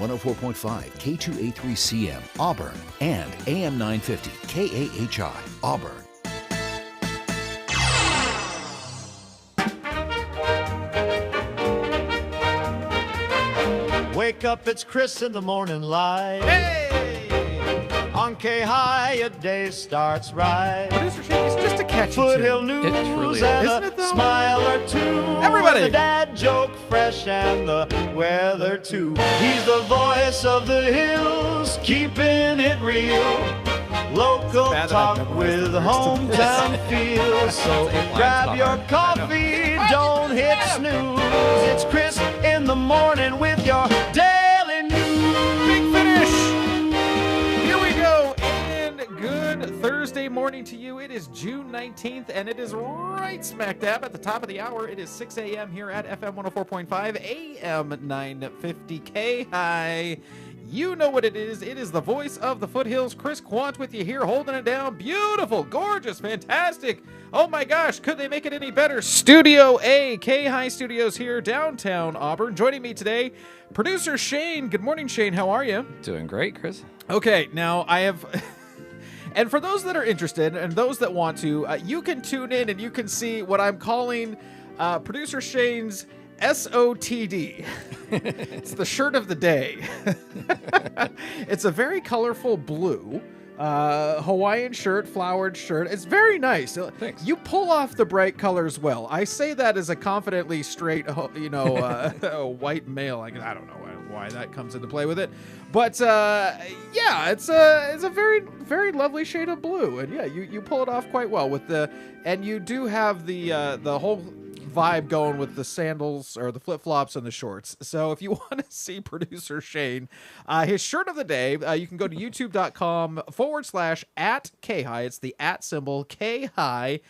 104.5 K2A3CM, Auburn, and AM 950 KAHI, Auburn. Wake up, it's Chris in the morning light. Hey! On KAHI, your day starts right. Producer Shane, it's just a catchy Foothill tune. news It truly is. and Isn't a it though? smile or two. Everybody! The dad joke fresh and the weather too. He's the voice of the hills, keeping it real. Local bad that I've talk memorized with the words to hometown feel. So That's 8 lines grab not your hard. coffee, don't hit snooze. It's Chris in the morning with your daily news. Big finish! Here we go, and good Thursday morning to you. It is June 19th, and it is right smack dab at the top of the hour. It is 6 a.m. here at FM 104.5, AM 950 KAHI. You know what it is. It is the voice of the foothills, Chris Quant, with you here, holding it down. Beautiful, gorgeous, fantastic. Oh my gosh, could they make it any better? Studio A, KAHI Studios here, downtown Auburn. Joining me today, producer Shane. Good morning, Shane. How are you? Doing great, Chris. Okay, now I have... And for those that are interested and those that want to, you can tune in and you can see what I'm calling producer Shane's SOTD. It's the shirt of the day. It's a very colorful blue Hawaiian shirt, flowered shirt. It's very nice. Thanks. You pull off the bright colors well. I say that as a confidently straight, white male. I don't know why that comes into play with it, but yeah, it's a very, very lovely shade of blue, and yeah, you pull it off quite well with and you do have the whole vibe going with the sandals or the flip-flops and the shorts. So if you want to see producer Shane, his shirt of the day, you can go to youtube.com/@KAHI. It's the @ symbol KAHI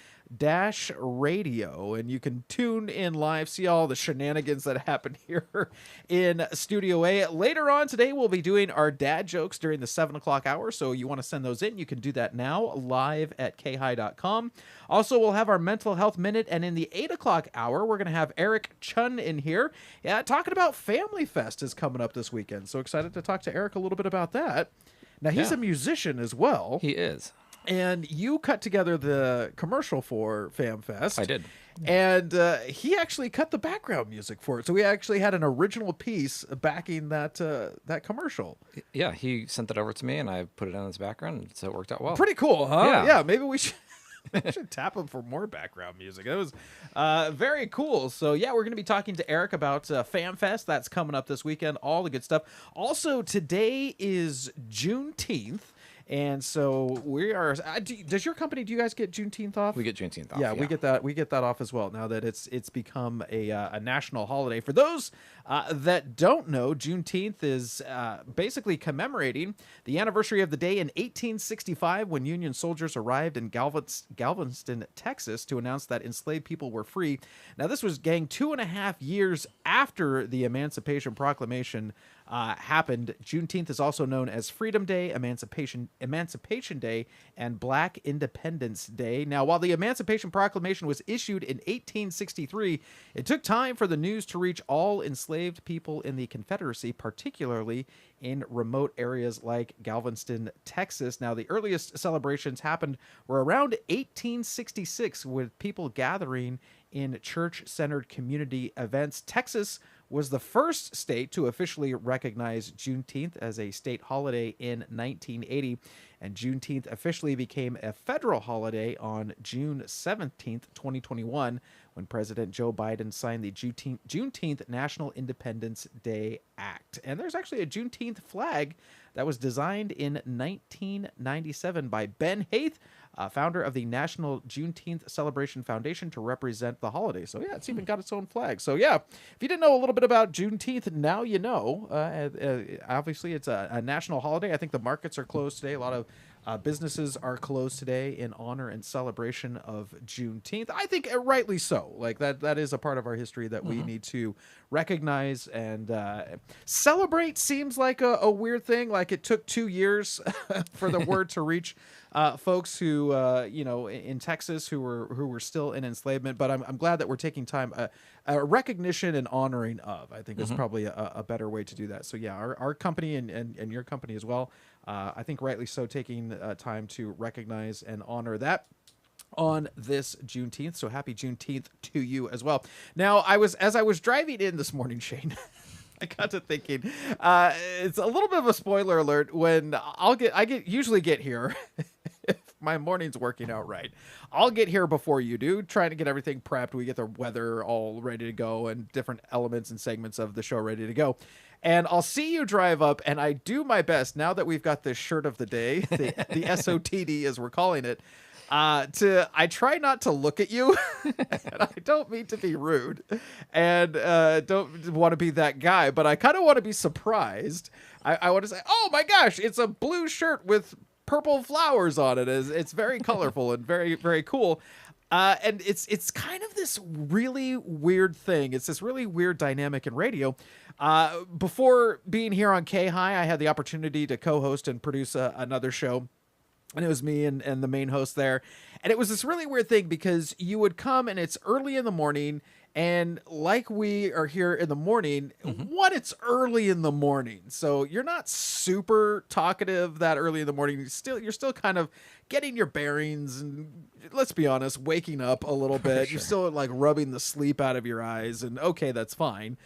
radio, and you can tune in live, see all the shenanigans that happen here in Studio A. Later on today, we'll be doing our dad jokes during the 7 o'clock hour, so you want to send those in, you can do that now, live at KAHI.com. Also, we'll have our mental health minute, and in the 8 o'clock hour, we're going to have Eric Chun in here, talking about Family Fest is coming up this weekend. So excited to talk to Eric a little bit about that. Now, he's a musician as well. He is. And you cut together the commercial for FamFest. I did. And he actually cut the background music for it. So we actually had an original piece backing that commercial. Yeah, he sent that over to me, and I put it on his background, so it worked out well. Pretty cool, huh? Yeah. Maybe we should... I should tap him for more background music. It was very cool. So, yeah, we're going to be talking to Eric about FamFest. That's coming up this weekend. All the good stuff. Also, today is Juneteenth. And so we are. Does your company? Do you guys get Juneteenth off? We get Juneteenth off. Yeah, we get that. We get that off as well. Now that it's become a national holiday. For those that don't know, Juneteenth is basically commemorating the anniversary of the day in 1865 when Union soldiers arrived in Galveston, Texas, to announce that enslaved people were free. Now, this was 2.5 years after the Emancipation Proclamation happened. Juneteenth is also known as Freedom Day, Emancipation Day, and Black Independence Day. Now, while the Emancipation Proclamation was issued in 1863, it took time for the news to reach all enslaved people in the Confederacy, particularly in remote areas like Galveston, Texas. Now, the earliest celebrations were around 1866, with people gathering in church-centered community events. Texas was the first state to officially recognize Juneteenth as a state holiday in 1980, and Juneteenth officially became a federal holiday on June 17th, 2021, when President Joe Biden signed the Juneteenth National Independence Day Act. And there's actually a Juneteenth flag that was designed in 1997 by Ben Haith, founder of the National Juneteenth Celebration Foundation, to represent the holiday. So, yeah, it's even got its own flag. So, yeah, if you didn't know a little bit about Juneteenth, now you know. Obviously, it's a national holiday. I think the markets are closed today. A lot of businesses are closed today in honor and celebration of Juneteenth. I think rightly so. Like that is a part of our history that we need to recognize and celebrate. Seems like a weird thing. Like it took 2 years for the word to reach folks who in Texas who were still in enslavement. But I'm glad that we're taking time, a recognition and honoring of. I think is probably a better way to do that. So yeah, our company and your company as well. I think rightly so, taking time to recognize and honor that on this Juneteenth. So happy Juneteenth to you as well. Now, as I was driving in this morning, Shane, I got to thinking, it's a little bit of a spoiler alert when I usually get here. If my morning's working out right, I'll get here before you do, trying to get everything prepped. We get the weather all ready to go and different elements and segments of the show ready to go. And I'll see you drive up, and I do my best, now that we've got this shirt of the day, the SOTD as we're calling it, I try not to look at you, and I don't mean to be rude, and don't want to be that guy, but I kind of want to be surprised. I want to say, oh my gosh, it's a blue shirt with purple flowers on it. It's very colorful and very, very cool. And it's kind of this really weird thing. It's this really weird dynamic in radio. Before being here on KAHI, I had the opportunity to co-host and produce another show. And it was me and the main host there. And it was this really weird thing because you would come and it's early in the morning. And like we are here in the morning, one, it's early in the morning. So you're not super talkative that early in the morning. You're still kind of getting your bearings and, let's be honest, waking up a little bit. Sure. You're still like rubbing the sleep out of your eyes. And okay, that's fine.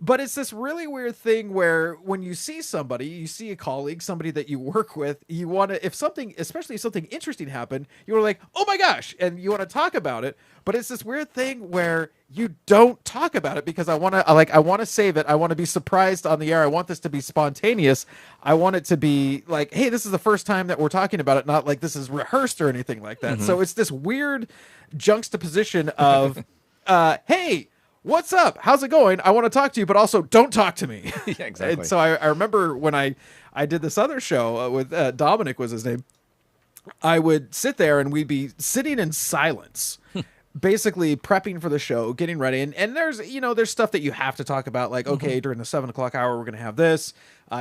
But it's this really weird thing where when you see somebody, you see a colleague, somebody that you work with, you want to, especially if something interesting happened, you were like, oh my gosh, and you want to talk about it. But it's this weird thing where you don't talk about it because I want to save it. I want to be surprised on the air. I want this to be spontaneous. I want it to be like, hey, this is the first time that we're talking about it, not like this is rehearsed or anything like that. So it's this weird juxtaposition of, hey, what's up? How's it going? I want to talk to you, but also don't talk to me. Yeah, exactly. And so I remember when I did this other show with Dominic was his name. I would sit there and we'd be sitting in silence, basically prepping for the show, getting ready. And there's stuff that you have to talk about. Like, okay, during the 7:00 hour, we're going to have this.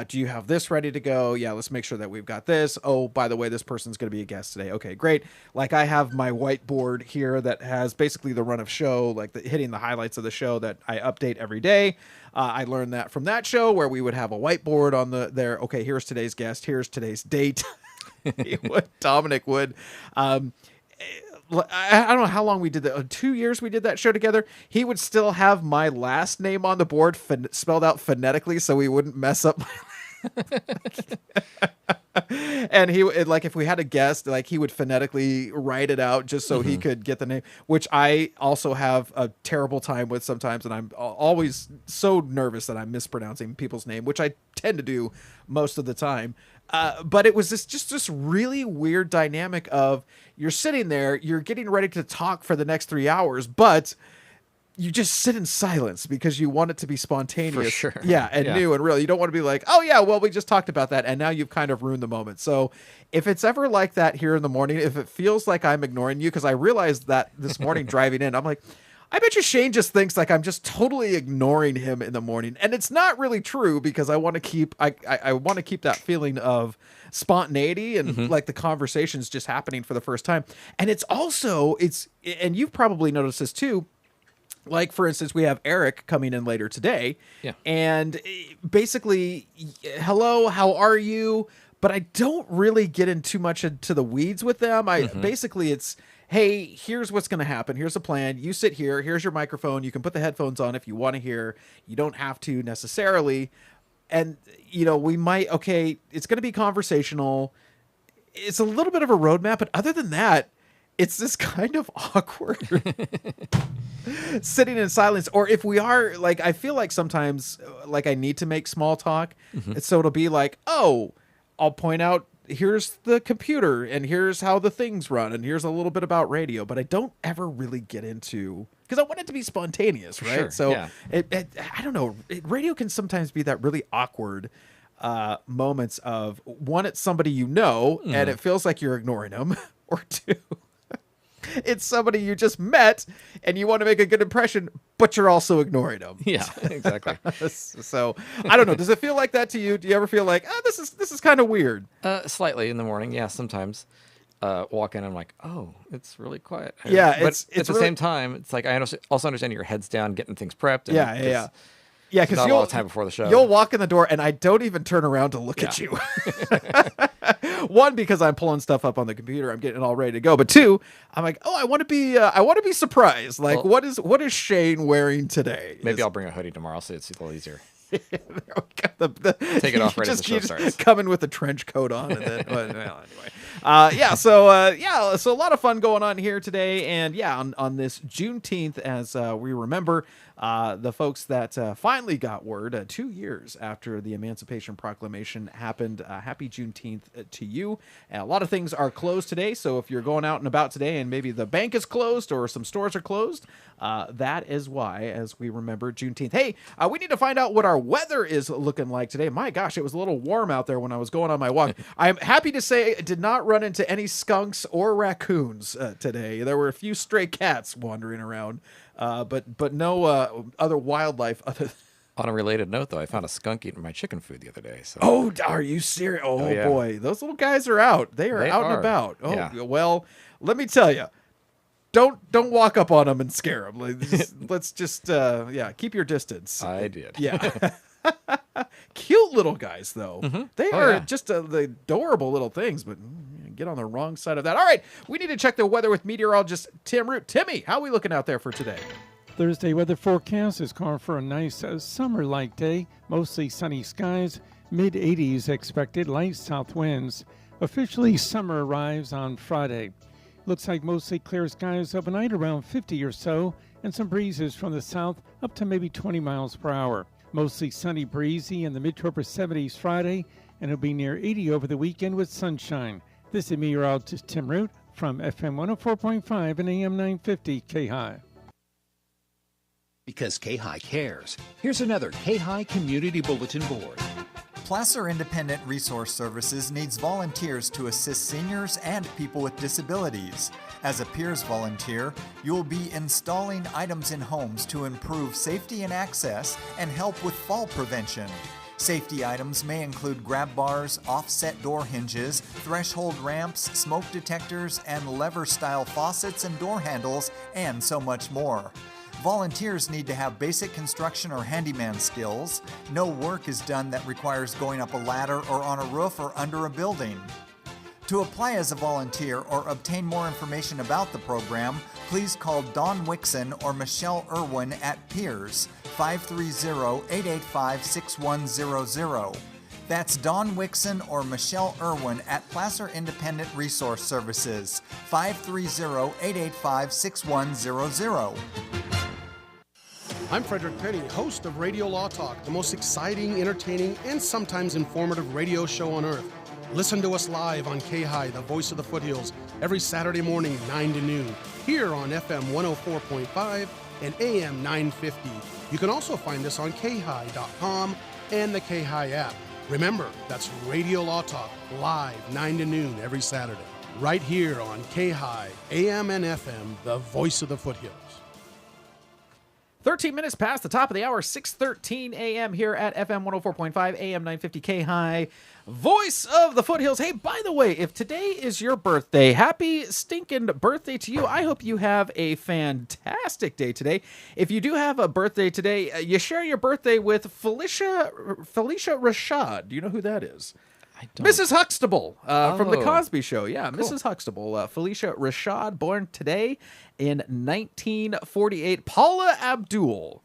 Do you have this ready to go? Yeah, let's make sure that we've got this. Oh, by the way, this person's going to be a guest today. Okay, great. Like I have my whiteboard here that has basically the run of show, like hitting the highlights of the show that I update every day. I learned that from that show where we would have a whiteboard on there. Okay, here's today's guest. Here's today's date. Dominic would. I don't know how long we did that. 2 years we did that show together. He would still have my last name on the board spelled out phonetically so we wouldn't mess up my and he would, like, if we had a guest, like, he would phonetically write it out just so he could get the name, which I also have a terrible time with sometimes. And I'm always so nervous that I'm mispronouncing people's name, which I tend to do most of the time. But it was this really weird dynamic of you're sitting there, you're getting ready to talk for the next 3 hours, but you just sit in silence because you want it to be spontaneous. For sure. Yeah, and new and real. You don't want to be like, oh yeah, well, we just talked about that, and now you've kind of ruined the moment. So if it's ever like that here in the morning, if it feels like I'm ignoring you, because I realized that this morning driving in, I'm like, I bet you Shane just thinks like I'm just totally ignoring him in the morning. And it's not really true because I want to keep I want to keep that feeling of spontaneity and like the conversations just happening for the first time. And it's also and you've probably noticed this too. Like, for instance, we have Eric coming in later today. Yeah. And basically, hello, how are you? But I don't really get in too much into the weeds with them. Basically, it's, hey, here's what's going to happen. Here's a plan. You sit here. Here's your microphone. You can put the headphones on if you want to hear. You don't have to necessarily. And, we might, okay, it's going to be conversational. It's a little bit of a roadmap. But other than that, it's this kind of awkward sitting in silence. Or if we are, like, I feel like sometimes, like, I need to make small talk. So it'll be like, oh, I'll point out, here's the computer and here's how the things run and here's a little bit about radio, but I don't ever really get into, because I want it to be spontaneous, right? Sure, So yeah. I don't know. Radio can sometimes be that really awkward moments of, one, it's somebody and it feels like you're ignoring them, or two, It's somebody you just met and you want to make a good impression, but you're also ignoring them. Yeah, exactly. So I don't know. Does it feel like that to you? Do you ever feel like, oh, this is kind of weird? Slightly in the morning, yeah. Sometimes walk in and I'm like, oh, it's really quiet. Yeah, but it's at the really- same time, it's like I also understand your head's down, getting things prepped. And Yeah, because not a lot of time before the show. You'll walk in the door, and I don't even turn around to look at you. One, because I'm pulling stuff up on the computer, I'm getting it all ready to go. But two, I'm like, oh, I want to be surprised. Like, Well, what is Shane wearing today? Maybe I'll bring a hoodie tomorrow, so it's a little easier. Take Take it off right as the show starts. Come in with a trench coat on, and then well, anyway. So a lot of fun going on here today, and on this Juneteenth, as we remember the folks that finally got word 2 years after the Emancipation Proclamation happened. Happy Juneteenth to you. And a lot of things are closed today, so if you're going out and about today, and maybe the bank is closed or some stores are closed, that is why, as we remember Juneteenth. Hey, we need to find out what our weather is looking like today. My gosh, it was a little warm out there when I was going on my walk. I'm happy to say I did not run into any skunks or raccoons today. There were a few stray cats wandering around, but no other wildlife other. On a related note, though, I found a skunk eating my chicken food the other day. So. Oh, are you serious? Oh, yeah. boy, those little guys are out. They are out and about. Oh, yeah. Well, let me tell you. Don't walk up on them and scare them. Let's just keep your distance. I did. Yeah. Cute little guys, though. Mm-hmm. They are just the adorable little things, but get on the wrong side of that. All right, we need to check the weather with meteorologist Tim Root. Timmy, how are we looking out there for today? Thursday weather forecast is calling for a nice summer-like day. Mostly sunny skies, mid-80s expected, light south winds. Officially, summer arrives on Friday. Looks like mostly clear skies overnight, around 50 or so, and some breezes from the south up to maybe 20 miles per hour. Mostly sunny, breezy in the mid to upper 70s Friday, and it'll be near 80 over the weekend with sunshine. This is meteorologist Tim Root from FM 104.5 and AM 950 KAHI. Because KAHI cares. Here's another KAHI Community Bulletin Board. Placer Independent Resource Services needs volunteers to assist seniors and people with disabilities. As a peers volunteer, you will be installing items in homes to improve safety and access and help with fall prevention. Safety items may include grab bars, offset door hinges, threshold ramps, smoke detectors, and lever-style faucets and door handles, and so much more. Volunteers need to have basic construction or handyman skills. No work is done that requires going up a ladder or on a roof or under a building. To apply as a volunteer or obtain more information about the program, please call Don Wixon or Michelle Irwin at Peers, 530-885-6100. That's Don Wixon or Michelle Irwin at Placer Independent Resource Services, 530-885-6100. I'm Frederick Penny, host of Radio Law Talk, the most exciting, entertaining, and sometimes informative radio show on earth. Listen to us live on KAHI, the voice of the foothills, every Saturday morning, 9 to noon, here on FM 104.5 and AM 950. You can also find us on KAHI.com and the KAHI app. Remember, that's Radio Law Talk, live 9 to noon every Saturday, right here on KAHI, AM and FM, the voice of the foothills. 13 minutes past the top of the hour, 6:13 a.m. here at FM 104.5, AM 950 KAHI, voice of the foothills. Hey, by the way, if today is your birthday, happy stinking birthday to you. I hope you have a fantastic day today. If you do have a birthday today, you share your birthday with Felicia Rashad. Do you know who that is? Mrs. Huxtable from The Cosby Show. Yeah, cool. Mrs. Huxtable. Felicia Rashad, born today in 1948. Paula Abdul.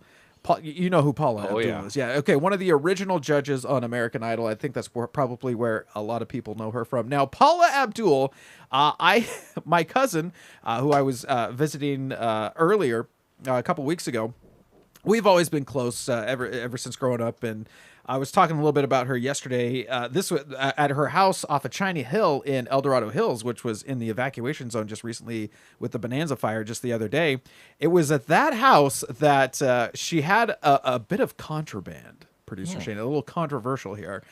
You know who Paula Abdul is. Yeah, okay, one of the original judges on American Idol. I think that's probably where a lot of people know her from. Now, Paula Abdul, my cousin, who I was visiting earlier, a couple weeks ago, we've always been close ever since growing up, and I was talking a little bit about her yesterday. This was at her house off of China Hill in El Dorado Hills, which was in the evacuation zone just recently with the Bonanza fire just the other day. It was at that house that she had a bit of contraband. producer Shane, a little controversial here.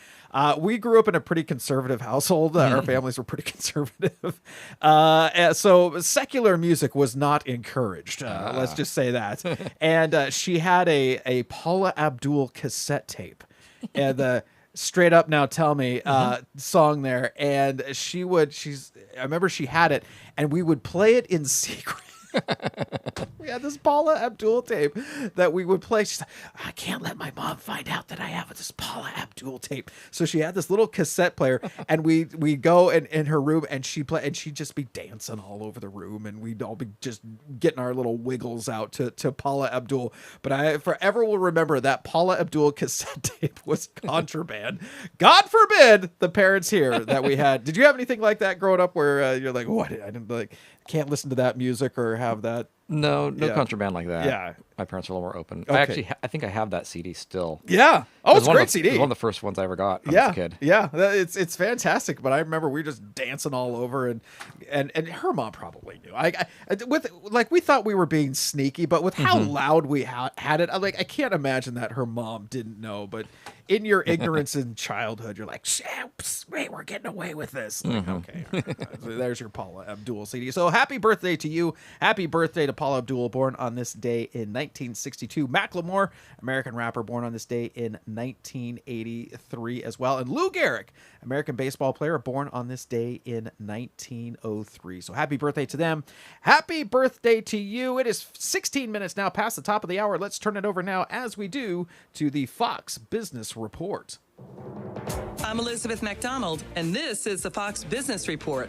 We grew up in a pretty conservative household. Our families were pretty conservative. So secular music was not encouraged. Let's just say that. And she had a Paula Abdul cassette tape. And the Straight Up Now Tell Me song there. And I remember she had it, and we would play it in secret. We had this Paula Abdul tape that we would play. She's like, I can't let my mom find out that I have this Paula Abdul tape. So she had this little cassette player, and we go in her room, and she'd just be dancing all over the room, and we'd all be just getting our little wiggles out to Paula Abdul. But I forever will remember that Paula Abdul cassette tape was contraband. God forbid the parents here that we had. Did you have anything like that growing up where you're like, what? I didn't can't listen to that music or have that? No contraband like that. Yeah. My parents were a little more open. Okay. I think I have that CD still. Yeah. Oh, it's a great CD. It was one of the first ones I ever got when I was a kid. Yeah. It's fantastic. But I remember we were just dancing all over, and her mom probably knew. We thought we were being sneaky, but with how loud we had it, I can't imagine that her mom didn't know. But in your ignorance in childhood, you're like, wait, we're getting away with this. Like, okay. All right. So there's your Paula Abdul CD. So happy birthday to you. Happy birthday to Paula Abdul, born on this day in 1962. Macklemore, American rapper, born on this day in 1983 as well. And Lou Gehrig, American baseball player, born on this day in 1903. So happy birthday to them. Happy birthday to you. It is 16 minutes now past the top of the hour. Let's turn it over now, as we do, to the Fox Business Report. I'm Elizabeth MacDonald, and this is the Fox Business Report.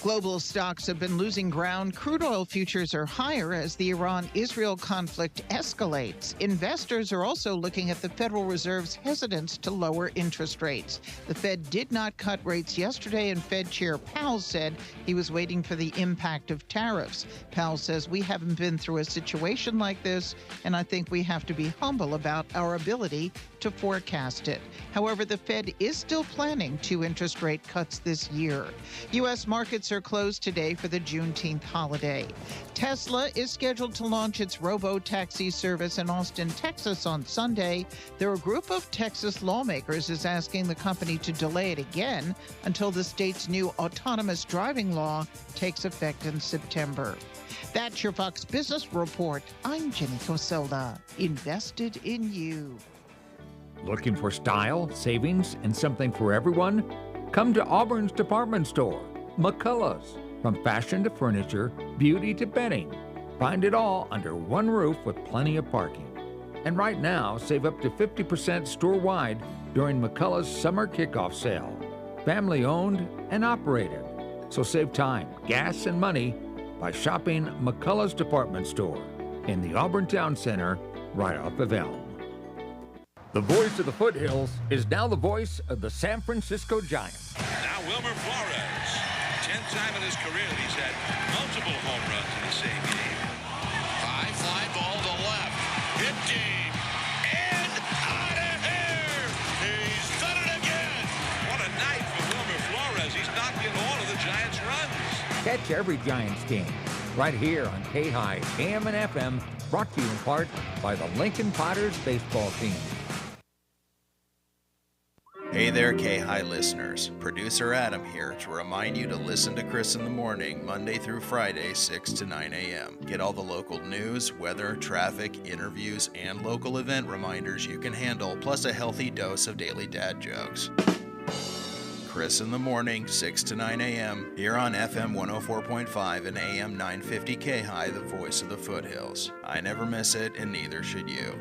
Global stocks have been losing ground. Crude oil futures are higher as the Iran-Israel conflict escalates. Investors are also looking at the Federal Reserve's hesitance to lower interest rates. The Fed did not cut rates yesterday, and Fed Chair Powell said he was waiting for the impact of tariffs. Powell says, we haven't been through a situation like this, and I think we have to be humble about our ability to forecast it. However, the Fed is still planning 2 interest rate cuts this year. U.S. markets are closed today for the Juneteenth holiday. Tesla is scheduled to launch its robo-taxi service in Austin, Texas on Sunday. Though a group of Texas lawmakers is asking the company to delay it again until the state's new autonomous driving law takes effect in September. That's your Fox Business Report. I'm Jenny Cosola, invested in you. Looking for style, savings, and something for everyone? Come to Auburn's department store, McCullough's. From fashion to furniture, beauty to bedding. Find it all under one roof with plenty of parking. And right now, save up to 50% store-wide during McCullough's summer kickoff sale. Family owned and operated. So save time, gas, and money by shopping McCullough's department store in the Auburn Town Center, right off of Elm. The voice of the foothills is now the voice of the San Francisco Giants. Now Wilmer Flores, 10th time in his career he's had multiple home runs in the same game. High fly ball to left, hit deep, and out of here! He's done it again! What a night for Wilmer Flores. He's knocked in all of the Giants' runs. Catch every Giants game right here on KAHI AM and FM, brought to you in part by the Lincoln Potters baseball team. Hey there, KAHI listeners. Producer Adam here to remind you to listen to Chris in the Morning, Monday through Friday, 6 to 9 a.m. Get all the local news, weather, traffic, interviews, and local event reminders you can handle, plus a healthy dose of daily dad jokes. Chris in the Morning, 6 to 9 a.m. here on FM 104.5 and AM 950 KAHI, the voice of the foothills. I never miss it, and neither should you.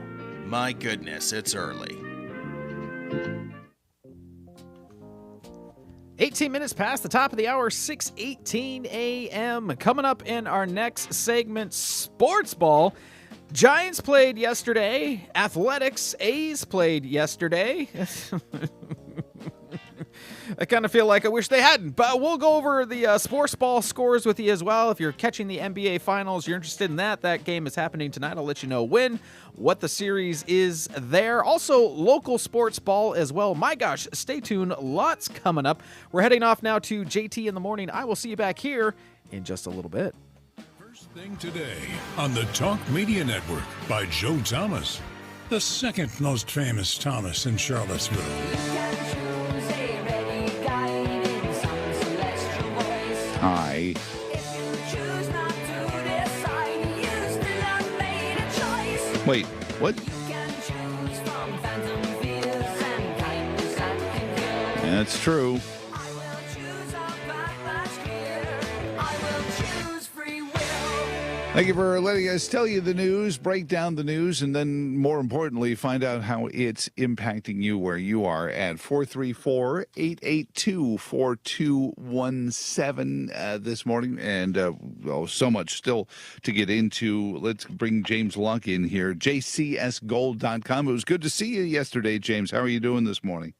My goodness, it's early. 18 minutes past the top of the hour, 6:18 a.m. Coming up in our next segment, Sports Ball. Giants played yesterday. Athletics, A's played yesterday. I kind of feel like I wish they hadn't, but we'll go over the sports ball scores with you as well. If you're catching the NBA Finals, you're interested in that game is happening tonight. I'll let you know when, what the series is there. Also, local sports ball as well. My gosh, stay tuned. Lots coming up. We're heading off now to JT in the Morning. I will see you back here in just a little bit. First thing today on the Talk Media Network by Joe Thomas. the second most famous Thomas in Charlottesville. Hi. Wait, what? That's true. Thank you for letting us tell you the news, break down the news, and then, more importantly, find out how it's impacting you where you are at 434-882-4217 this morning. And so much still to get into. Let's bring James Luck in here, jcsgold.com. It was good to see you yesterday, James. How are you doing this morning?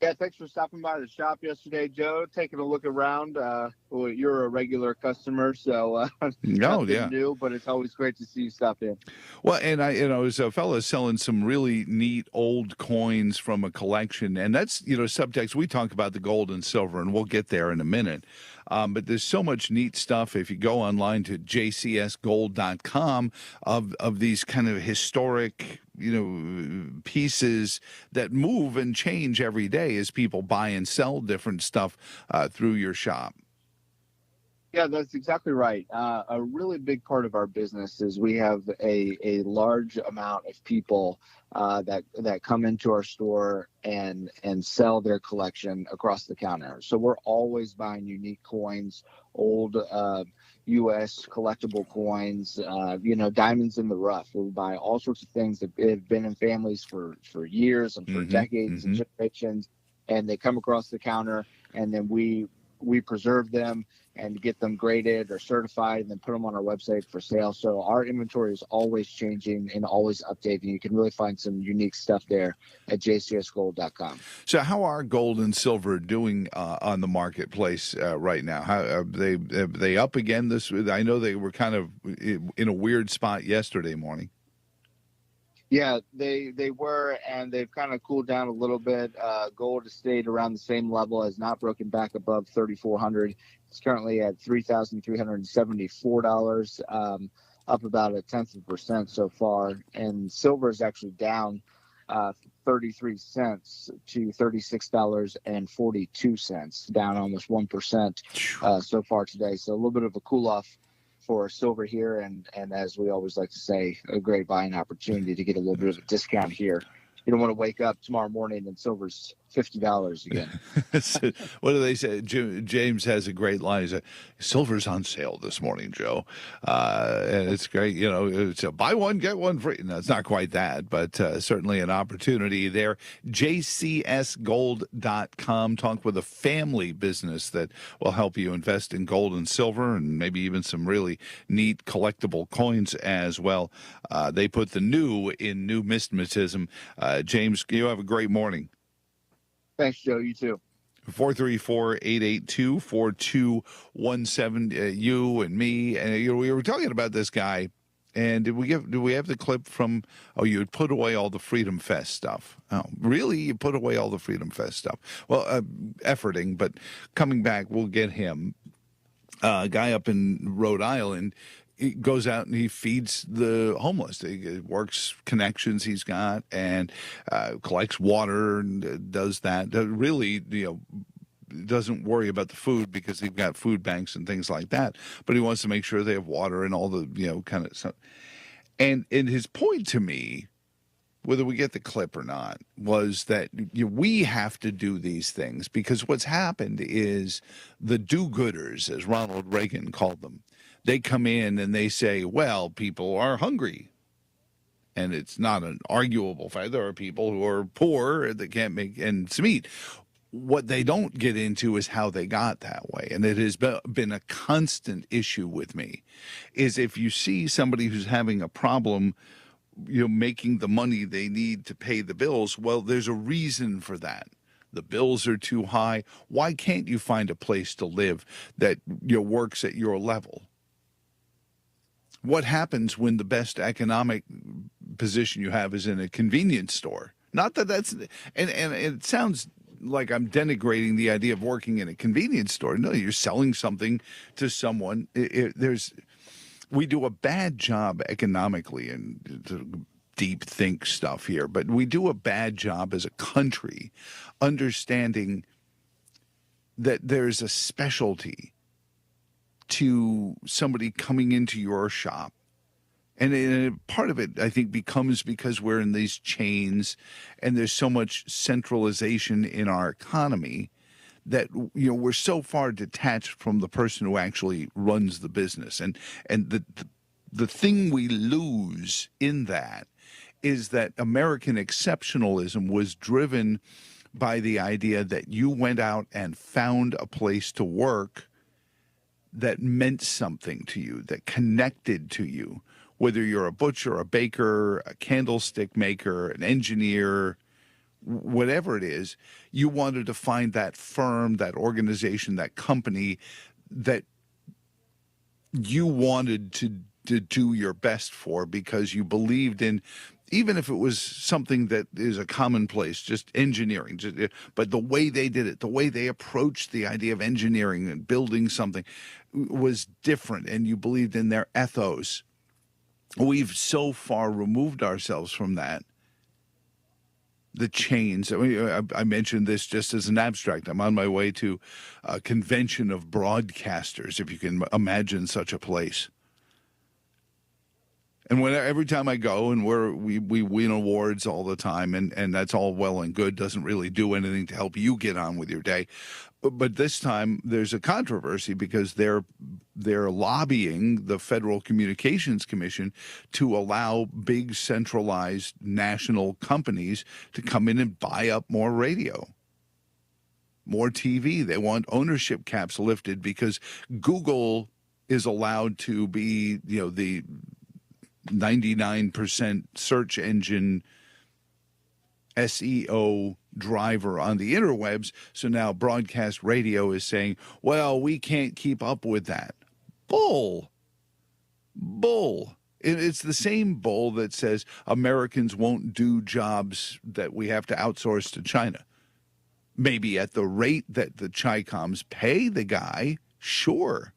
Yeah, thanks for stopping by the shop yesterday, Joe. Taking a look around. Well, you're a regular customer, so nothing new, but it's always great to see you stop in. Well, and there's a fellow selling some really neat old coins from a collection, and that's, subjects we talk about the gold and silver, and we'll get there in a minute. But there's so much neat stuff if you go online to jcsgold.com of these kind of historic, pieces that move and change every day as people buy and sell different stuff through your shop. Yeah, that's exactly right. A really big part of our business is we have a large amount of people that come into our store and sell their collection across the counter. So we're always buying unique coins, old U.S. collectible coins, diamonds in the rough. We buy all sorts of things that have been in families for years and for decades and generations, and they come across the counter, and then we preserve them and get them graded or certified and then put them on our website for sale. So our inventory is always changing and always updating. You can really find some unique stuff there at jcsgold.com. So how are gold and silver doing on the marketplace right now? How are they up again I know they were kind of in a weird spot yesterday morning. Yeah, they were, and they've kind of cooled down a little bit. Gold has stayed around the same level, has not broken back above 3,400. It's currently at $3,374, up about 0.1% so far. And silver is actually down 33 cents to $36.42, down almost 1% so far today. So a little bit of a cool off for silver here, and as we always like to say, a great buying opportunity to get a little bit of a discount here. You don't want to wake up tomorrow morning and silver's $50 again. What do they say? James has a great line. He said, "Silver's on sale this morning, Joe," and it's great. It's a buy one get one free. No, it's not quite that, but certainly an opportunity there. jcsgold.com. Talk with a family business that will help you invest in gold and silver, and maybe even some really neat collectible coins as well. They put the new in numismatism. James, you have a great morning. Thanks, Joe. You too. 434-882-4217. You and me, and we were talking about this guy. And did we have the clip from? Oh, you had put away all the Freedom Fest stuff. Oh, really? You put away all the Freedom Fest stuff? Well, efforting, but coming back, we'll get him. A guy up in Rhode Island. He goes out and he feeds the homeless. He works connections he's got and collects water and does that. Really, doesn't worry about the food because they've got food banks and things like that. But he wants to make sure they have water and all the kind of stuff. And his point to me, whether we get the clip or not, was that we have to do these things because what's happened is the do-gooders, as Ronald Reagan called them. They come in and they say, well, people are hungry. And it's not an arguable fact. There are people who are poor that can't make ends meet. What they don't get into is how they got that way. And it has been a constant issue with me, is if you see somebody who's having a problem, making the money they need to pay the bills, well, there's a reason for that. The bills are too high. Why can't you find a place to live that works at your level? What happens when the best economic position you have is in a convenience store? Not that that's and it sounds like I'm denigrating the idea of working in a convenience store. No, you're selling something to someone. We do a bad job economically and deep think stuff here, but we do a bad job as a country understanding that there's a specialty to somebody coming into your shop. And part of it, I think, becomes because we're in these chains and there's so much centralization in our economy that, we're so far detached from the person who actually runs the business. And the thing we lose in that is that American exceptionalism was driven by the idea that you went out and found a place to work that meant something to you, that connected to you, whether you're a butcher, a baker, a candlestick maker, an engineer, whatever it is, you wanted to find that firm, that organization, that company that you wanted to do your best for because you believed in, even if it was something that is a commonplace, just engineering, but the way they did it, the way they approached the idea of engineering and building something was different, and you believed in their ethos. We've so far removed ourselves from that. The chains. I mentioned this just as an abstract. I'm on my way to a convention of broadcasters, if you can imagine such a place. And every time I go, and we win awards all the time, and that's all well and good, doesn't really do anything to help you get on with your day. But this time there's a controversy because they're lobbying the Federal Communications Commission to allow big centralized national companies to come in and buy up more radio, more TV. They want ownership caps lifted because Google is allowed to be, the 99% search engine SEO driver on the interwebs. So now broadcast radio is saying, well, we can't keep up with that. Bull. It's the same bull that says Americans won't do jobs that we have to outsource to China. Maybe at the rate that the Chi-Coms pay the guy, sure.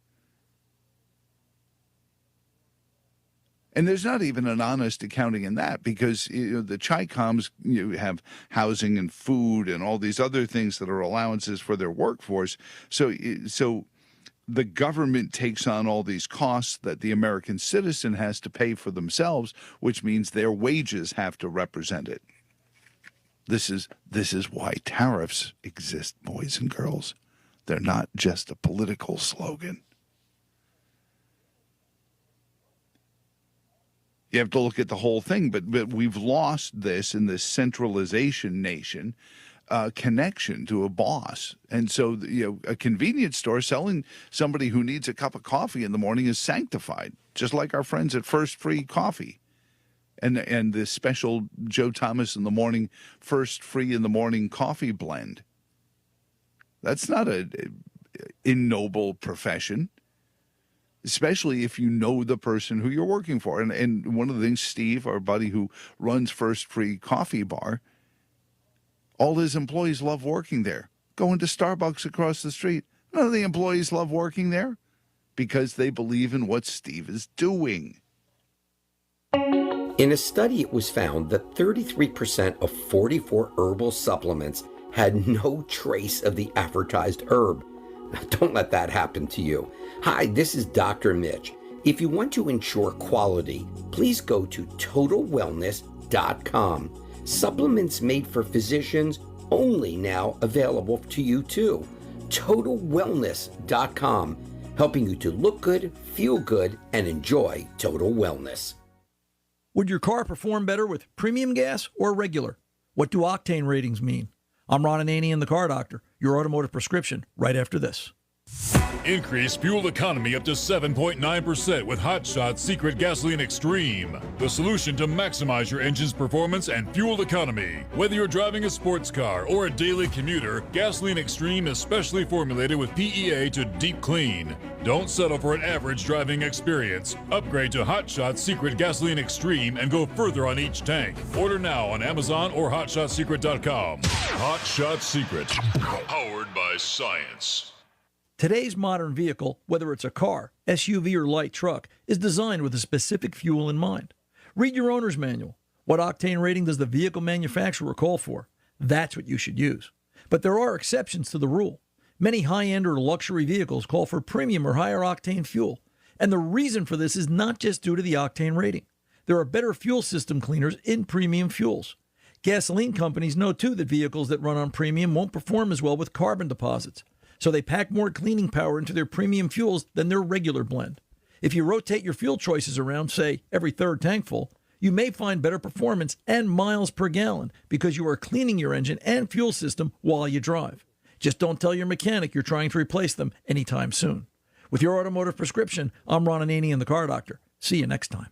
And there's not even an honest accounting in that because the Chi-Coms have housing and food and all these other things that are allowances for their workforce. So the government takes on all these costs that the American citizen has to pay for themselves, which means their wages have to represent it. This is why tariffs exist, boys and girls. They're not just a political slogan. You have to look at the whole thing, but we've lost this in this centralization nation connection to a boss. And so, a convenience store selling somebody who needs a cup of coffee in the morning is sanctified, just like our friends at First Free Coffee. And this special Joe Thomas in the morning, First Free in the morning coffee blend. That's not an ignoble profession, especially if you know the person who you're working for. And one of the things, Steve, our buddy who runs First Free Coffee Bar, all his employees love working there. Going to Starbucks across the street, none of the employees love working there because they believe in what Steve is doing. In a study, it was found that 33% of 44 herbal supplements had no trace of the advertised herb. Don't let that happen to you. Hi, this is Dr. Mitch. If you want to ensure quality, please go to totalwellness.com. Supplements made for physicians, only now available to you too. totalwellness.com, helping you to look good, feel good, and enjoy total wellness. Would your car perform better with premium gas or regular? What do octane ratings mean? I'm Ron Ananian, the Car Doctor, your automotive prescription, right after this. Increase fuel economy up to 7.9% with Hot Shot Secret Gasoline Extreme. The solution to maximize your engine's performance and fuel economy. Whether you're driving a sports car or a daily commuter, Gasoline Extreme is specially formulated with PEA to deep clean. Don't settle for an average driving experience. Upgrade to Hot Shot Secret Gasoline Extreme and go further on each tank. Order now on Amazon or HotShotSecret.com. Hot Shot Secret, powered by science. Today's modern vehicle, whether it's a car, SUV, or light truck, is designed with a specific fuel in mind. Read your owner's manual. What octane rating does the vehicle manufacturer call for? That's what you should use. But there are exceptions to the rule. Many high-end or luxury vehicles call for premium or higher octane fuel. And the reason for this is not just due to the octane rating. There are better fuel system cleaners in premium fuels. Gasoline companies know too that vehicles that run on premium won't perform as well with carbon deposits. So they pack more cleaning power into their premium fuels than their regular blend. If you rotate your fuel choices around, say, every third tank full, you may find better performance and miles per gallon because you are cleaning your engine and fuel system while you drive. Just don't tell your mechanic you're trying to replace them anytime soon. With your automotive prescription, I'm Ron Ananian, the Car Doctor. See you next time.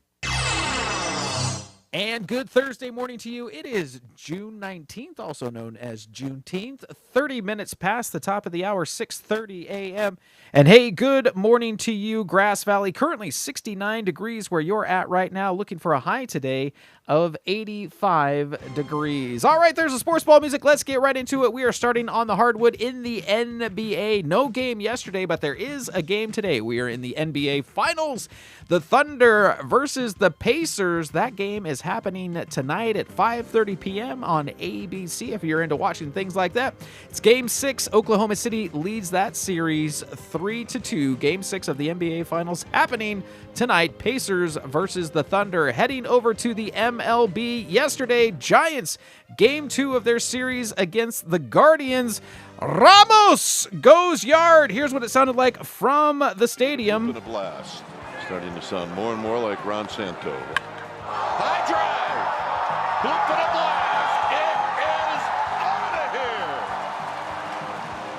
And good Thursday morning to you. It is June 19th, also known as Juneteenth. 30 minutes past the top of the hour, 6:30 a.m. And hey, good morning to you, Grass Valley. Currently 69 degrees where you're at right now. Looking for a high today of 85 degrees. All right, there's the sports ball music. Let's get right into it. We are starting on the hardwood in the NBA. No game yesterday, but there is a game today. We are in the NBA Finals. The Thunder versus the Pacers. That game is happening tonight at 5:30 p.m. on ABC if you're into watching things like that. It's Game 6. Oklahoma City leads that series 3-2. Game 6 of the NBA Finals happening tonight. Pacers versus the Thunder. Heading over to the MLB yesterday, Giants Game 2 of their series against the Guardians. Ramos goes yard. Here's what it sounded like from the stadium. A blast. Starting to sound more and more like Ron Santo. High drive. Look for the blast. It is out of here.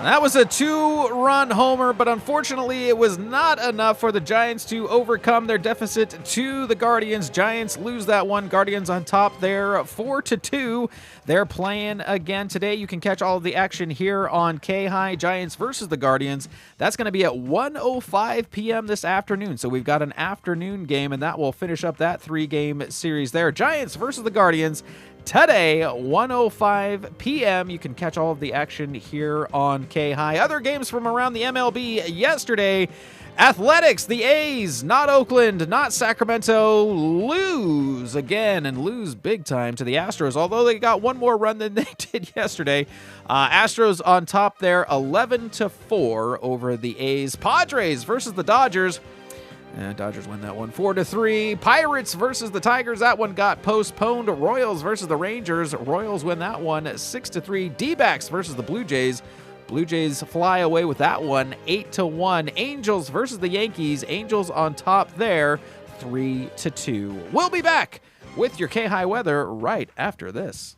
That was a 2-run homer, but unfortunately it was not enough for the Giants to overcome their deficit to the Guardians. Giants lose that one. Guardians on top there 4-2. They're playing again today. You can catch all of the action here on KAHI. Giants versus the Guardians. That's going to be at 1:05 p.m. this afternoon. So we've got an afternoon game, and that will finish up that 3-game series there. Giants versus the Guardians. Today, 1:05 p.m. You can catch all of the action here on KAHI. Other games from around the MLB yesterday. Athletics, the A's, not Oakland, not Sacramento, lose again and lose big time to the Astros, although they got one more run than they did yesterday. Astros on top there, 11-4 over the A's. Padres versus the Dodgers. Dodgers win that one 4-3. Pirates versus the Tigers. That one got postponed. Royals versus the Rangers. Royals win that one 6-3. D-backs versus the Blue Jays. Blue Jays fly away with that one 8-1. Angels versus the Yankees. Angels on top there 3-2. We'll be back with your KAHI weather right after this.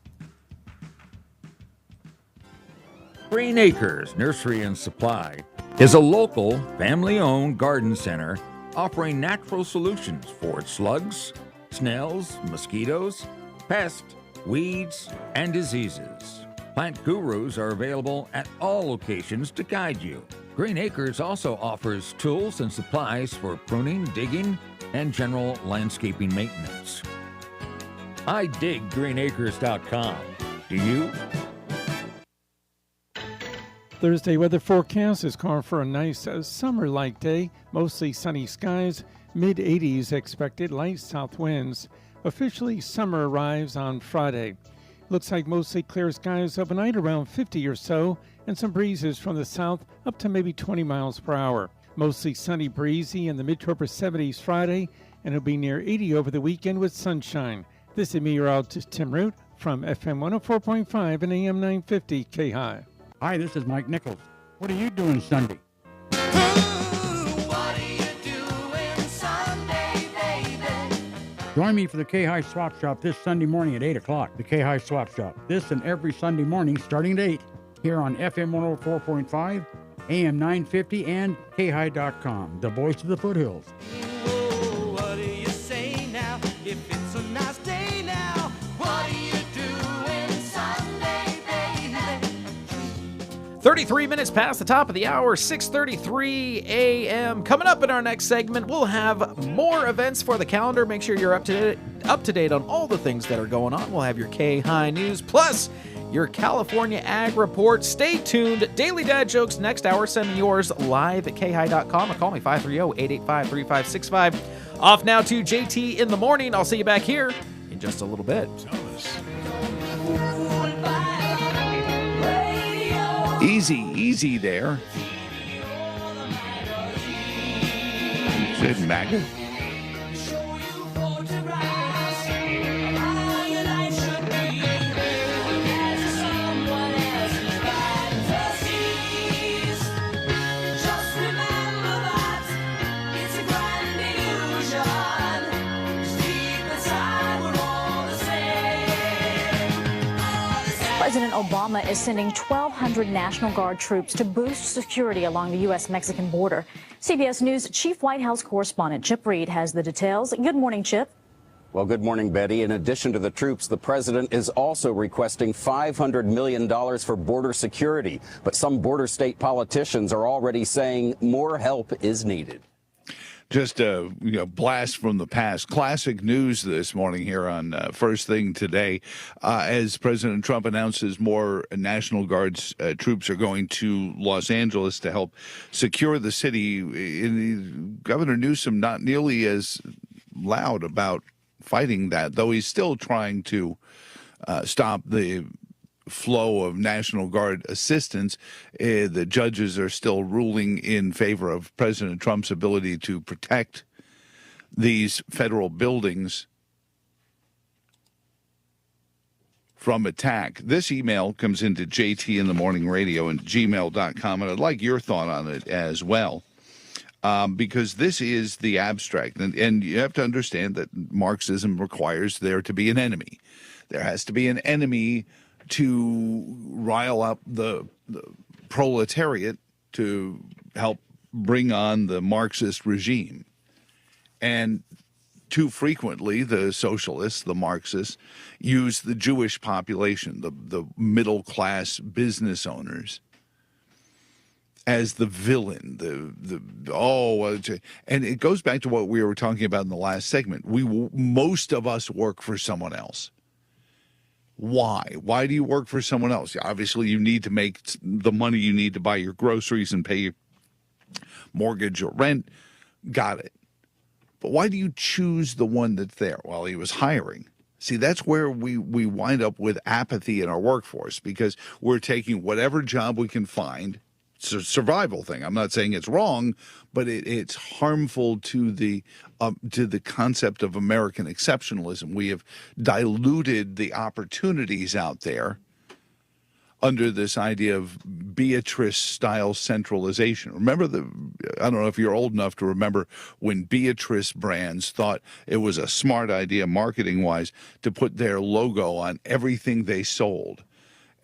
Green Acres Nursery and Supply is a local, family-owned garden center offering natural solutions for slugs, snails, mosquitoes, pests, weeds, and diseases. Plant gurus are available at all locations to guide you. Green Acres also offers tools and supplies for pruning, digging, and general landscaping maintenance. I dig greenacres.com. Do you? Thursday weather forecast is calling for a nice summer-like day. Mostly sunny skies, mid-80s expected, light south winds. Officially, summer arrives on Friday. Looks like mostly clear skies overnight, around 50 or so, and some breezes from the south up to maybe 20 miles per hour. Mostly sunny, breezy in the mid to upper 70s Friday, and it'll be near 80 over the weekend with sunshine. This is meteorologist Tim Root from FM 104.5 and AM 950 KAHI. Hi, this is Mike Nichols. What are you doing Sunday? Join me for the KAHI Swap Shop this Sunday morning at 8 o'clock. The KAHI Swap Shop. This and every Sunday morning starting at 8 here on FM 104.5, AM 950, and KAHI.com, the voice of the foothills. What do you say now? If it's a nice day now, what are you doing Sunday, baby? 33 minutes past the top of the hour, 6:33 a.m. Coming up in our next segment, we'll have more events for the calendar. Make sure you're up to date on all the things that are going on. We'll have your KAHI news, plus your California Ag Report. Stay tuned. Daily Dad Jokes next hour. Send me yours live at KAHI.com or call me 530-885-3565. Off now to JT in the morning. I'll see you back here in just just a little bit. Easy there. Said MAGA. President Obama is sending 1,200 National Guard troops to boost security along the U.S.-Mexican border. CBS News Chief White House correspondent Chip Reed has the details. Good morning, Chip. Well, good morning, Betty. In addition to the troops, the president is also requesting $500 million for border security. But some border state politicians are already saying more help is needed. Just a blast from the past. Classic news this morning here on First Thing Today. As President Trump announces more National Guard's troops are going to Los Angeles to help secure the city. Governor Newsom not nearly as loud about fighting that, though he's still trying to stop the flow of National Guard assistance. The judges are still ruling in favor of President Trump's ability to protect these federal buildings from attack. This email comes into JT in the Morning Radio and gmail.com, and I'd like your thought on it as well. Because this is the abstract, and you have to understand that Marxism requires there to be an enemy. There has to be an enemy to rile up the proletariat to help bring on the Marxist regime. And too frequently, the socialists, the Marxists, use the Jewish population, the middle-class business owners, as the villain, and it goes back to what we were talking about in the last segment. Most of us work for someone else. Why? Why do you work for someone else? Obviously, you need to make the money you need to buy your groceries and pay your mortgage or rent. Got it. But why do you choose the one that's there? Well, he was hiring. See, that's where we wind up with apathy in our workforce, because we're taking whatever job we can find. It's a survival thing. I'm not saying it's wrong, but it's harmful to the concept of American exceptionalism. We have diluted the opportunities out there under this idea of Beatrice-style centralization. Remember I don't know if you're old enough to remember when Beatrice brands thought it was a smart idea marketing-wise to put their logo on everything they sold.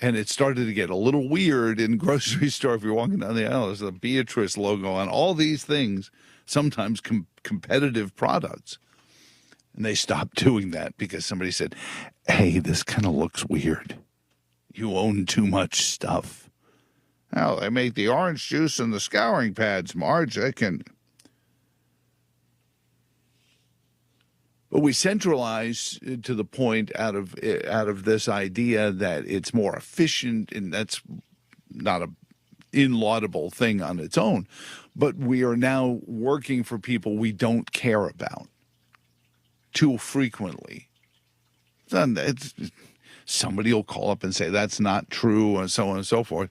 And it started to get a little weird in grocery store. If you're walking down the aisle, there's a Beatrice logo on all these things, sometimes competitive products. And they stopped doing that because somebody said, hey, this kind of looks weird. You own too much stuff. Well, they make the orange juice and the scouring pads, Marge. I can... But we centralize to the point out of this idea that it's more efficient, and that's not an inlaudable thing on its own. But we are now working for people we don't care about too frequently. Somebody will call up and say that's not true, and so on and so forth.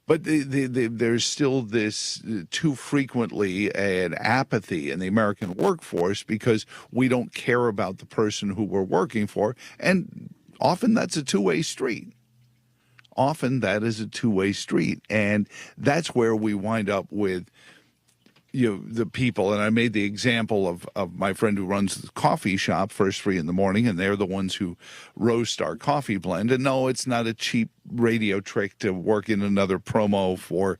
But there's still this too frequently an apathy in the American workforce because we don't care about the person who we're working for. And often that's a two-way street. Often that is a two-way street. And that's where we wind up with the people. And I made the example of my friend who runs the coffee shop, First Free in the Morning, and they're the ones who roast our coffee blend. And no, it's not a cheap radio trick to work in another promo for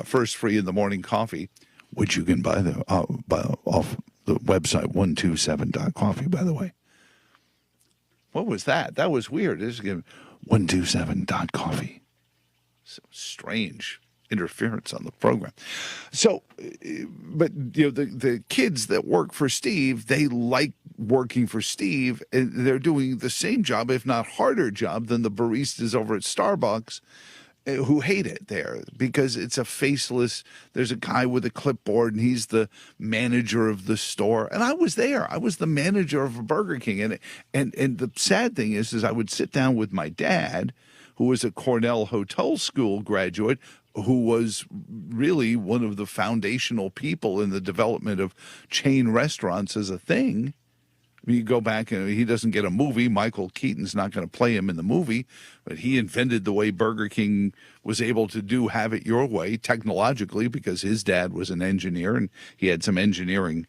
First Free in the Morning coffee, which you can buy off the website 127.coffee, by the way. What was that? That was weird. This is 127.coffee. So strange interference on the program. So, but the kids that work for Steve, they like working for Steve, and they're doing the same job, if not harder job, than the baristas over at Starbucks who hate it there because it's a faceless. There's a guy with a clipboard and he's the manager of the store. And I was there. I was the manager of a Burger King. And the sad thing is I would sit down with my dad, who was a Cornell Hotel School graduate, who was really one of the foundational people in the development of chain restaurants as a thing. You go back and he doesn't get a movie. Michael Keaton's not going to play him in the movie, but he invented the way Burger King was able to have it your way technologically because his dad was an engineer and he had some engineering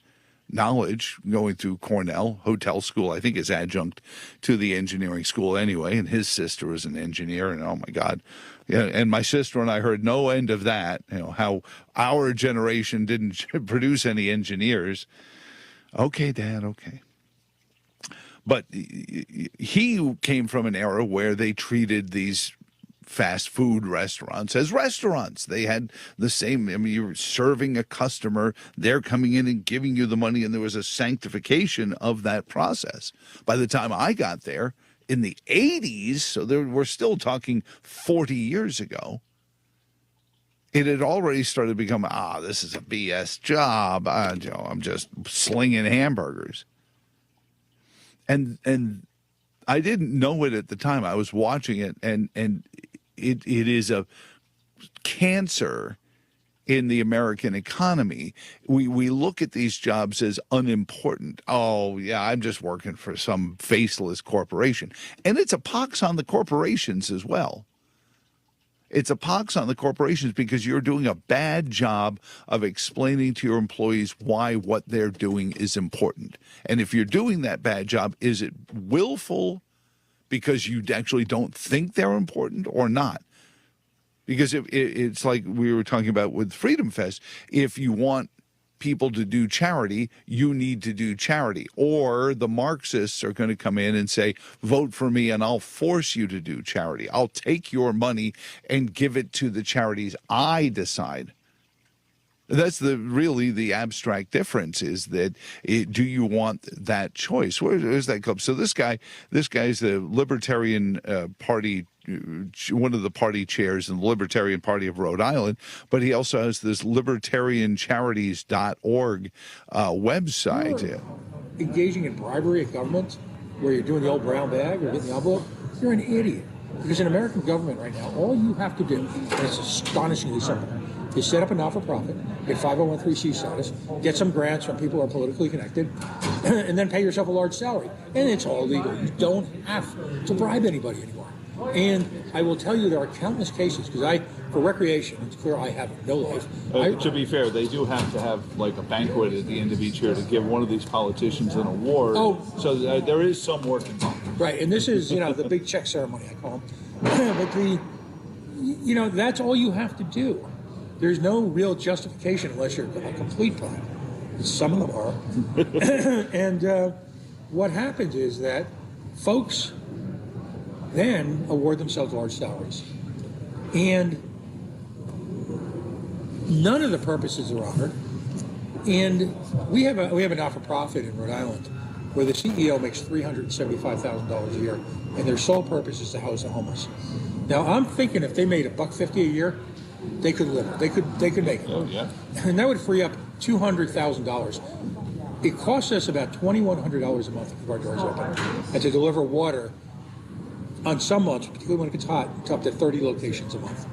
knowledge going through Cornell Hotel School. I think is adjunct to the engineering school anyway, and his sister was an engineer. And oh my God, yeah. And my sister and I heard no end of that. How our generation didn't produce any engineers. Okay, Dad. Okay. But he came from an era where they treated these fast food restaurants as restaurants. They had the same, you're serving a customer, they're coming in and giving you the money, and there was a sanctification of that process. By the time I got there in the 80s, so we're still talking 40 years ago, it had already started to become, this is a BS job. I'm just slinging hamburgers. And I didn't know it at the time. I was watching it, and it is a cancer in the American economy. We look at these jobs as unimportant. Oh, yeah, I'm just working for some faceless corporation. And it's a pox on the corporations as well. It's a pox on the corporations because you're doing a bad job of explaining to your employees why what they're doing is important. And if you're doing that bad job, is it willful because you actually don't think they're important or not? Because it's like we were talking about with Freedom Fest. If you want people to do charity, you need to do charity. Or the Marxists are going to come in and say, vote for me and I'll force you to do charity. I'll take your money and give it to the charities I decide. That's really the abstract difference is that do you want that choice? Where's that come? So this guy's the Libertarian Party, one of the party chairs in the Libertarian Party of Rhode Island, but he also has this libertariancharities.org website. Engaging in bribery at government, where you're doing the old brown bag or getting the envelope, you're an idiot. Because in American government right now, all you have to do, and it's astonishingly simple, is set up a not-for-profit, get 501(c) status, get some grants from people who are politically connected, and then pay yourself a large salary. And it's all legal. You don't have to bribe anybody anymore. And I will tell you there are countless cases, because for recreation, it's clear I have no life. To be fair, they do have to have like a banquet at the end of each year to give one of these politicians an award. So there is some work involved. Right, and this is, the big check ceremony, I call them. But that's all you have to do. There's no real justification unless you're a complete plant. Some of them are. And what happens is that folks then award themselves large salaries. And none of the purposes are honored. And we have a not-for-profit in Rhode Island where the CEO makes $375,000 a year, and their sole purpose is to house the homeless. Now, I'm thinking if they made $150 a year, they could live. They could make it. Oh, yeah. And that would free up $200,000. It costs us about $2,100 a month to keep our doors open and to deliver water on some months, particularly when it gets hot, to up to 30 locations a month.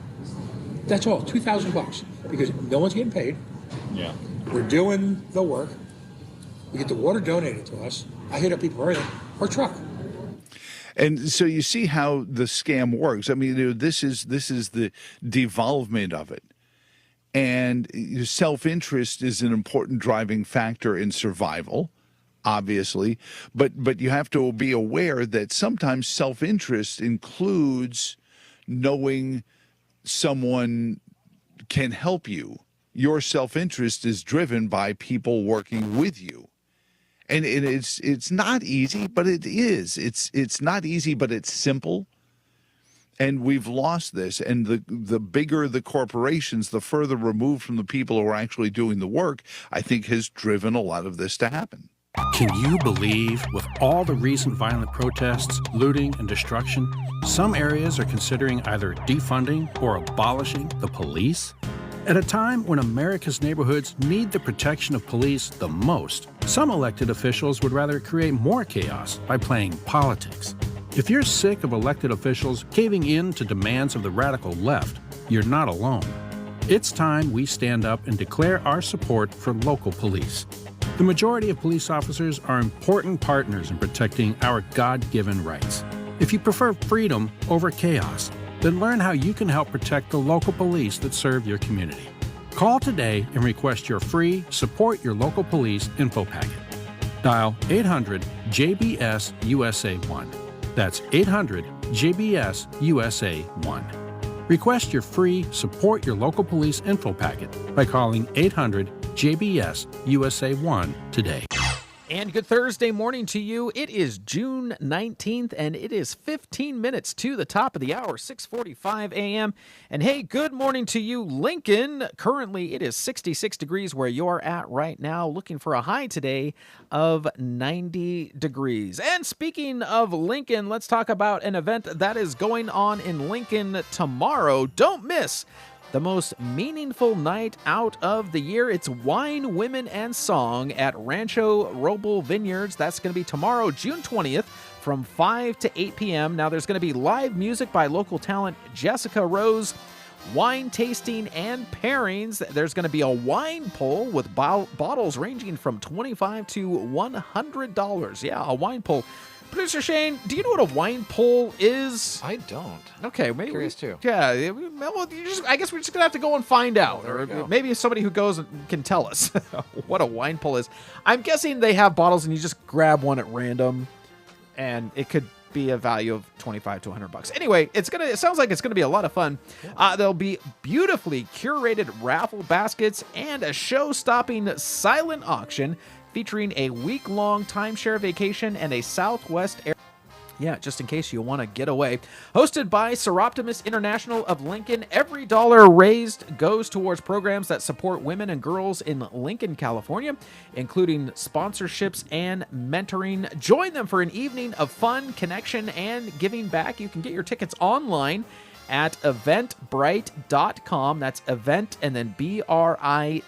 That's all, $2,000, because no one's getting paid. Yeah. We're doing the work. We get the water donated to us. I hit up people for everything, or truck. And so you see how the scam works. I mean, this is the devolvement of it. And self-interest is an important driving factor in survival, obviously. But you have to be aware that sometimes self-interest includes knowing someone can help you. Your self-interest is driven by people working with you. And it's not easy, but it is. It's not easy, but it's simple. And we've lost this. And the bigger the corporations, the further removed from the people who are actually doing the work, I think has driven a lot of this to happen. Can you believe, with all the recent violent protests, looting, and destruction, some areas are considering either defunding or abolishing the police? At a time when America's neighborhoods need the protection of police the most, some elected officials would rather create more chaos by playing politics. If you're sick of elected officials caving in to demands of the radical left, you're not alone. It's time we stand up and declare our support for local police. The majority of police officers are important partners in protecting our God-given rights. If you prefer freedom over chaos, then learn how you can help protect the local police that serve your community. Call today and request your free Support Your Local Police info packet. Dial 800-JBS-USA1. That's 800-JBS-USA1. Request your free Support Your Local Police info packet by calling 800-JBS-USA1 today. And good Thursday morning to you. It is June 19th, and it is 15 minutes to the top of the hour, 6:45 a.m. And hey, good morning to you, Lincoln. Currently, it is 66 degrees where you're at right now, looking for a high today of 90 degrees. And speaking of Lincoln, let's talk about an event that is going on in Lincoln tomorrow. Don't miss the most meaningful night out of the year. It's Wine, Women, and Song at Rancho Roble Vineyards. That's going to be tomorrow, June 20th, from 5 to 8 p.m. Now, there's going to be live music by local talent Jessica Rose, wine tasting and pairings. There's going to be a wine pull with bottles ranging from $25 to $100. Yeah, a wine pull. Producer Shane, do you know what a wine pull is? I don't. Okay, maybe Curious too. Yeah, well, I guess we're just gonna have to go and find out, or maybe somebody who goes can tell us what a wine pull is. I'm guessing they have bottles and you just grab one at random, and it could be a value of $25 to $100. Anyway, it sounds like it's gonna be a lot of fun. There'll be beautifully curated raffle baskets and a show-stopping silent auction featuring a week-long timeshare vacation and a Southwest Air. Yeah, just in case you want to get away. Hosted by Seroptimus International of Lincoln, every dollar raised goes towards programs that support women and girls in Lincoln, California, including sponsorships and mentoring. Join them for an evening of fun, connection, and giving back. You can get your tickets online at eventbrite.com. That's event and then BRITE.com,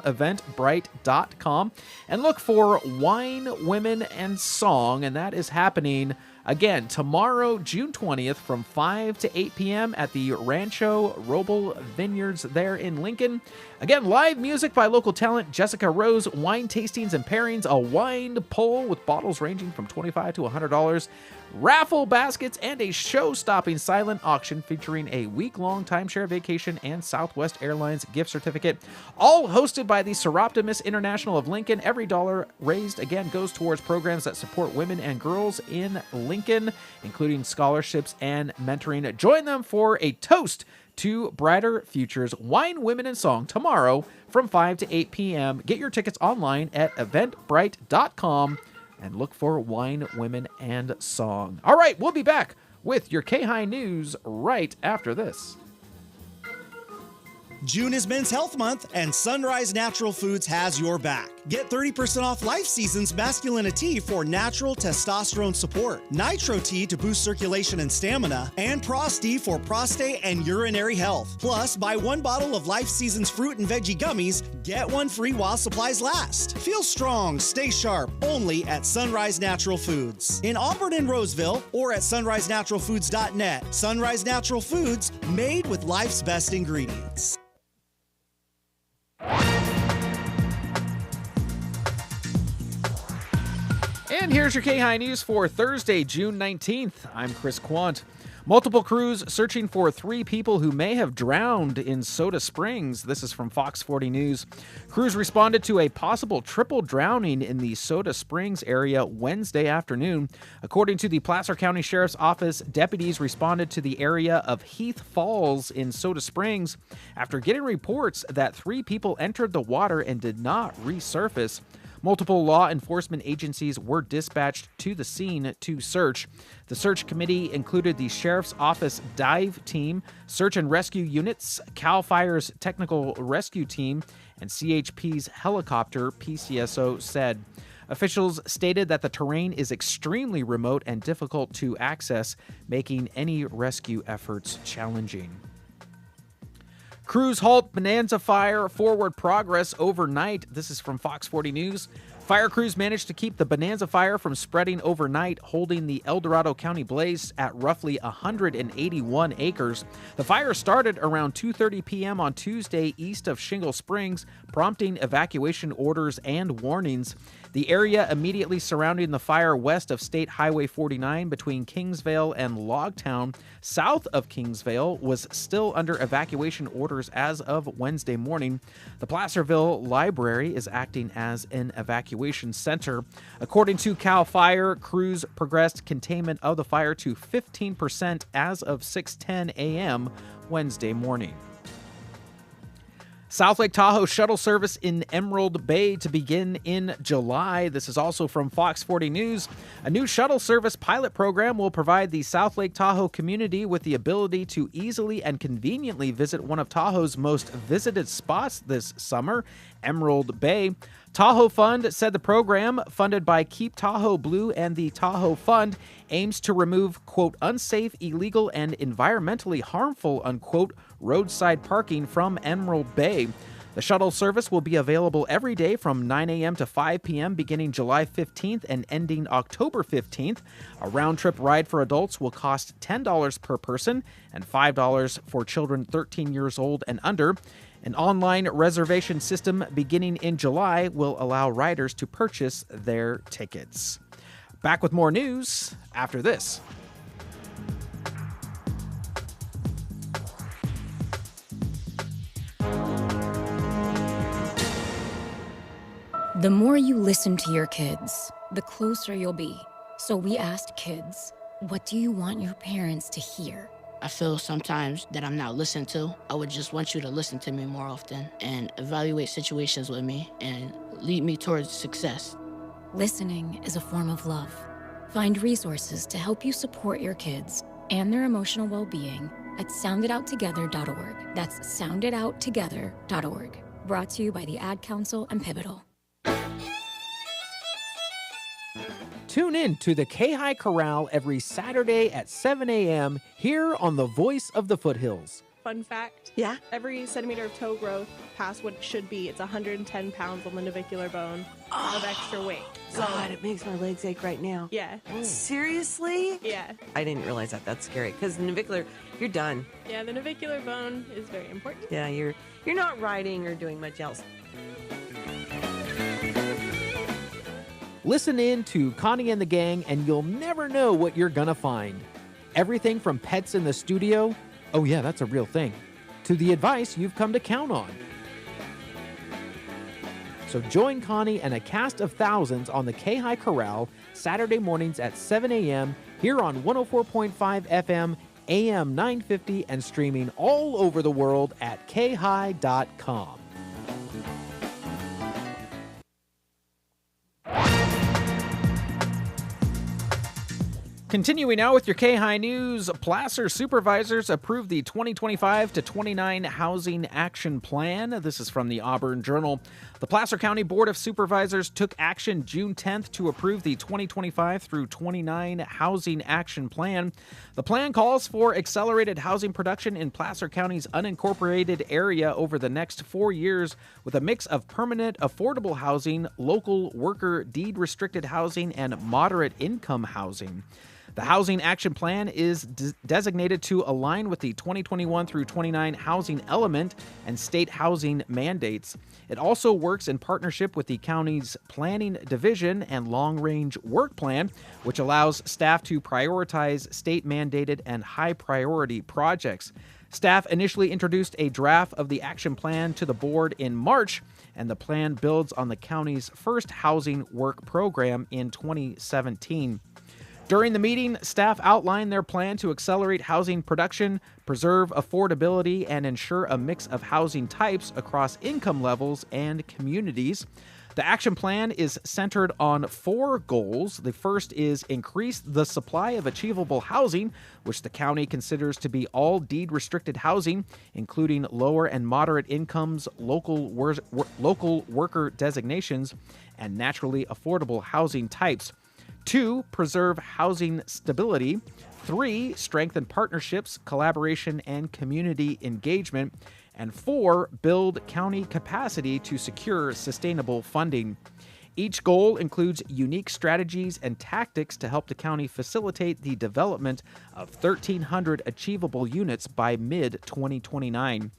eventbrite.com. And look for Wine, Women, and Song. And that is happening again tomorrow, June 20th, from 5 to 8 p.m. at the Rancho Roble Vineyards there in Lincoln. Again, live music by local talent Jessica Rose, wine tastings and pairings, a wine pull with bottles ranging from $25 to $100, raffle baskets, and a show-stopping silent auction featuring a week-long timeshare vacation and Southwest Airlines gift certificate. All hosted by the Seroptimus International of Lincoln. Every dollar raised, again, goes towards programs that support women and girls in Lincoln, including scholarships and mentoring. Join them for a toast to brighter futures. Wine, Women, and Song tomorrow from 5 to 8 p.m. Get your tickets online at eventbrite.com and look for Wine, Women, and Song. All right, we'll be back with your KAHI News right after this. June is Men's Health Month, and Sunrise Natural Foods has your back. Get 30% off Life Seasons Masculinity for natural testosterone support, Nitro Tea to boost circulation and stamina, and Prosti for prostate and urinary health. Plus, buy one bottle of Life Seasons fruit and veggie gummies, get one free while supplies last. Feel strong, stay sharp, only at Sunrise Natural Foods. In Auburn and Roseville, or at sunrisenaturalfoods.net. Sunrise Natural Foods, made with life's best ingredients. And here's your KAHI News for Thursday, June 19th. I'm Chris Quant. Multiple crews searching for 3 people who may have drowned in Soda Springs. This is from Fox 40 News. Crews responded to a possible triple drowning in the Soda Springs area Wednesday afternoon. According to the Placer County Sheriff's Office, deputies responded to the area of Heath Falls in Soda Springs after getting reports that 3 people entered the water and did not resurface. Multiple law enforcement agencies were dispatched to the scene to search. The search committee included the Sheriff's Office dive team, search and rescue units, CAL FIRE's technical rescue team, and CHP's helicopter, PCSO said. Officials stated that the terrain is extremely remote and difficult to access, making any rescue efforts challenging. Crews halt Bonanza Fire forward progress overnight. This is from Fox 40 News. Fire crews managed to keep the Bonanza Fire from spreading overnight, holding the El Dorado County blaze at roughly 181 acres. The fire started around 2:30 p.m. on Tuesday east of Shingle Springs, prompting evacuation orders and warnings. The area immediately surrounding the fire west of State Highway 49 between Kingsvale and Logtown, south of Kingsvale, was still under evacuation orders as of Wednesday morning. The Placerville Library is acting as an evacuation center. According to CAL FIRE, crews progressed containment of the fire to 15% as of 6:10 a.m. Wednesday morning. South Lake Tahoe shuttle service in Emerald Bay to begin in July. This is also from Fox 40 News. A new shuttle service pilot program will provide the South Lake Tahoe community with the ability to easily and conveniently visit one of Tahoe's most visited spots this summer, Emerald Bay. Tahoe Fund said the program, funded by Keep Tahoe Blue and the Tahoe Fund, aims to remove, quote, unsafe, illegal, and environmentally harmful, unquote, roadside parking from Emerald Bay. The shuttle service will be available every day from 9 a.m. to 5 p.m. beginning July 15th and ending October 15th. A round-trip ride for adults will cost $10 per person and $5 for children 13 years old and under. An online reservation system beginning in July will allow riders to purchase their tickets. Back with more news after this. The more you listen to your kids, the closer you'll be. So we asked kids, what do you want your parents to hear? I feel sometimes that I'm not listened to. I would just want you to listen to me more often and evaluate situations with me and lead me towards success. Listening is a form of love. Find resources to help you support your kids and their emotional well-being at sounditouttogether.org. That's sounditouttogether.org. Brought to you by the Ad Council and Pivotal. Tune in to the KAHI Corral every Saturday at 7 a.m. here on the Voice of the Foothills. Fun fact. Yeah. Every centimeter of toe growth past what it should be, it's 110 pounds on the navicular bone of extra weight. God, it makes my legs ache right now. Yeah. Seriously? Yeah. I didn't realize that. That's scary. Because navicular, you're done. Yeah, the navicular bone is very important. Yeah, you're not riding or doing much else. Listen in to Connie and the Gang, and you'll never know what you're gonna find. Everything from pets in the studio, oh yeah, that's a real thing, to the advice you've come to count on. So join Connie and a cast of thousands on the KAHI Corral Saturday mornings at 7 a.m. here on 104.5 FM, AM 950, and streaming all over the world at KAHI.com. Continuing now with your KAHI News, Placer supervisors approved the 2025 to 29 Housing Action Plan. This is from the Auburn Journal. The Placer County Board of Supervisors took action June 10th to approve the 2025 through 29 Housing Action Plan. The plan calls for accelerated housing production in Placer County's unincorporated area over the next 4 years with a mix of permanent affordable housing, local worker deed-restricted housing, and moderate income housing. The Housing Action Plan is designated to align with the 2021 through 29 housing element and state housing mandates. It also works in partnership with the county's planning division and long-range work plan, which allows staff to prioritize state-mandated and high-priority projects. Staff initially introduced a draft of the action plan to the board in March, and the plan builds on the county's first housing work program in 2017. During the meeting, staff outlined their plan to accelerate housing production, preserve affordability, and ensure a mix of housing types across income levels and communities. The action plan is centered on 4 goals. The first is increase the supply of achievable housing, which the county considers to be all deed-restricted housing, including lower and moderate incomes, local worker designations, and naturally affordable housing types. 2, preserve housing stability. 3, strengthen partnerships, collaboration, and community engagement. And 4, build county capacity to secure sustainable funding. Each goal includes unique strategies and tactics to help the county facilitate the development of 1,300 achievable units by mid-2029.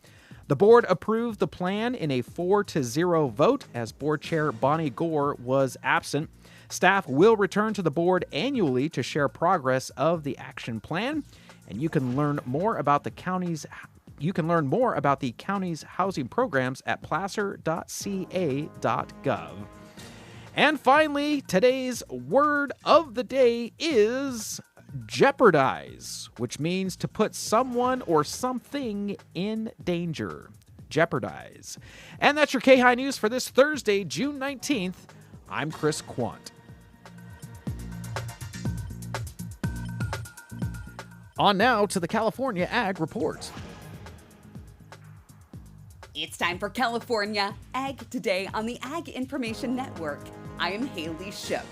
The board approved the plan in a 4-0 vote as board chair Bonnie Gore was absent. Staff will return to the board annually to share progress of the action plan, and you can learn more about the county's housing programs at placer.ca.gov. And finally, today's word of the day is jeopardize, which means to put someone or something in danger. Jeopardize. And that's your KAHI News for this Thursday, June 19th. I'm Chris Quant. On now to the California Ag Report. It's time for California Ag Today on the Ag Information Network. I am Haley Ship.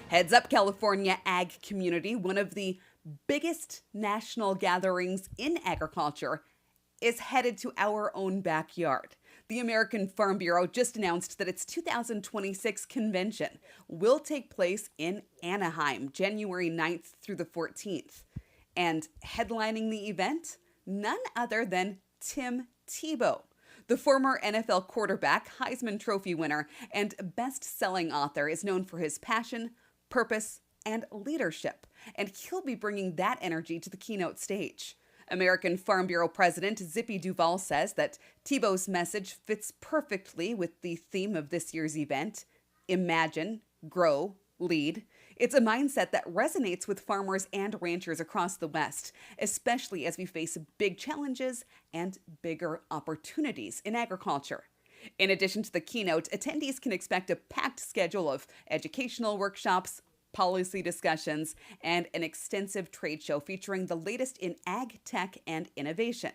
Heads up, California ag community. One of the biggest national gatherings in agriculture is headed to our own backyard. The American Farm Bureau just announced that its 2026 convention will take place in Anaheim, January 9th through the 14th. And headlining the event, none other than Tim Tebow. The former NFL quarterback, Heisman Trophy winner, and best-selling author is known for his passion, purpose, and leadership, and he'll be bringing that energy to the keynote stage. American Farm Bureau President Zippy Duval says that Tebow's message fits perfectly with the theme of this year's event, Imagine, Grow, Lead. It's a mindset that resonates with farmers and ranchers across the West, especially as we face big challenges and bigger opportunities in agriculture. In addition to the keynote, attendees can expect a packed schedule of educational workshops, policy discussions, and an extensive trade show featuring the latest in ag tech and innovation.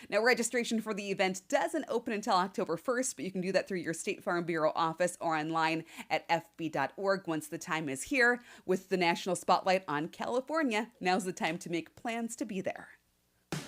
Now, registration for the event doesn't open until October 1st, but you can do that through your State Farm Bureau office or online at fb.org once the time is here. With the national spotlight on California, now's the time to make plans to be there.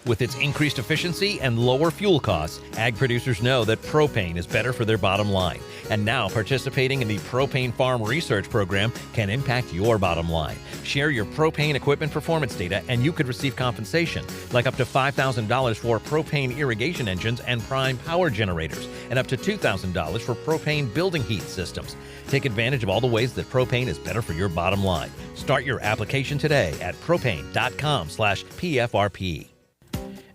With its increased efficiency and lower fuel costs, ag producers know that propane is better for their bottom line. And now participating in the Propane Farm Research Program can impact your bottom line. Share your propane equipment performance data and you could receive compensation, like up to $5,000 for propane irrigation engines and prime power generators, and up to $2,000 for propane building heat systems. Take advantage of all the ways that propane is better for your bottom line. Start your application today at propane.com/PFRP.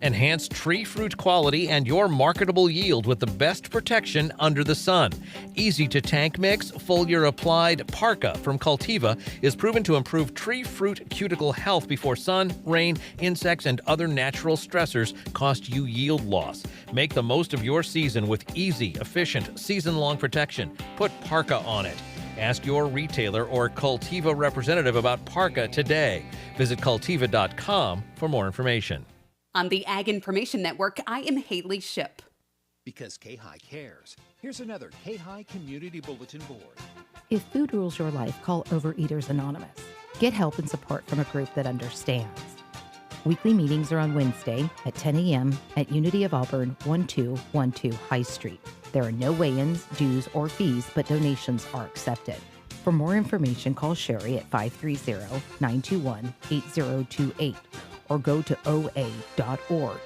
Enhance tree fruit quality and your marketable yield with the best protection under the sun. Easy to tank mix, foliar applied Parka from Cultiva is proven to improve tree fruit cuticle health before sun, rain, insects, and other natural stressors cost you yield loss. Make the most of your season with easy, efficient, season-long protection. Put Parka on it. Ask your retailer or Cultiva representative about Parka today. Visit Cultiva.com for more information. On the Ag Information Network, I am Haley Ship. Because KAHI cares, here's another KAHI Community Bulletin Board. If food rules your life, call Overeaters Anonymous. Get help and support from a group that understands. Weekly meetings are on Wednesday at 10 a.m. at Unity of Auburn, 1212 High Street. There are no weigh-ins, dues, or fees, but donations are accepted. For more information, call Sherry at 530-921-8028 or go to OA.org.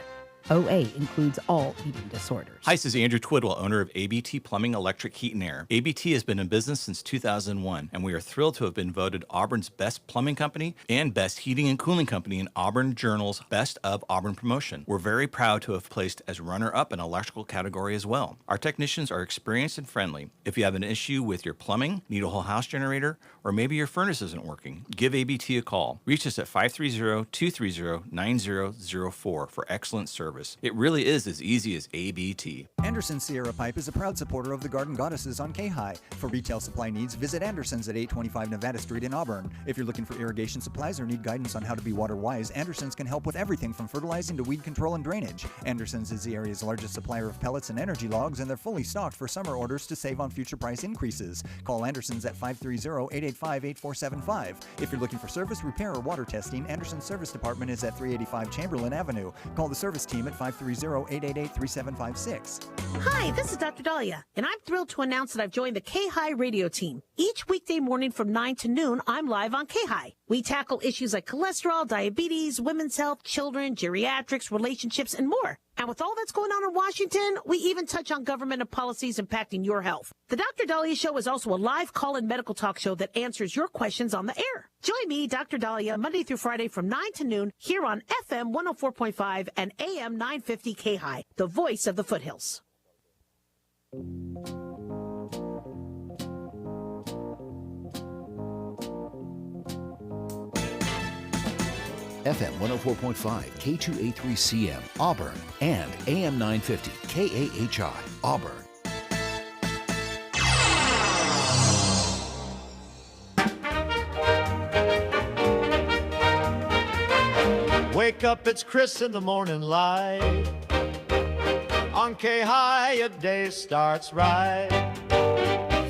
OA includes all eating disorders. Hi, this is Andrew Twidwell, owner of ABT Plumbing, Electric, Heat, and Air. ABT has been in business since 2001, and we are thrilled to have been voted Auburn's best plumbing company and best heating and cooling company in Auburn Journal's Best of Auburn promotion. We're very proud to have placed as runner-up in electrical category as well. Our technicians are experienced and friendly. If you have an issue with your plumbing, need a whole house generator, or maybe your furnace isn't working, give ABT a call. Reach us at 530-230-9004 for excellent service service. It really is as easy as ABT. Anderson Sierra Pipe is a proud supporter of the Garden Goddesses on KAHI. For retail supply needs, visit Anderson's at 825 Nevada Street in Auburn. If you're looking for irrigation supplies or need guidance on how to be water wise, Anderson's can help with everything from fertilizing to weed control and drainage. Anderson's is the area's largest supplier of pellets and energy logs, and they're fully stocked for summer orders to save on future price increases. Call Anderson's at 530-885-8475. If you're looking for service, repair, or water testing, Anderson's Service Department is at 385 Chamberlain Avenue. Call the service team at 530-888-3756. Hi, this is Dr. Dahlia, and I'm thrilled to announce that I've joined the KAHI radio team. Each weekday morning from 9 to noon, I'm live on KAHI. We tackle issues like cholesterol, diabetes, women's health, children, geriatrics, relationships, and more. And with all that's going on in Washington, we even touch on government and policies impacting your health. The Dr. Dahlia Show is also a live call-in medical talk show that answers your questions on the air. Join me, Dr. Dahlia, Monday through Friday from 9 to noon here on FM 104.5 and AM 950 KAHI, the voice of the foothills. FM 104.5 K283CM Auburn and AM 950 KAHI Auburn. Wake up, it's Chris in the morning light. On K-High, a day starts right.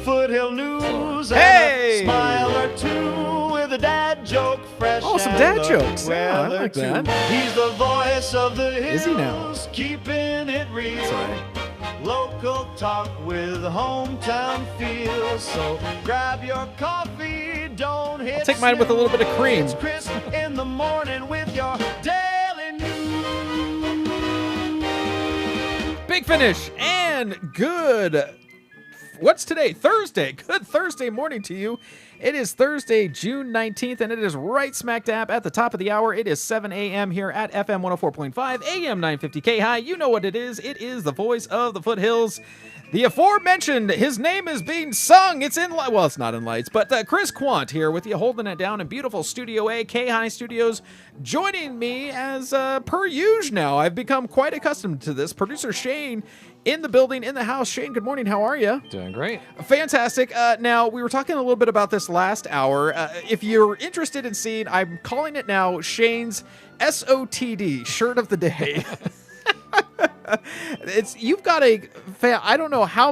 Foothill News and a smile or two with a dad joke fresh. Oh, some dad jokes. Yeah, I like that. He's the voice of the hills. Is he now? Keeping it real. That's right. Local talk with hometown feel. So grab your coffee, don't hit. I'll take mine with a little bit of cream. It's Chris in the morning with your daily news. Big finish and good. What's today? Thursday. Good Thursday morning to you. It is Thursday, June 19th, and it is right smack dab at the top of the hour. It is 7 a.m. here at FM 104.5, AM 950 KAHI. You know what it is. It is the voice of the foothills. The aforementioned, his name is being sung. It's in, well, it's not in lights, but Chris Quant here with you, holding it down in beautiful Studio A, KAHI Studios, joining me as per usual now. I've become quite accustomed to this. Producer Shane in the building, in the house. Shane, good morning. How are you? Doing great. Fantastic. Now, we were talking a little bit about this last hour. If you're interested in seeing, I'm calling it now Shane's SOTD, Shirt of the Day. You've got I don't know how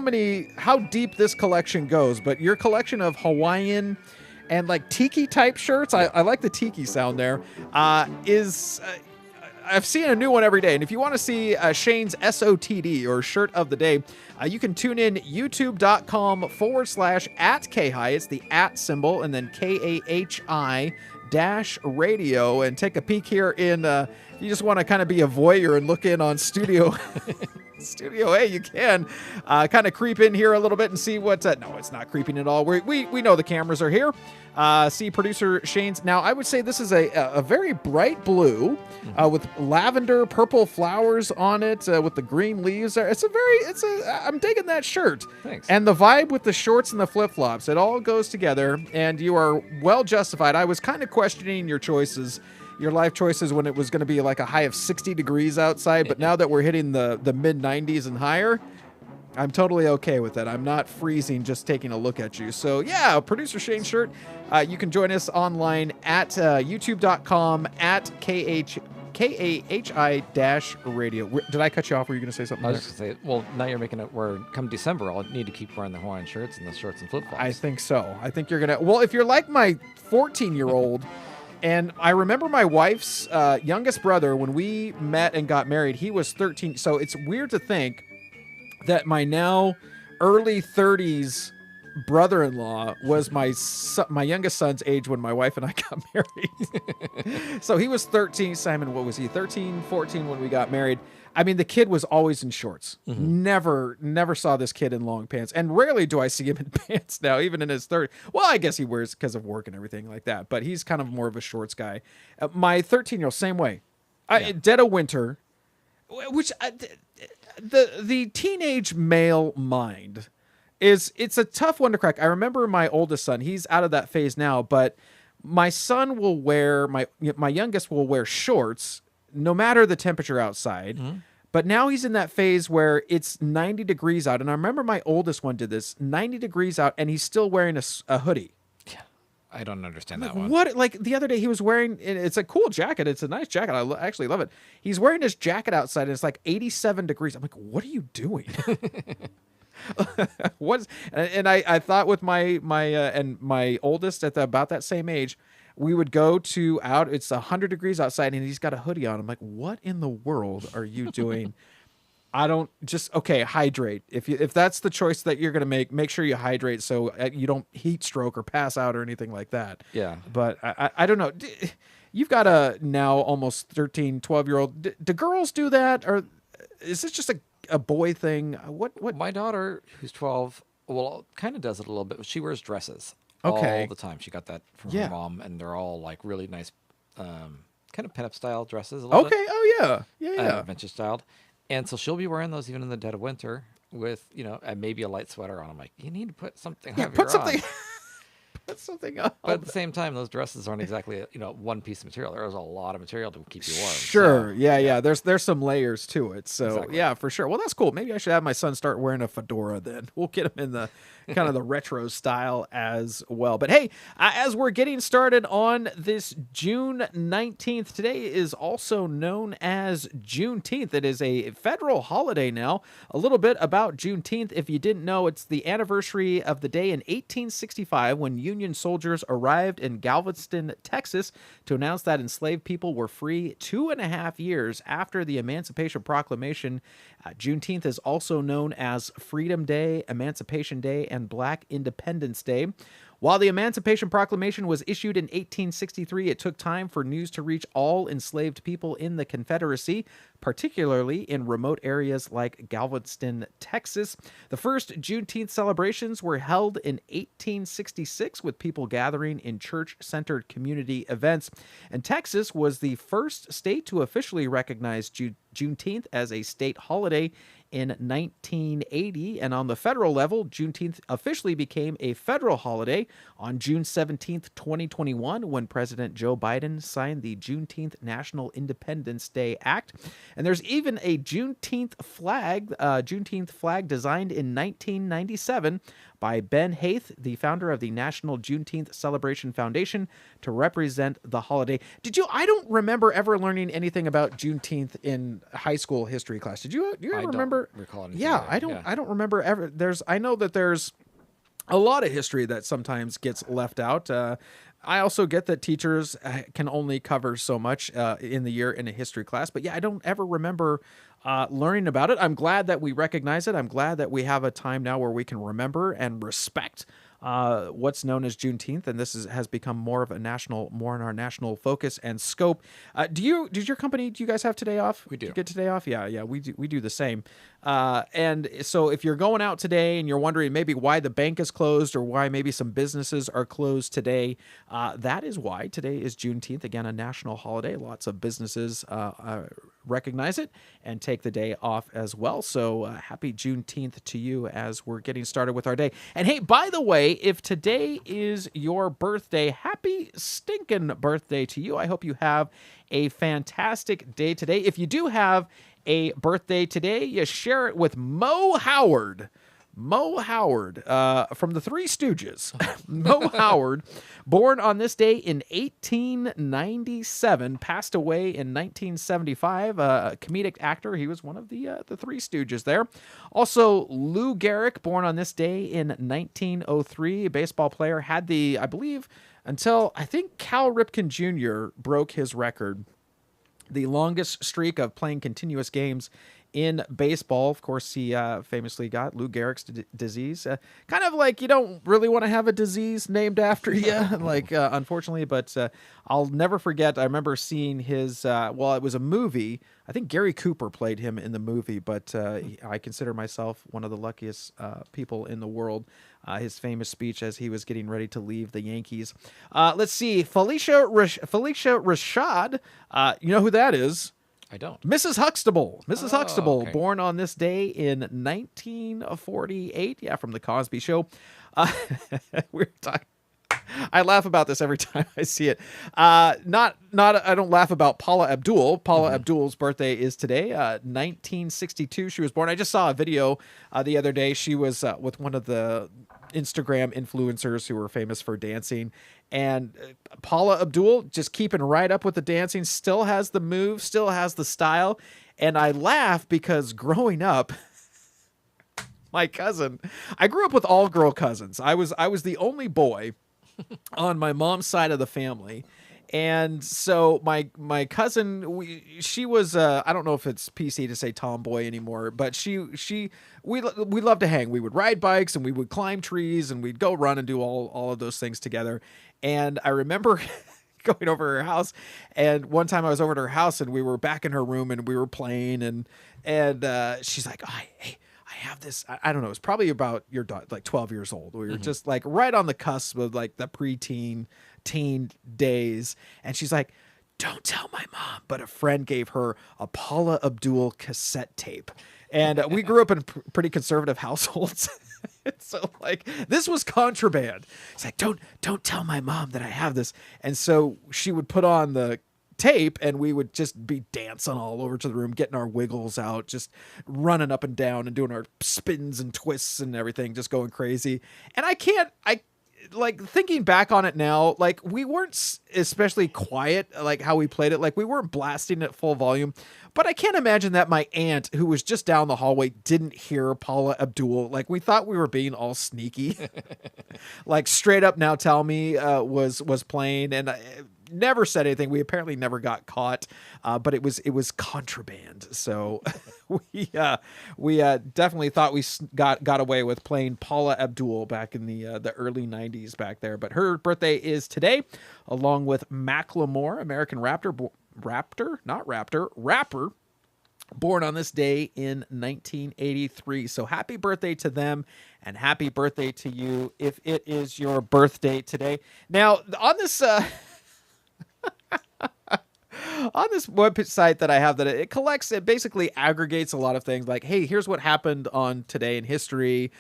deep this collection goes, but your collection of Hawaiian and like tiki type shirts, I like the tiki sound there, I've seen a new one every day. And if you want to see Shane's SOTD or Shirt of the Day, you can tune in youtube.com/@KAHI. It's the @ symbol and then KAHI-radio, and take a peek here in, you just want to kind of be a voyeur and look in on Studio A, you can kind of creep in here a little bit and see what's no, it's not creeping at all. We know the cameras are here. See producer Shane's. Now, I would say this is a very bright blue with lavender purple flowers on it with the green leaves there. I'm digging that shirt. Thanks. And the vibe with the shorts and the flip-flops, it all goes together, and you are well justified. I was kind of questioning your choices, your life choices, when it was going to be like a high of 60 degrees outside, but now that we're hitting the mid 90s and higher, I'm totally okay with that. I'm not freezing just taking a look at you. So yeah, producer Shane shirt. You can join us online at youtube.com/KAHI-radio. Did I cut you off? Were you going to say something? I was just going to say, well, now you're making it where come December, I'll need to keep wearing the Hawaiian shirts and the shorts and flip-flops. I think so. I think you're going to, well, if you're like my 14-year-old, and I remember my wife's youngest brother, when we met and got married, he was 13. So it's weird to think that my now early 30s brother-in-law was my youngest son's age when my wife and I got married. So he was 13. Simon, what was he? 13, 14 when we got married. I mean, the kid was always in shorts. Mm-hmm. Never saw this kid in long pants. And rarely do I see him in pants now, even in his 30s. Well, I guess he wears because of work and everything like that. But he's kind of more of a shorts guy. My 13-year-old, same way. Dead of winter, which the teenage male mind it's a tough one to crack. I remember my oldest son, he's out of that phase now, but my son will wear, my youngest will wear shorts no matter the temperature outside. But now he's in that phase where it's 90 degrees out. And I remember my oldest one did this, 90 degrees out, and he's still wearing a hoodie. I don't understand Like, that one. what? Like the other day he was wearing, it's a cool jacket. It's a nice jacket. I actually love it. He's wearing his jacket outside and it's like 87 degrees. I'm like, what are you doing? I thought with my oldest at about that same age, we would go to out. It's 100 degrees outside, and he's got a hoodie on. I'm like, what in the world are you doing? I don't hydrate. If that's the choice that you're gonna make sure you hydrate so you don't heat stroke or pass out or anything like that. Yeah. But I don't know. You've got a now almost 13, 12-year-old. Do girls do that, or is this just a boy thing? What? My daughter, who's 12, kind of does it a little bit. She wears dresses all the time. She got that from her mom, and they're all like really nice, kind of pinup style dresses. A little bit. Oh yeah. Vintage styled, and so she'll be wearing those even in the dead of winter with and maybe a light sweater on. I'm like, you need to put something. Yeah, put something. Put something on. But at the same time, those dresses aren't exactly one piece of material. There's a lot of material to keep you warm. Sure. So, yeah. There's some layers to it. So yeah, for sure. Well, that's cool. Maybe I should have my son start wearing a fedora then. We'll get him in the kind of the retro style as well. But hey, as we're getting started on this June 19th, today is also known as Juneteenth. It is a federal holiday now. A little bit about Juneteenth. If you didn't know, it's the anniversary of the day in 1865 when Union soldiers arrived in Galveston, Texas to announce that enslaved people were free 2.5 years after the Emancipation Proclamation. Juneteenth is also known as Freedom Day, Emancipation Day, and Black Independence Day. While the Emancipation Proclamation was issued in 1863, it took time for news to reach all enslaved people in the Confederacy, particularly in remote areas like Galveston, Texas. The first Juneteenth celebrations were held in 1866 with people gathering in church-centered community events. And Texas was the first state to officially recognize Juneteenth as a state holiday in 1980, and on the federal level, Juneteenth officially became a federal holiday on June 17th, 2021, when President Joe Biden signed the Juneteenth National Independence Day Act. And there's even a Juneteenth flag designed in 1997 by Ben Haith, the founder of the National Juneteenth Celebration Foundation, to represent the holiday. I don't remember ever learning anything about Juneteenth in high school history class. Do you ever remember? Don't recall anything. Yeah, I don't remember ever. I know that there's a lot of history that sometimes gets left out. I also get that teachers can only cover so much in the year in a history class. But yeah, I don't ever remember learning about it. I'm glad that we recognize it. I'm glad that we have a time now where we can remember and respect what's known as Juneteenth, and this has become more in our national focus and scope. Do you guys have today off? We do. You get today off? Yeah, we do the same. And so if you're going out today and you're wondering maybe why the bank is closed or why maybe some businesses are closed today, that is why today is Juneteenth, again, a national holiday. Lots of businesses recognize it and take the day off as well. So happy Juneteenth to you as we're getting started with our day. And hey, by the way, if today is your birthday, happy stinking birthday to you. I hope you have a fantastic day today. If you do have a birthday today, you share it with Mo Howard. Mo Howard from the Three Stooges. Mo Howard, born on this day in 1897, passed away in 1975. A comedic actor. He was one of the Three Stooges there. Also, Lou Gehrig, born on this day in 1903, a baseball player, had I believe, until I think Cal Ripken Jr. broke his record. The longest streak of playing continuous games in baseball. Of course, he famously got Lou Gehrig's disease. Kind of like you don't really want to have a disease named after you, unfortunately, but I'll never forget. I remember seeing his, it was a movie. I think Gary Cooper played him in the movie, but I consider myself one of the luckiest people in the world. His famous speech as he was getting ready to leave the Yankees. Let's see. Felicia Rashad. You know who that is? I don't. Mrs. Huxtable. Huxtable, okay. Born on this day in 1948. Yeah, from The Cosby Show. We're talking. I laugh about this every time I see it. I don't laugh about Paula Abdul. Paula Abdul's birthday is today, 1962. She was born. I just saw a video the other day. She was with one of the Instagram influencers who were famous for dancing. And Paula Abdul just keeping right up with the dancing, still has the move, still has the style. And I laugh because growing up, my cousin, I grew up with all girl cousins. I was the only boy on my mom's side of the family. And so my cousin, she was I don't know if it's PC to say tomboy anymore, but we loved to hang. We would ride bikes and we would climb trees and we'd go run and do all of those things together. And I remember going over to her house, and one time I was over to her house and we were back in her room and we were playing and she's like, hey, I have this, I don't know, it's probably about your daughter, like 12 years old. We were just like right on the cusp of like the teen days. And she's like, don't tell my mom. But a friend gave her a Paula Abdul cassette tape. And we grew up in pretty conservative households. So like this was contraband. It's like, don't tell my mom that I have this. And so she would put on the tape and we would just be dancing all over to the room, getting our wiggles out, just running up and down and doing our spins and twists and everything, just going crazy. And I like thinking back on it now, like we weren't especially quiet, like how we played it. Like we weren't blasting at full volume, but I can't imagine that my aunt who was just down the hallway didn't hear Paula Abdul. Like we thought we were being all sneaky, like Straight Up Now Tell Me was playing, and never said anything. We apparently never got caught, but it was contraband. So we definitely thought we got away with playing Paula Abdul back in the early 90s back there. But her birthday is today, along with Macklemore, American rapper, born on this day in 1983. So happy birthday to them, and happy birthday to you if it is your birthday today. Now on this on this website that I have, that it basically aggregates a lot of things like, hey, here's what happened on today in history.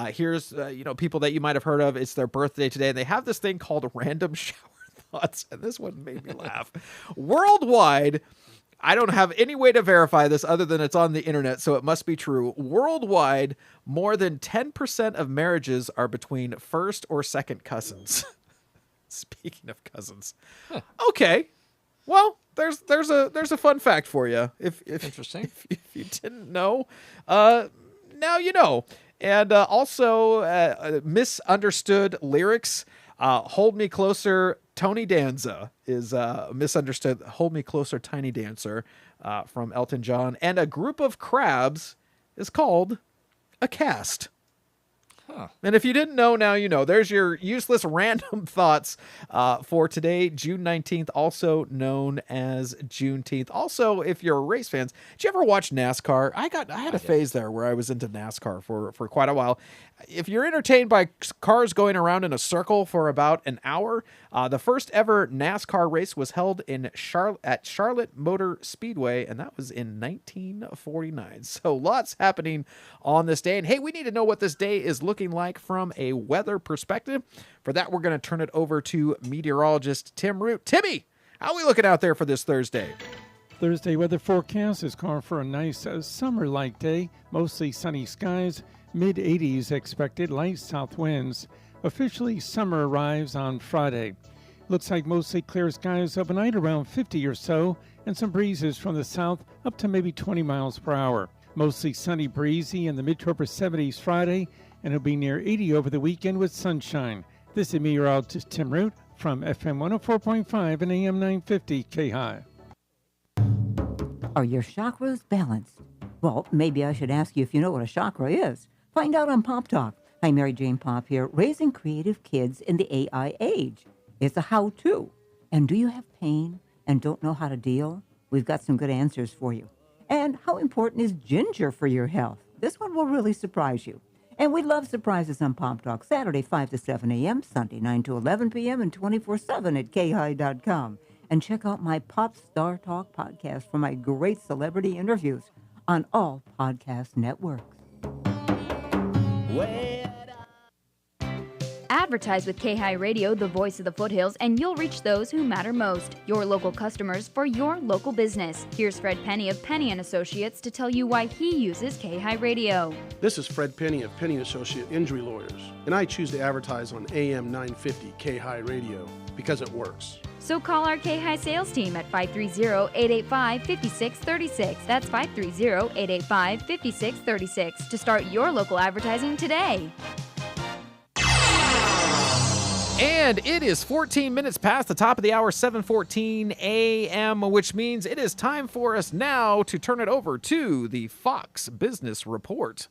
Here's people that you might have heard of. It's their birthday today. And they have this thing called Random Shower Thoughts. And this one made me laugh. Worldwide, I don't have any way to verify this other than it's on the internet, so it must be true. Worldwide, more than 10% of marriages are between first or second cousins. Speaking of cousins. Okay. Well, there's a fun fact for you. If Interesting. If you didn't know, now you know. And also misunderstood lyrics. Hold Me Closer, Tony Danza is misunderstood. Hold Me Closer, Tiny Dancer from Elton John. And a group of crabs is called a cast. Huh. And if you didn't know, now you know. There's your useless random thoughts for today, June 19th, also known as Juneteenth. Also, if you're race fans, did you ever watch NASCAR? I had a phase there where I was into NASCAR for quite a while. If you're entertained by cars going around in a circle for about an hour, the first ever NASCAR race was held at Charlotte Motor Speedway, and that was in 1949. So lots happening on this day. And hey, we need to know what this day is looking like from a weather perspective. For that, we're going to turn it over to meteorologist Tim Root. Timmy, how are we looking out there for this Thursday? Thursday weather forecast is calling for a nice summer-like day, mostly sunny skies. Mid-80s expected, light south winds. Officially, summer arrives on Friday. Looks like mostly clear skies overnight, around 50 or so, and some breezes from the south up to maybe 20 miles per hour. Mostly sunny, breezy in the mid to upper 70s Friday, and it'll be near 80 over the weekend with sunshine. This is meteorologist Tim Root from FM 104.5 and AM 950 KAHI. Are your chakras balanced? Well, maybe I should ask you if you know what a chakra is. Find out on Pop Talk. Hi, Mary Jane Pop here, raising creative kids in the AI age. It's a how-to. And do you have pain and don't know how to deal? We've got some good answers for you. And how important is ginger for your health? This one will really surprise you. And we love surprises on Pop Talk, Saturday 5 to 7 a.m., Sunday 9 to 11 p.m., and 24/7 at KAHI.com. And check out my Pop Star Talk podcast for my great celebrity interviews on all podcast networks. Advertise with KAHI Radio, the voice of the foothills, and you'll reach those who matter most. Your local customers for your local business. Here's Fred Penny of Penny & Associates to tell you why he uses KAHI Radio. This is Fred Penny of Penny & Associate Injury Lawyers, and I choose to advertise on AM 950 KAHI Radio because it works. So call our KAHI sales team at 530-885-5636. That's 530-885-5636 to start your local advertising today. And it is 14 minutes past the top of the hour, 7:14 a.m., which means it is time for us now to turn it over to the Fox Business Report.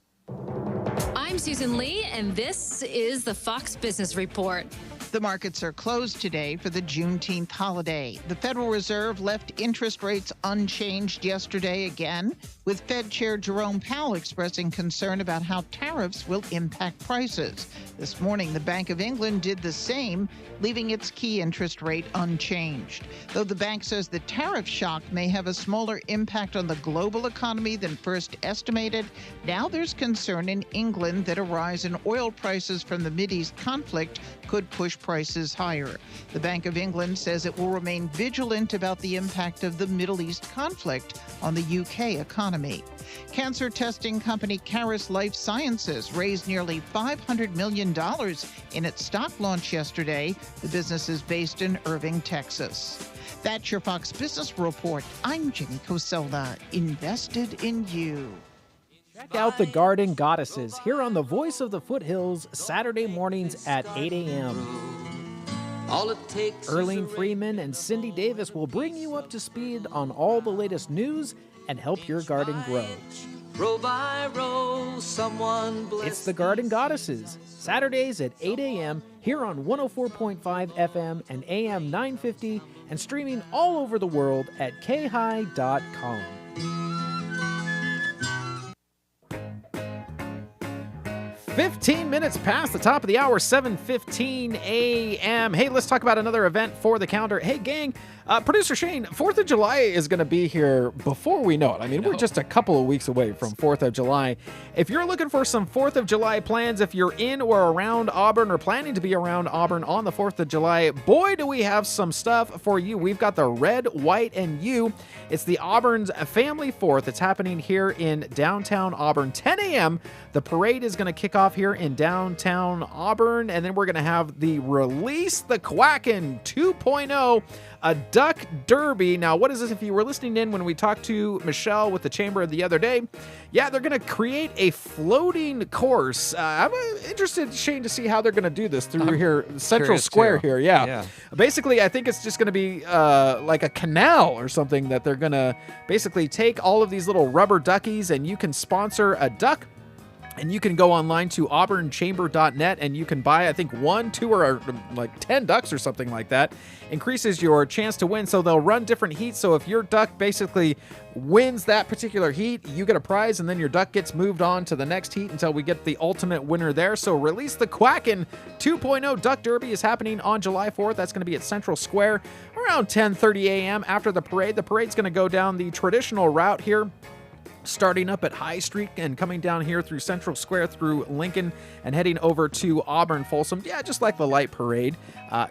I'm Susan Lee, and this is the Fox Business Report. The markets are closed today for the Juneteenth holiday. The Federal Reserve left interest rates unchanged yesterday again, with Fed Chair Jerome Powell expressing concern about how tariffs will impact prices. This morning, the Bank of England did the same, leaving its key interest rate unchanged. Though the bank says the tariff shock may have a smaller impact on the global economy than first estimated, now there's concern in England that a rise in oil prices from the Mideast conflict could push prices higher. The Bank of England says it will remain vigilant about the impact of the Middle East conflict on the UK economy. Cancer testing company Caris Life Sciences raised nearly $500 million in its stock launch yesterday. The business is based in Irving, Texas. That's your Fox Business Report. I'm Jenny Cosola, invested in you. Check out the Garden Goddesses here on the Voice of the Foothills, Saturday mornings at 8 a.m. Erlene Freeman and Cindy Davis will bring you up to speed on all the latest news and help your garden grow. Row by row, someone bless. It's the Garden Goddesses, Saturdays at 8 a.m. here on 104.5 FM and AM 950 and streaming all over the world at KAHI.com. 15 minutes past the top of the hour, 7:15 a.m. Hey, let's talk about another event for the calendar. Hey, gang, producer Shane, 4th of July is going to be here before we know it. I mean, we're just a couple of weeks away from 4th of July. If you're looking for some 4th of July plans, if you're in or around Auburn or planning to be around Auburn on the 4th of July, boy, do we have some stuff for you. We've got the Red, White, and You. It's the Auburn's Family 4th. It's happening here in downtown Auburn, 10 a.m. The parade is going to kick off here in downtown Auburn, and then we're going to have the Release the Quackin' 2.0, a duck derby. Now, what is this? If you were listening in when we talked to Michelle with the Chamber the other day, yeah, they're going to create a floating course. I'm interested, Shane, to see how they're going to do this through here, Central Square here. Yeah. Basically, I think it's just going to be like a canal or something that they're going to basically take all of these little rubber duckies, and you can sponsor a duck. And you can go online to auburnchamber.net and you can buy, I think, 1, 2, or like 10 ducks or something like that. Increases your chance to win. So they'll run different heats. So if your duck basically wins that particular heat, you get a prize, and then your duck gets moved on to the next heat until we get the ultimate winner there. So Release the Quackin' 2.0 Duck Derby is happening on July 4th. That's going to be at Central Square around 10:30 a.m. after the parade. The parade's going to go down the traditional route here, starting up at High Street and coming down here through Central Square through Lincoln and heading over to Auburn Folsom. Yeah, just like the light parade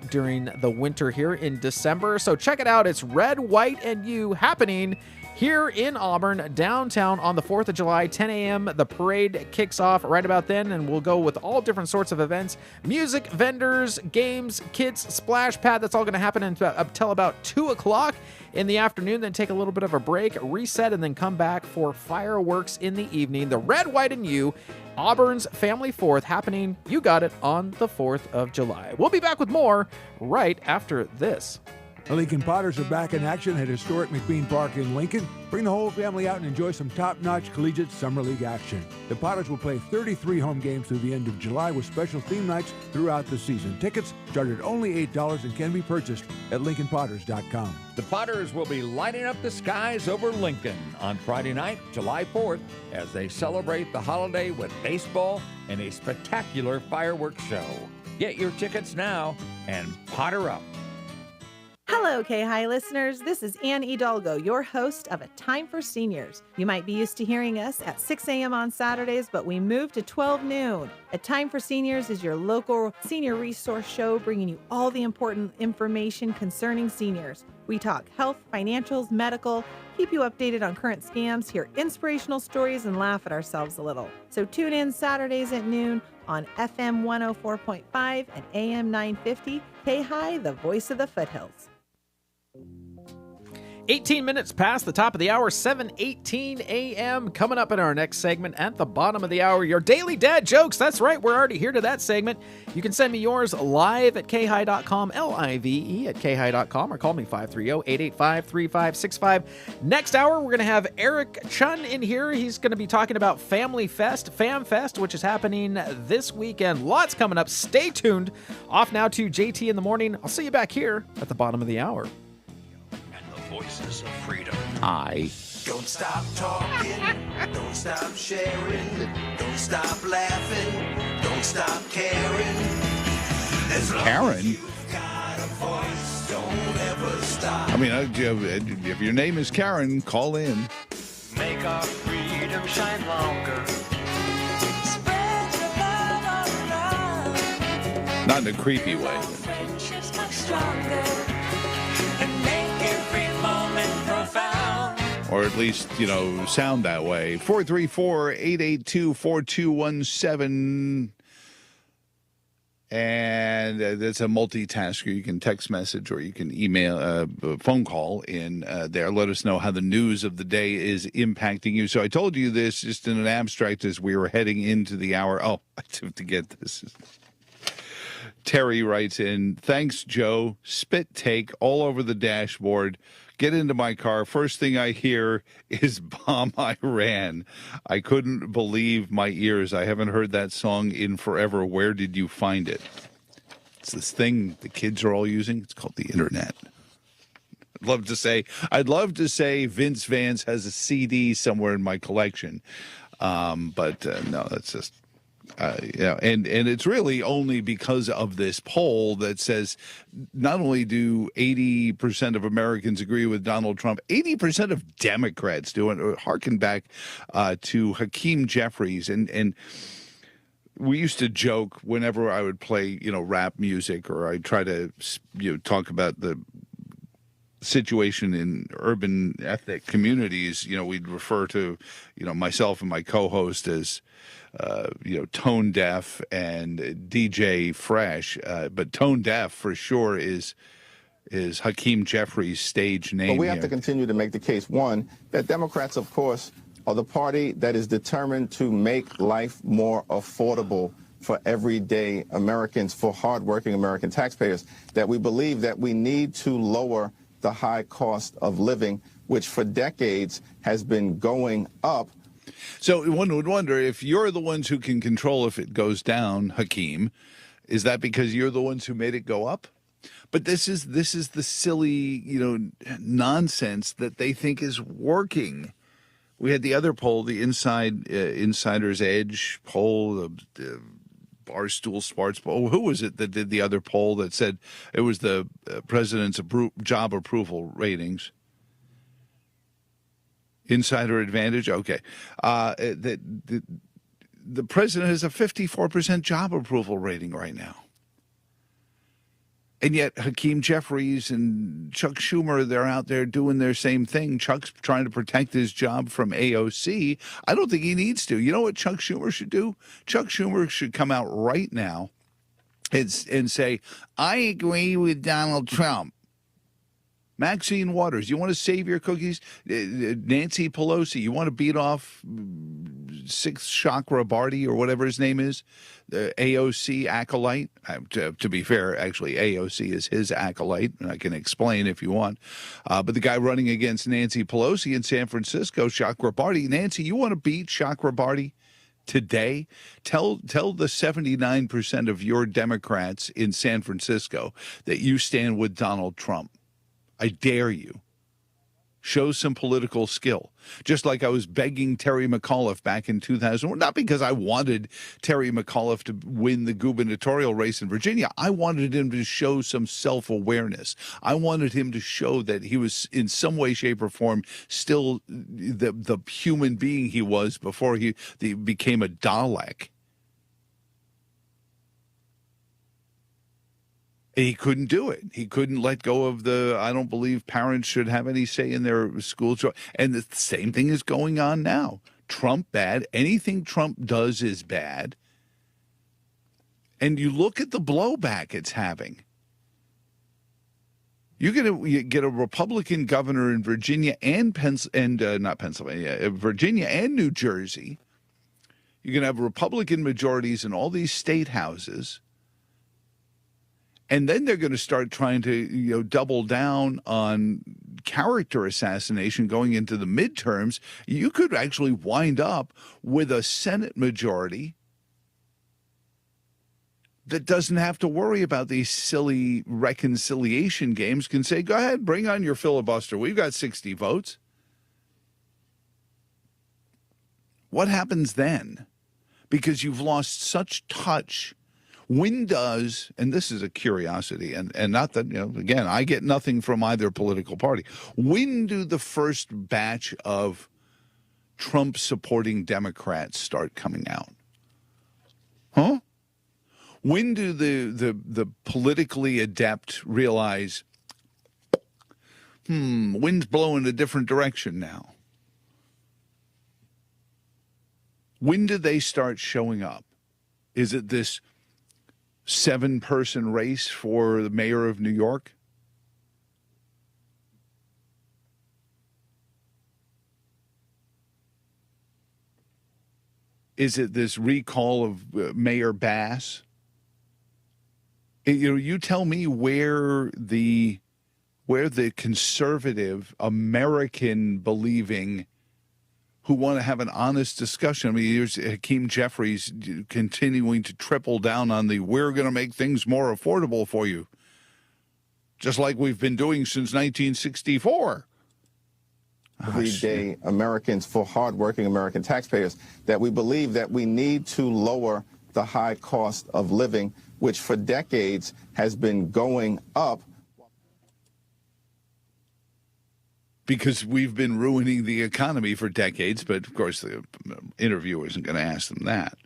during the winter here in December. So check it out. It's Red, White, and You happening here in Auburn, downtown on the 4th of July, 10 a.m. The parade kicks off right about then, and we'll go with all different sorts of events, music, vendors, games, kids, splash pad. That's all going to happen until about 2 o'clock in the afternoon, then take a little bit of a break, reset, and then come back for fireworks in the evening. The Red, White, and You, Auburn's Family 4th, happening, you got it, on the 4th of July. We'll be back with more right after this. The Lincoln Potters are back in action at historic McBean Park in Lincoln. Bring the whole family out and enjoy some top-notch collegiate summer league action. The Potters will play 33 home games through the end of July with special theme nights throughout the season. Tickets start at only $8 and can be purchased at LincolnPotters.com. The Potters will be lighting up the skies over Lincoln on Friday night, July 4th, as they celebrate the holiday with baseball and a spectacular fireworks show. Get your tickets now and Potter up. Hello, KAHI listeners. This is Ann Hidalgo, your host of A Time for Seniors. You might be used to hearing us at 6 a.m. on Saturdays, but we moved to 12 noon. A Time for Seniors is your local senior resource show bringing you all the important information concerning seniors. We talk health, financials, medical, keep you updated on current scams, hear inspirational stories, and laugh at ourselves a little. So tune in Saturdays at noon on FM 104.5 and AM 950, KAHI, the voice of the foothills. 18 minutes past the top of the hour, 7:18 a.m. Coming up in our next segment at the bottom of the hour, your daily dad jokes. That's right, we're already here to that segment. You can send me yours live at KAHI.com, LIVE at KAHI.com, or call me 530-885-3565. Next hour, we're going to have Eric Chun in here. He's going to be talking about Family Fest, Fam Fest, which is happening this weekend. Lots coming up. Stay tuned. Off now to JT in the morning. I'll see you back here at the bottom of the hour. Voices of freedom. Don't stop talking, don't stop sharing, don't stop laughing, don't stop caring. As long Karen? as you've got a voice, don't ever stop. I mean, if your name is Karen, call in. Make our freedom shine longer. Spread your love all around. Not in a creepy way. Friendships much stronger. And make every moment profound. Or at least, sound that way. 434-882-4217. And that's a multitasker. You can text message or you can email, phone call in there. Let us know how the news of the day is impacting you. So I told you this just in an abstract as we were heading into the hour. Oh, I have to get this. Terry writes in, thanks, Joe. Spit take all over the dashboard. Get into my car. First thing I hear is Bomb Iran. I couldn't believe my ears. I haven't heard that song in forever. Where did you find it? It's this thing the kids are all using. It's called the internet. I'd love to say Vince Vance has a CD somewhere in my collection. But no, that's just... and it's really only because of this poll that says not only do 80% of Americans agree with Donald Trump, 80% of Democrats do. And harken back to Hakeem Jeffries. And we used to joke whenever I would play, rap music or I try to, talk about the situation in urban ethnic communities, we'd refer to, myself and my co-host as Tone Deaf and DJ Fresh, but Tone Deaf for sure is Hakeem Jeffries' stage name. But we have to continue to make the case, one, that Democrats, of course, are the party that is determined to make life more affordable for everyday Americans, for hardworking American taxpayers, that we believe that we need to lower the high cost of living, which for decades has been going up. So one would wonder, if you're the ones who can control if it goes down, Hakeem, is that because you're the ones who made it go up? But this is the silly, nonsense that they think is working. We had the other poll, the Insider's Edge poll, the Barstool Smarts poll. Who was it that did the other poll that said it was the president's job approval ratings? Insider Advantage? Okay. The president has a 54% job approval rating right now. And yet Hakeem Jeffries and Chuck Schumer, they're out there doing their same thing. Chuck's trying to protect his job from AOC. I don't think he needs to. You know what Chuck Schumer should do? Chuck Schumer should come out right now and say, I agree with Donald Trump. Maxine Waters, you want to save your cookies? Nancy Pelosi, you want to beat off Sixth Chakrabarty or whatever his name is? The AOC acolyte? To be fair, actually, AOC is his acolyte, and I can explain if you want. But the guy running against Nancy Pelosi in San Francisco, Chakrabarty. Nancy, you want to beat Chakrabarty today? Tell the 79% of your Democrats in San Francisco that you stand with Donald Trump. I dare you. Show some political skill. Just like I was begging Terry McAuliffe back in 2000, not because I wanted Terry McAuliffe to win the gubernatorial race in Virginia. I wanted him to show some self-awareness. I wanted him to show that he was in some way, shape, or form still the human being he was before he became a Dalek. He couldn't do it. He couldn't let go of I don't believe parents should have any say in their school choice. And the same thing is going on now. Trump bad. Anything Trump does is bad. And you look at the blowback it's having. You get a Republican governor in Virginia and Virginia and New Jersey. You're going to have Republican majorities in all these state houses. And then they're going to start trying to, double down on character assassination going into the midterms. You could actually wind up with a Senate majority that doesn't have to worry about these silly reconciliation games, can say, go ahead, bring on your filibuster. We've got 60 votes. What happens then? Because you've lost such touch. When does, and this is a curiosity, and not that, again, I get nothing from either political party. When do the first batch of Trump-supporting Democrats start coming out? Huh? When do the politically adept realize, wind's blowing a different direction now? When do they start showing up? Is it this 7-person race for the mayor of New York? Is it this recall of Mayor Bass? You tell me where the conservative American believing who want to have an honest discussion. I mean, here's Hakeem Jeffries continuing to triple down on we're going to make things more affordable for you, just like we've been doing since 1964. Everyday Americans, for hardworking American taxpayers, that we believe that we need to lower the high cost of living, which for decades has been going up. Because we've been ruining the economy for decades, but of course the interviewer isn't going to ask them that.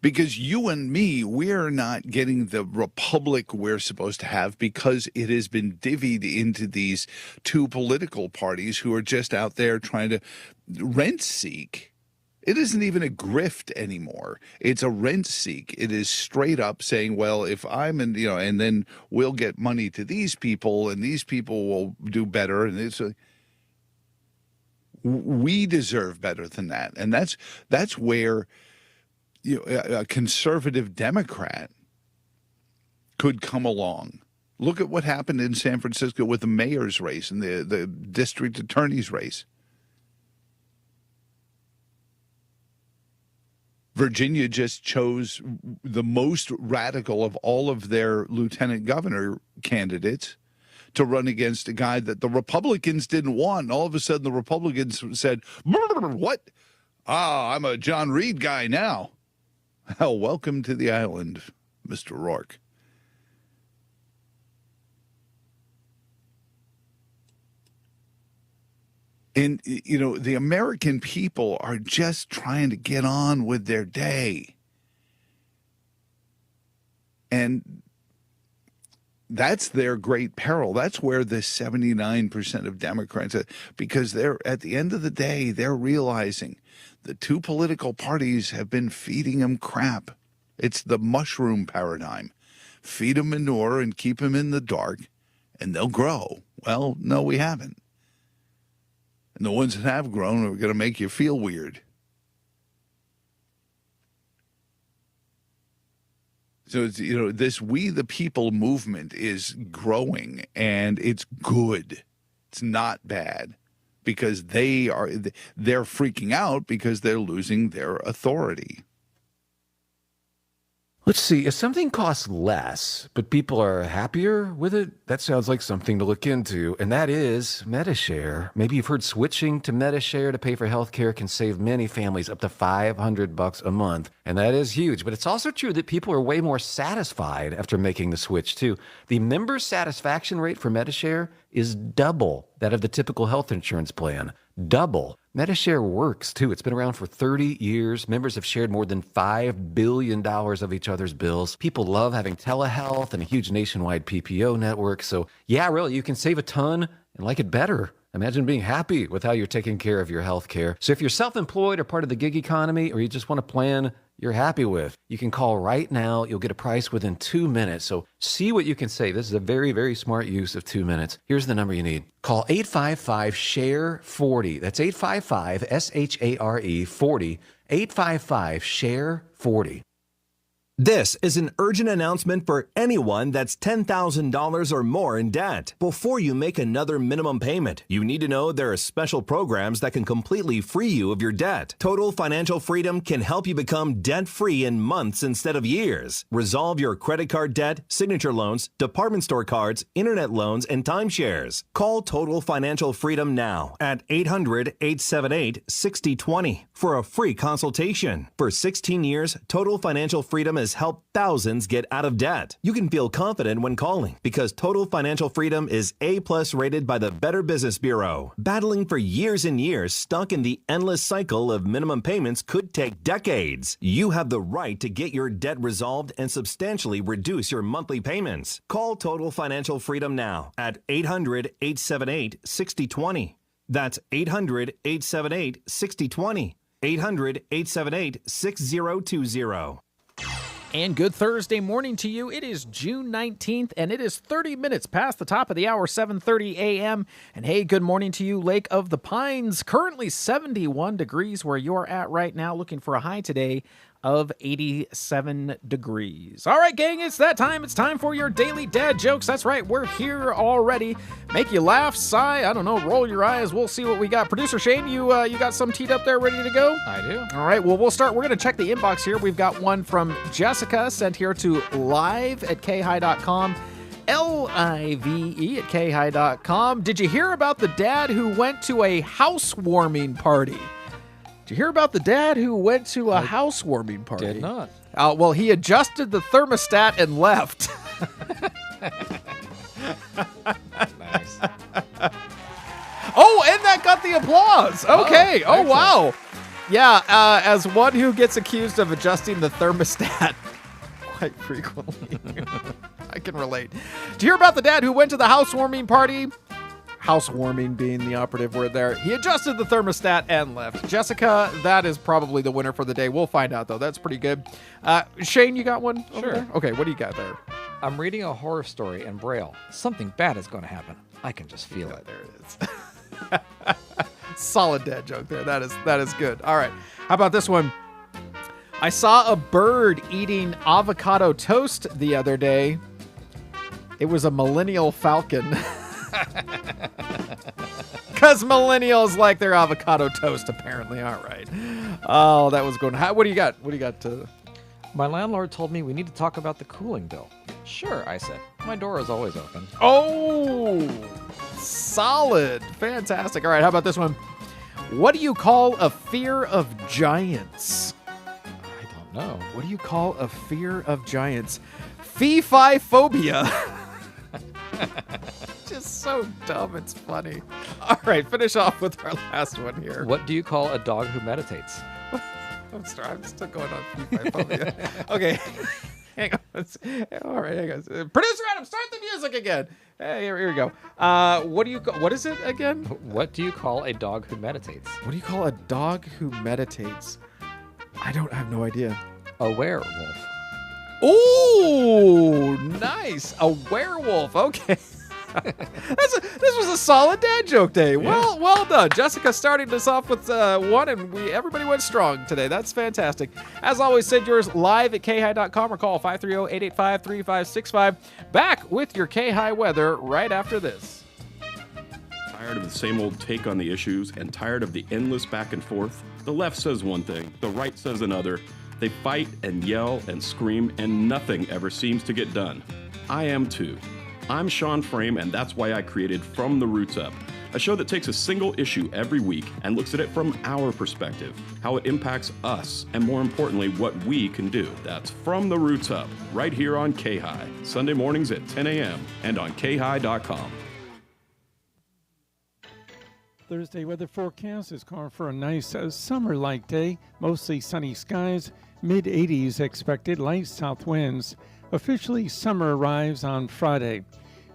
Because you and me, we're not getting the republic we're supposed to have because it has been divvied into these two political parties who are just out there trying to rent seek. It isn't even a grift anymore. It's a rent seek. It is straight up saying, well, if I'm in, and then we'll get money to these people and these people will do better. And it's we deserve better than that. And that's where a conservative Democrat could come along. Look at what happened in San Francisco with the mayor's race and the district attorney's race. Virginia just chose the most radical of all of their lieutenant governor candidates to run against a guy that the Republicans didn't want. And all of a sudden, the Republicans said, what? I'm a John Reed guy now. Well, welcome to the island, Mr. Rourke. And, the American people are just trying to get on with their day. And that's their great peril. That's where the 79% of Democrats, because they're at the end of the day, they're realizing the two political parties have been feeding them crap. It's the mushroom paradigm. Feed them manure and keep them in the dark, and they'll grow. Well, no, we haven't. And the ones that have grown are going to make you feel weird. So, this We the People movement is growing, and it's good. It's not bad because they're freaking out because they're losing their authority. Let's see, if something costs less, but people are happier with it, that sounds like something to look into, and that is MediShare. Maybe you've heard switching to MediShare to pay for healthcare can save many families up to $500 a month, and that is huge. But it's also true that people are way more satisfied after making the switch, too. The member satisfaction rate for MediShare is double that of the typical health insurance plan. Double. MediShare works, too. It's been around for 30 years. Members have shared more than $5 billion of each other's bills. People love having telehealth and a huge nationwide PPO network. So, yeah, really, you can save a ton and like it better. Imagine being happy with how you're taking care of your health care. So if you're self-employed or part of the gig economy, or you just want a plan you're happy with, you can call right now. You'll get a price within 2 minutes. So see what you can save. This is a very, very smart use of 2 minutes. Here's the number you need. Call 855-SHARE-40. That's 855-SHARE-40. 855-SHARE-40. This is an urgent announcement for anyone that's $10,000 or more in debt. Before you make another minimum payment, you need to know there are special programs that can completely free you of your debt. Total Financial Freedom can help you become debt-free in months instead of years. Resolve your credit card debt, signature loans, department store cards, internet loans, and timeshares. Call Total Financial Freedom now at 800-878-6020 for a free consultation. For 16 years, Total Financial Freedom has helped thousands get out of debt. You can feel confident when calling because Total Financial Freedom is A+ rated by the Better Business Bureau. Battling for years and years, stuck in the endless cycle of minimum payments could take decades. You have the right to get your debt resolved and substantially reduce your monthly payments. Call Total Financial Freedom now at 800-878-6020. That's 800-878-6020. 800-878-6020. And good Thursday morning to you. It is June 19th, and it is 30 minutes past the top of the hour, 7:30 a.m. And hey, good morning to you, Lake of the Pines. Currently 71 degrees where you're at right now, looking for a high today of 87 degrees. All right, gang, it's that time. It's time for your daily dad jokes. That's right, we're here already. Make you laugh, sigh, I don't know, roll your eyes. We'll see what we got. Producer Shane, you got some teed up there ready to go? I do. All right, well, we'll start. We're going to check the inbox here. We've got one from Jessica sent here to live@kahi.com. live@kahi.com. Did you hear about the dad who went to a housewarming party? Did you hear about the dad who went to a housewarming party? Did not. Well, he adjusted the thermostat and left. Nice. Oh, and that got the applause. Okay. Oh, excellent. wow. Yeah, as one who gets accused of adjusting the thermostat quite frequently, I can relate. Did you hear about the dad who went to the housewarming party? Housewarming being the operative word there. He adjusted the thermostat and left. Jessica, that is probably the winner for the day. We'll find out, though. That's pretty good. Shane, you got one over Sure. there? Okay, what do you got there? I'm reading a horror story in Braille. Something bad is going to happen. I can just feel it. There it is. Solid dad joke there. That is good. All right. How about this one? I saw a bird eating avocado toast the other day. It was a millennial falcon. Because millennials like their avocado toast, apparently. All right. Oh, that was good. What do you got? What do you got to... My landlord told me we need to talk about the cooling bill. Sure, I said. My door is always open. Oh, solid. Fantastic. All right, how about this one? What do you call a fear of giants? I don't know. What do you call a fear of giants? Fee-fi-phobia. Just so dumb, it's funny. All right, finish off with our last one here. What do you call a dog who meditates? I'm still going on fee-fi-phobia. Okay. Hang on. All right, hang on. Producer Adam, start the music again. Hey, here we go. What is it again? What do you call a dog who meditates? What do you call a dog who meditates? I have no idea. A werewolf. Ooh, nice. A werewolf. Okay. This was a solid dad joke day. Well done. Jessica starting us off with one, and everybody went strong today. That's fantastic. As always, send yours live at KAHI.com or call 530-885-3565. Back with your KAHI weather right after this. Tired of the same old take on the issues and tired of the endless back and forth? The left says one thing, the right says another. They fight and yell and scream, and nothing ever seems to get done. I am too. I'm Sean Frame, and that's why I created From the Roots Up, a show that takes a single issue every week and looks at it from our perspective, how it impacts us, and more importantly, what we can do. That's From the Roots Up, right here on KAHI, Sunday mornings at 10 a.m. and on KAHI.com. Thursday weather forecast is calling for a nice summer-like day. Mostly sunny skies, mid-80s expected, light south winds. Officially, summer arrives on Friday.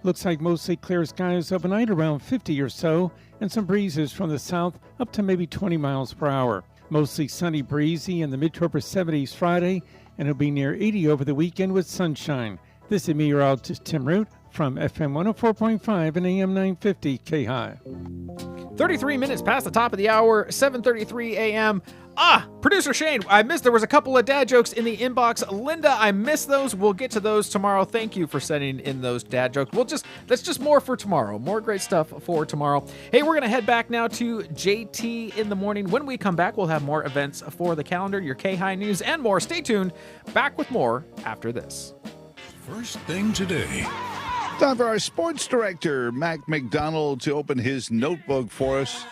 Looks like mostly clear skies overnight, around 50 or so, and some breezes from the south up to maybe 20 miles per hour. Mostly sunny, breezy in the mid to upper 70s Friday, and it'll be near 80 over the weekend with sunshine. This is meteorologist Tim Root from FM 104.5 and AM 950 KAHI. 33 minutes past the top of the hour, 7:33 a.m. Producer Shane, there was a couple of dad jokes in the inbox. Linda, I missed those. We'll get to those tomorrow. Thank you for sending in those dad jokes. That's just more for tomorrow. More great stuff for tomorrow. Hey, we're going to head back now to JT in the morning. When we come back, we'll have more events for the calendar, your KAHI news, and more. Stay tuned. Back with more after this. First thing today. Time for our sports director, Mac McDonald, to open his notebook for us.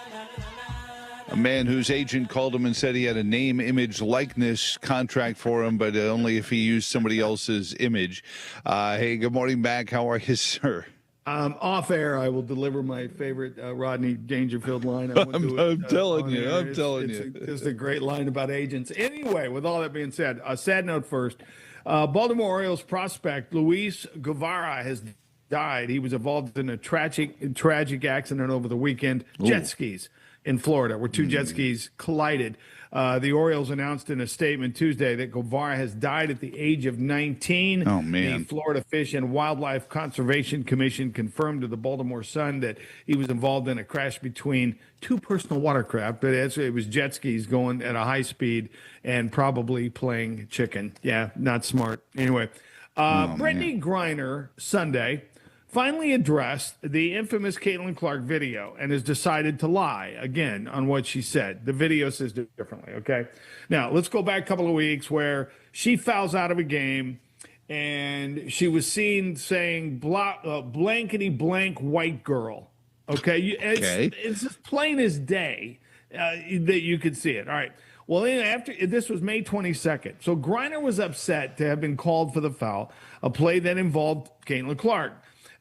A man whose agent called him and said he had a name, image, likeness contract for him, but only if he used somebody else's image. Hey, good morning, Mac. How are you, sir? Off air, I will deliver my favorite Rodney Dangerfield line. I'm telling you. It's just a great line about agents. Anyway, with all that being said, a sad note first. Baltimore Orioles prospect Luis Guevara has died. He was involved in a tragic accident over the weekend. Ooh. Jet skis in Florida, where two jet skis collided. The Orioles announced in a statement Tuesday that Guevara has died at the age of 19. Oh, man. The Florida Fish and Wildlife Conservation Commission confirmed to the Baltimore Sun that he was involved in a crash between two personal watercraft, but it was jet skis going at a high speed and probably playing chicken. Yeah, not smart. Anyway, Brittany Griner Sunday finally addressed the infamous Caitlin Clark video and has decided to lie again on what she said. The video says differently, okay? Now, let's go back a couple of weeks where she fouls out of a game and she was seen saying blankety blank white girl, okay? It's just plain as day that you could see it. All right. Well, after this was May 22nd. So Griner was upset to have been called for the foul, a play that involved Caitlin Clark.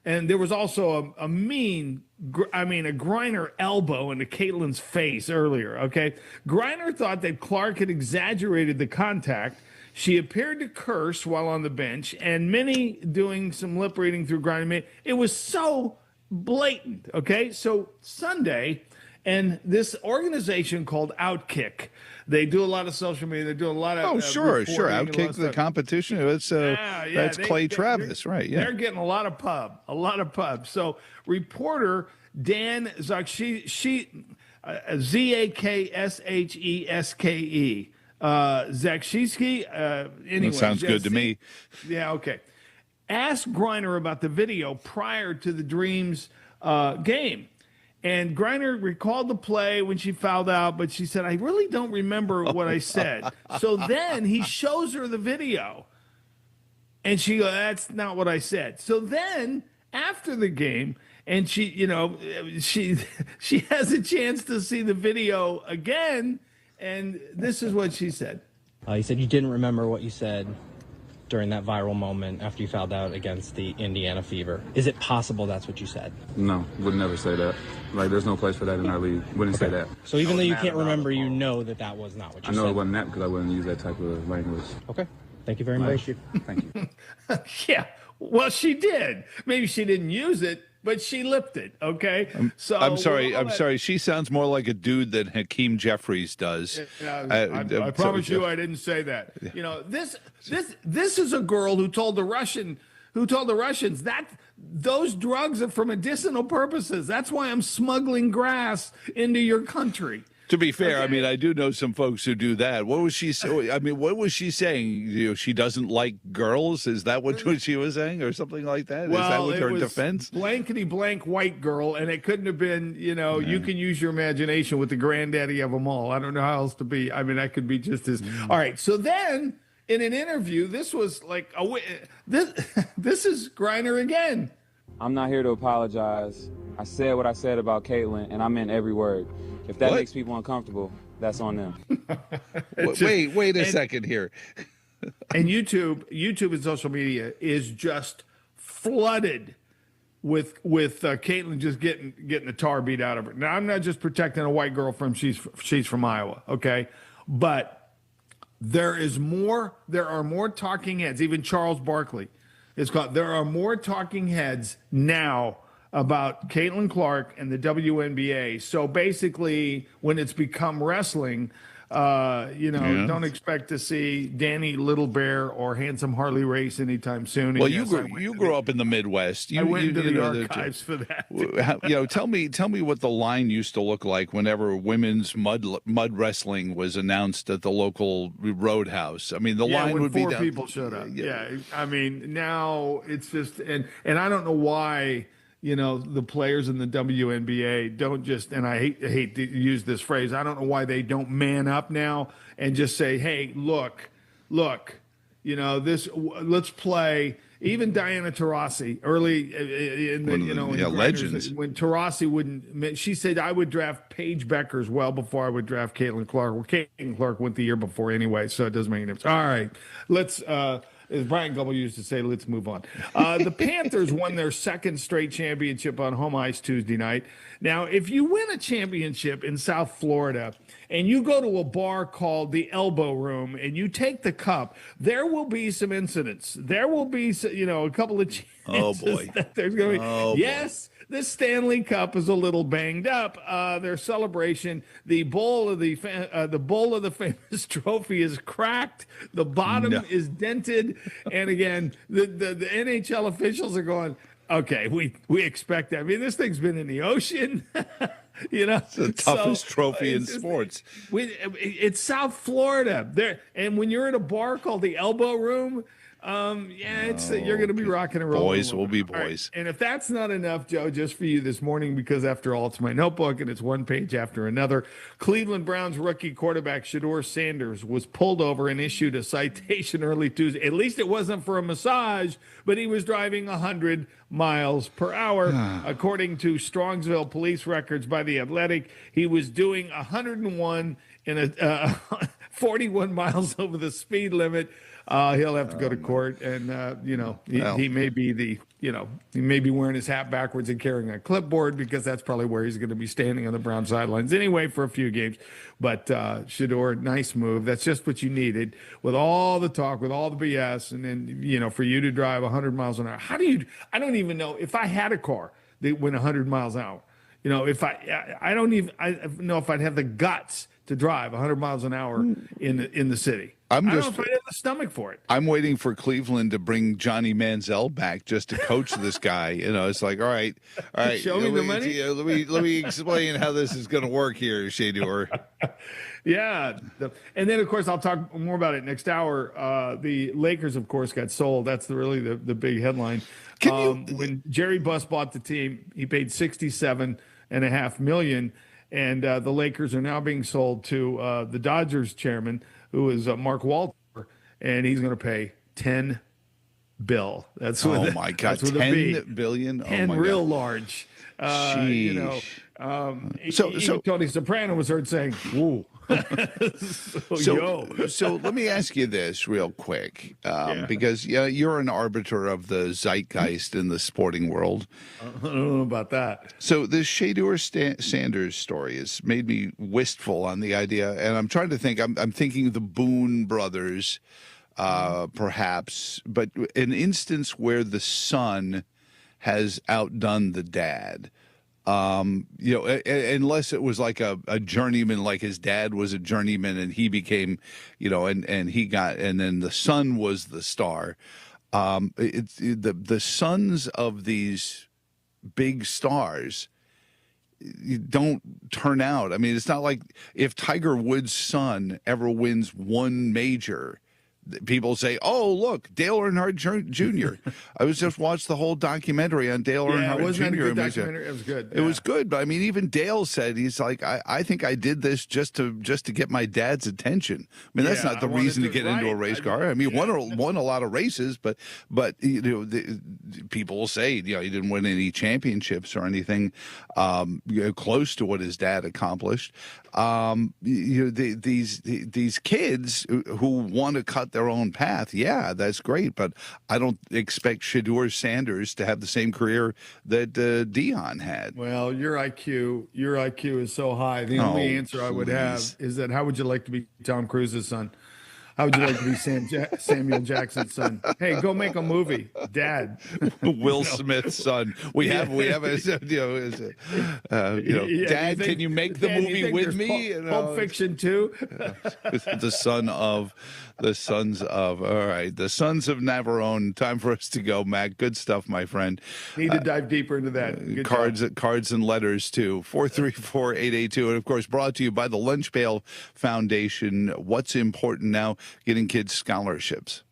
And there was also a Griner elbow into Caitlin's face earlier, okay? Griner thought that Clark had exaggerated the contact. She appeared to curse while on the bench, and many doing some lip reading through Griner. It was so blatant, okay? So Sunday, and this organization called Outkick, they do a lot of social media. They do a lot of sure. Outkick the competition. That's Clay Travis, right? Yeah, they're getting a lot of pub. So reporter Dan Zakshevsky, Zakshevsky, anyway, that sounds good to me. Yeah, okay. Asked Griner about the video prior to the Dreams game. And Griner recalled the play when she fouled out, but she said, I really don't remember what I said. So then he shows her the video. And she goes, that's not what I said. So then after the game, and she has a chance to see the video again. And this is what she said. You said you didn't remember what you said during that viral moment after you fouled out against the Indiana Fever. Is it possible that's what you said? No, would never say that. Like, there's no place for that in our league. Wouldn't say that. So even though you can't remember, you know that was not what you said? I know it wasn't that because I wouldn't use that type of language. Okay. Thank you very much. Thank you. Yeah. Well, she did. Maybe she didn't use it, but she lipped it, okay? I'm sorry. She sounds more like a dude than Hakeem Jeffries does. I promise you I didn't say that. Yeah. You know, this is a girl who told the Russians that those drugs are for medicinal purposes. That's why I'm smuggling grass into your country. To be fair, I mean, I do know some folks who do that. What was she? I mean, what was she saying? You know, she doesn't like girls. Is that what she was saying, or something like that? Well, is that what it her was defense? Blankety blank white girl, and it couldn't have been. You know, you can use your imagination with the granddaddy of them all. I don't know how else to be. I mean, I could be just as. All right, so then in an interview, this was like this is Griner again. I'm not here to apologize. I said what I said about Caitlyn, and I meant every word. If that makes people uncomfortable, that's on them. Wait a second here. And YouTube and social media is just flooded with Caitlyn just getting the tar beat out of her. Now, I'm not just protecting a white girl from she's from Iowa, okay? But there are more talking heads. Even Charles Barkley is called. There are more talking heads now about Caitlin Clark and the WNBA. So basically, when it's become wrestling, don't expect to see Danny Little Bear or Handsome Harley Race anytime soon. Well, you grew up in the Midwest. I went into the archives for that. Tell me what the line used to look like whenever women's mud wrestling was announced at the local roadhouse. I mean, the line would be four people showed up. Yeah, I mean, now it's just and I don't know why. You know, the players in the WNBA don't just, and I hate to use this phrase, I don't know why they don't man up now and just say, hey, look, you know, let's play. Even Diana Taurasi early in the legends. When Taurasi wouldn't, she said, I would draft Paige Beckers well before I would draft Caitlin Clark. Well, Caitlin Clark went the year before anyway, so it doesn't make any difference. All right, let's, as Brian Gumble used to say, let's move on. The Panthers won their second straight championship on home ice Tuesday night. Now, if you win a championship in South Florida and you go to a bar called the Elbow Room and you take the cup, there will be some incidents. There will be, a couple of chances. Oh, boy. That there's going to be. Yes. The Stanley Cup is a little banged up. Their celebration, the bowl of the famous trophy is cracked. The bottom is dented, and again, the NHL officials are going, okay, we expect that. I mean, this thing's been in the ocean. It's the toughest trophy in sports. It's South Florida there, and when you're at a bar called the Elbow Room. You're going to be rocking and rolling. Boys will be boys. Right. And if that's not enough, Joe, just for you this morning, because after all, it's my notebook and it's one page after another. Cleveland Browns rookie quarterback Shedeur Sanders was pulled over and issued a citation early Tuesday. At least it wasn't for a massage, but he was driving 100 miles per hour. According to Strongsville police records by The Athletic, he was doing 101 in 41 miles over the speed limit. He'll have to go to court, and he may be he may be wearing his hat backwards and carrying a clipboard because that's probably where he's going to be standing on the Brown sidelines anyway for a few games. But Shedeur, nice move. That's just what you needed with all the talk, with all the BS, and then for you to drive 100 miles an hour. I don't even know if I had a car that went 100 miles an hour. I don't even know if I'd have the guts to drive 100 miles an hour in the city. I don't know if I'd have the stomach for it. I'm waiting for Cleveland to bring Johnny Manziel back just to coach this guy. It's like, all right. Show me the money. Let me explain how this is going to work here, Shedeur. Yeah. And then, of course, I'll talk more about it next hour. The Lakers, of course, got sold. That's really the big headline. When Jerry Buss bought the team, he paid $67.5 million. And the Lakers are now being sold to the Dodgers chairman, who is Mark Walter, and he's going to pay $10 billion. That's what. Oh my God, $10 billion. And real large. Even Tony Soprano was heard saying, "Whoa." So let me ask you this real quick, because you're an arbiter of the zeitgeist in the sporting world. I don't know about that. So this Shedeur Sanders story has made me wistful on the idea, and I'm trying to think. I'm thinking the Boone brothers, perhaps, but an instance where the son has outdone the dad. Unless it was like a journeyman, like his dad was a journeyman and he became, and he got, and then the son was the star. It's the sons of these big stars. don't turn out. I mean, it's not like if Tiger Woods' son ever wins one major, people say, "Oh, look, Dale Earnhardt Jr." I was just watched the whole documentary on Dale Earnhardt Jr. Wasn't that a good documentary? It was good. It was good, but I mean, even Dale said he's like, I think I did this just to get my dad's attention. I mean, that's not the reason to get into a race car. I mean, won a lot of races, but people will say, he didn't win any championships or anything close to what his dad accomplished. These kids who want to cut their own path, yeah, that's great, but I don't expect Shedeur Sanders to have the same career that Dion had. Well, your IQ is so high. The only answer I would have is that how would you like to be Tom Cruise's son? How would you like to be Samuel Jackson's son? Hey, go make a movie, Dad. Will Smith's son. We have Dad. Can you make the movie with me? Pulp Fiction 2. The sons of. All right, the Sons of Navarone. Time for us to go, Mac. Good stuff, my friend. Need to dive deeper into that. Good cards and letters too. 434-882, and of course brought to you by the Lunch Pail Foundation. What's important now? Getting kids scholarships.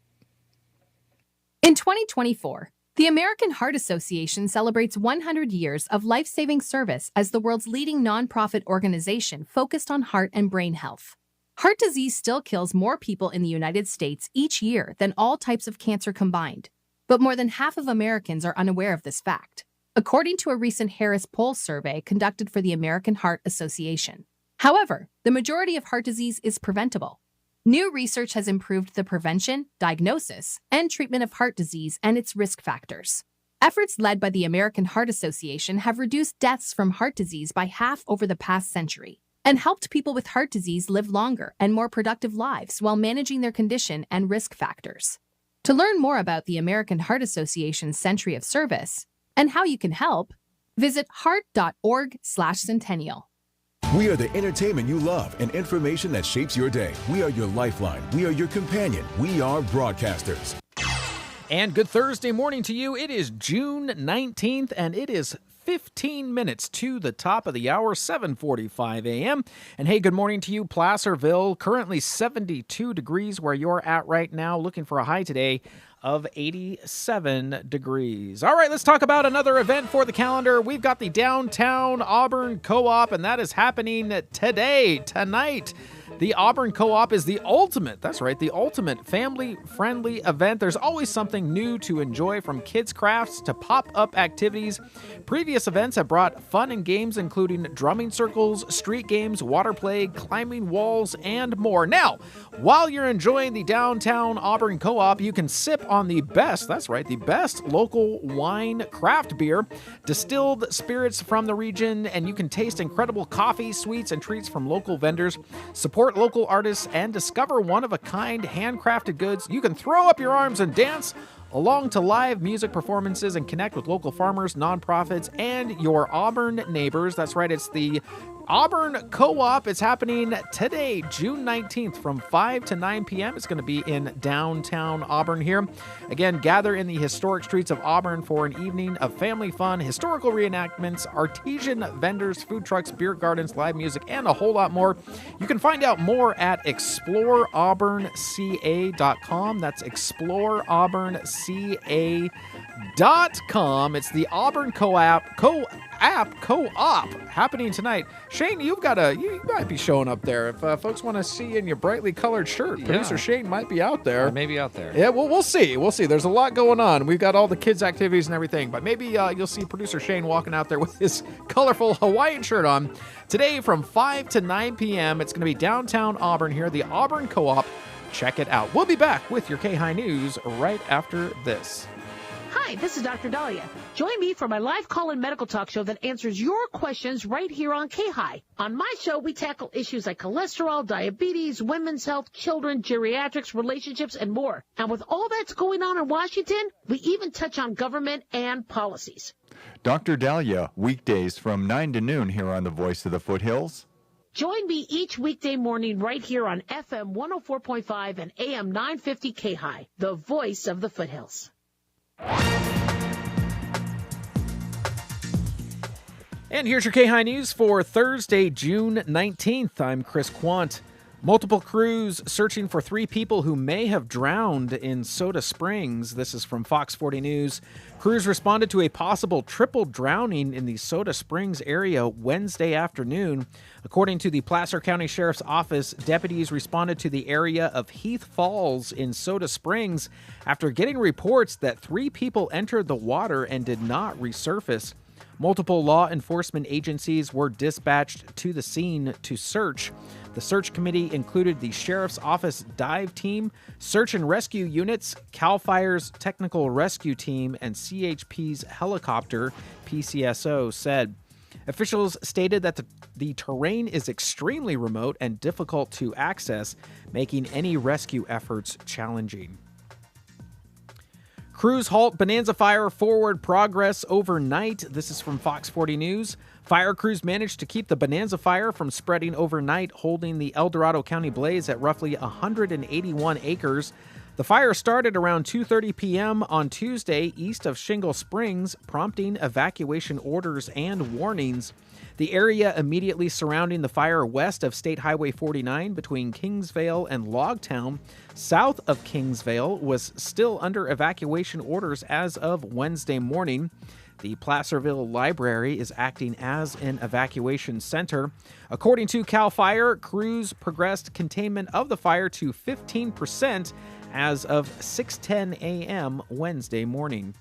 In 2024, the American Heart Association celebrates 100 years of life-saving service as the world's leading nonprofit organization focused on heart and brain health. Heart disease still kills more people in the United States each year than all types of cancer combined, but more than half of Americans are unaware of this fact, according to a recent Harris Poll survey conducted for the American Heart Association. However, the majority of heart disease is preventable. New research has improved the prevention, diagnosis, and treatment of heart disease and its risk factors. Efforts led by the American Heart Association have reduced deaths from heart disease by half over the past century and helped people with heart disease live longer and more productive lives while managing their condition and risk factors. To learn more about the American Heart Association's Century of Service and how you can help, visit heart.org/centennial. We are the entertainment you love and information that shapes your day. We are your lifeline. We are your companion. We are broadcasters. And good Thursday morning to you. It is June 19th, and it is 15 minutes to the top of the hour, 7:45 a.m. And hey, good morning to you, Placerville. Currently 72 degrees where you're at right now, looking for a high today of 87 degrees. All right, let's talk about another event for the calendar. We've got the Downtown Auburn Co-op, and that is happening tonight. The Auburn Co-op is the ultimate family-friendly event. There's always something new to enjoy, from kids' crafts to pop-up activities. Previous events have brought fun and games, including drumming circles, street games, water play, climbing walls, and more. Now, while you're enjoying the Downtown Auburn Co-op, you can sip on the best local wine, craft beer, distilled spirits from the region, and you can taste incredible coffee, sweets, and treats from local vendors. Support local artists and discover one-of-a-kind handcrafted goods. You can throw up your arms and dance along to live music performances and connect with local farmers, nonprofits, and your Auburn neighbors. That's right, it's the Auburn Co-op. It's happening today, June 19th from 5 to 9 p.m. It's going to be in downtown Auburn here. Again, gather in the historic streets of Auburn for an evening of family fun, historical reenactments, artisan vendors, food trucks, beer gardens, live music, and a whole lot more. You can find out more at exploreauburnca.com. That's exploreauburnca.com. It's the Auburn Co-op happening tonight. Shane, you might be showing up there if folks want to see you in your brightly colored shirt. Producer Shane might be out there. I may be out there. Yeah, well, we'll see. There's a lot going on. We've got all the kids' activities and everything, but maybe you'll see Producer Shane walking out there with his colorful Hawaiian shirt on. Today from 5 to 9 p.m., it's going to be downtown Auburn here, the Auburn Co-op. Check it out. We'll be back with your KAHI News right after this. Hi, this is Dr. Dahlia. Join me for my live call-in medical talk show that answers your questions right here on KAHI. On my show, we tackle issues like cholesterol, diabetes, women's health, children, geriatrics, relationships, and more. And with all that's going on in Washington, we even touch on government and policies. Dr. Dahlia, weekdays from 9 to noon here on the Voice of the Foothills. Join me each weekday morning right here on FM 104.5 and AM 950 KAHI, the voice of the foothills. And here's your KAHI News for Thursday, June 19th. I'm Chris Quant. Multiple crews searching for 3 people who may have drowned in Soda Springs. This is from Fox 40 News. Crews responded to a possible triple drowning in the Soda Springs area Wednesday afternoon. According to the Placer County Sheriff's Office, deputies responded to the area of Heath Falls in Soda Springs after getting reports that 3 people entered the water and did not resurface. Multiple law enforcement agencies were dispatched to the scene to search. The search committee included the Sheriff's Office dive team, search and rescue units, CAL FIRE's technical rescue team, and CHP's helicopter, PCSO said. Officials stated that the terrain is extremely remote and difficult to access, making any rescue efforts challenging. Crews halt Bonanza Fire forward progress overnight. This is from Fox 40 News. Fire crews managed to keep the Bonanza Fire from spreading overnight, holding the El Dorado County blaze at roughly 181 acres. The fire started around 2:30 p.m. on Tuesday east of Shingle Springs, prompting evacuation orders and warnings. The area immediately surrounding the fire west of State Highway 49 between Kingsvale and Logtown, south of Kingsvale, was still under evacuation orders as of Wednesday morning. The Placerville Library is acting as an evacuation center. According to CAL FIRE, crews progressed containment of the fire to 15% as of 6:10 a.m. Wednesday morning.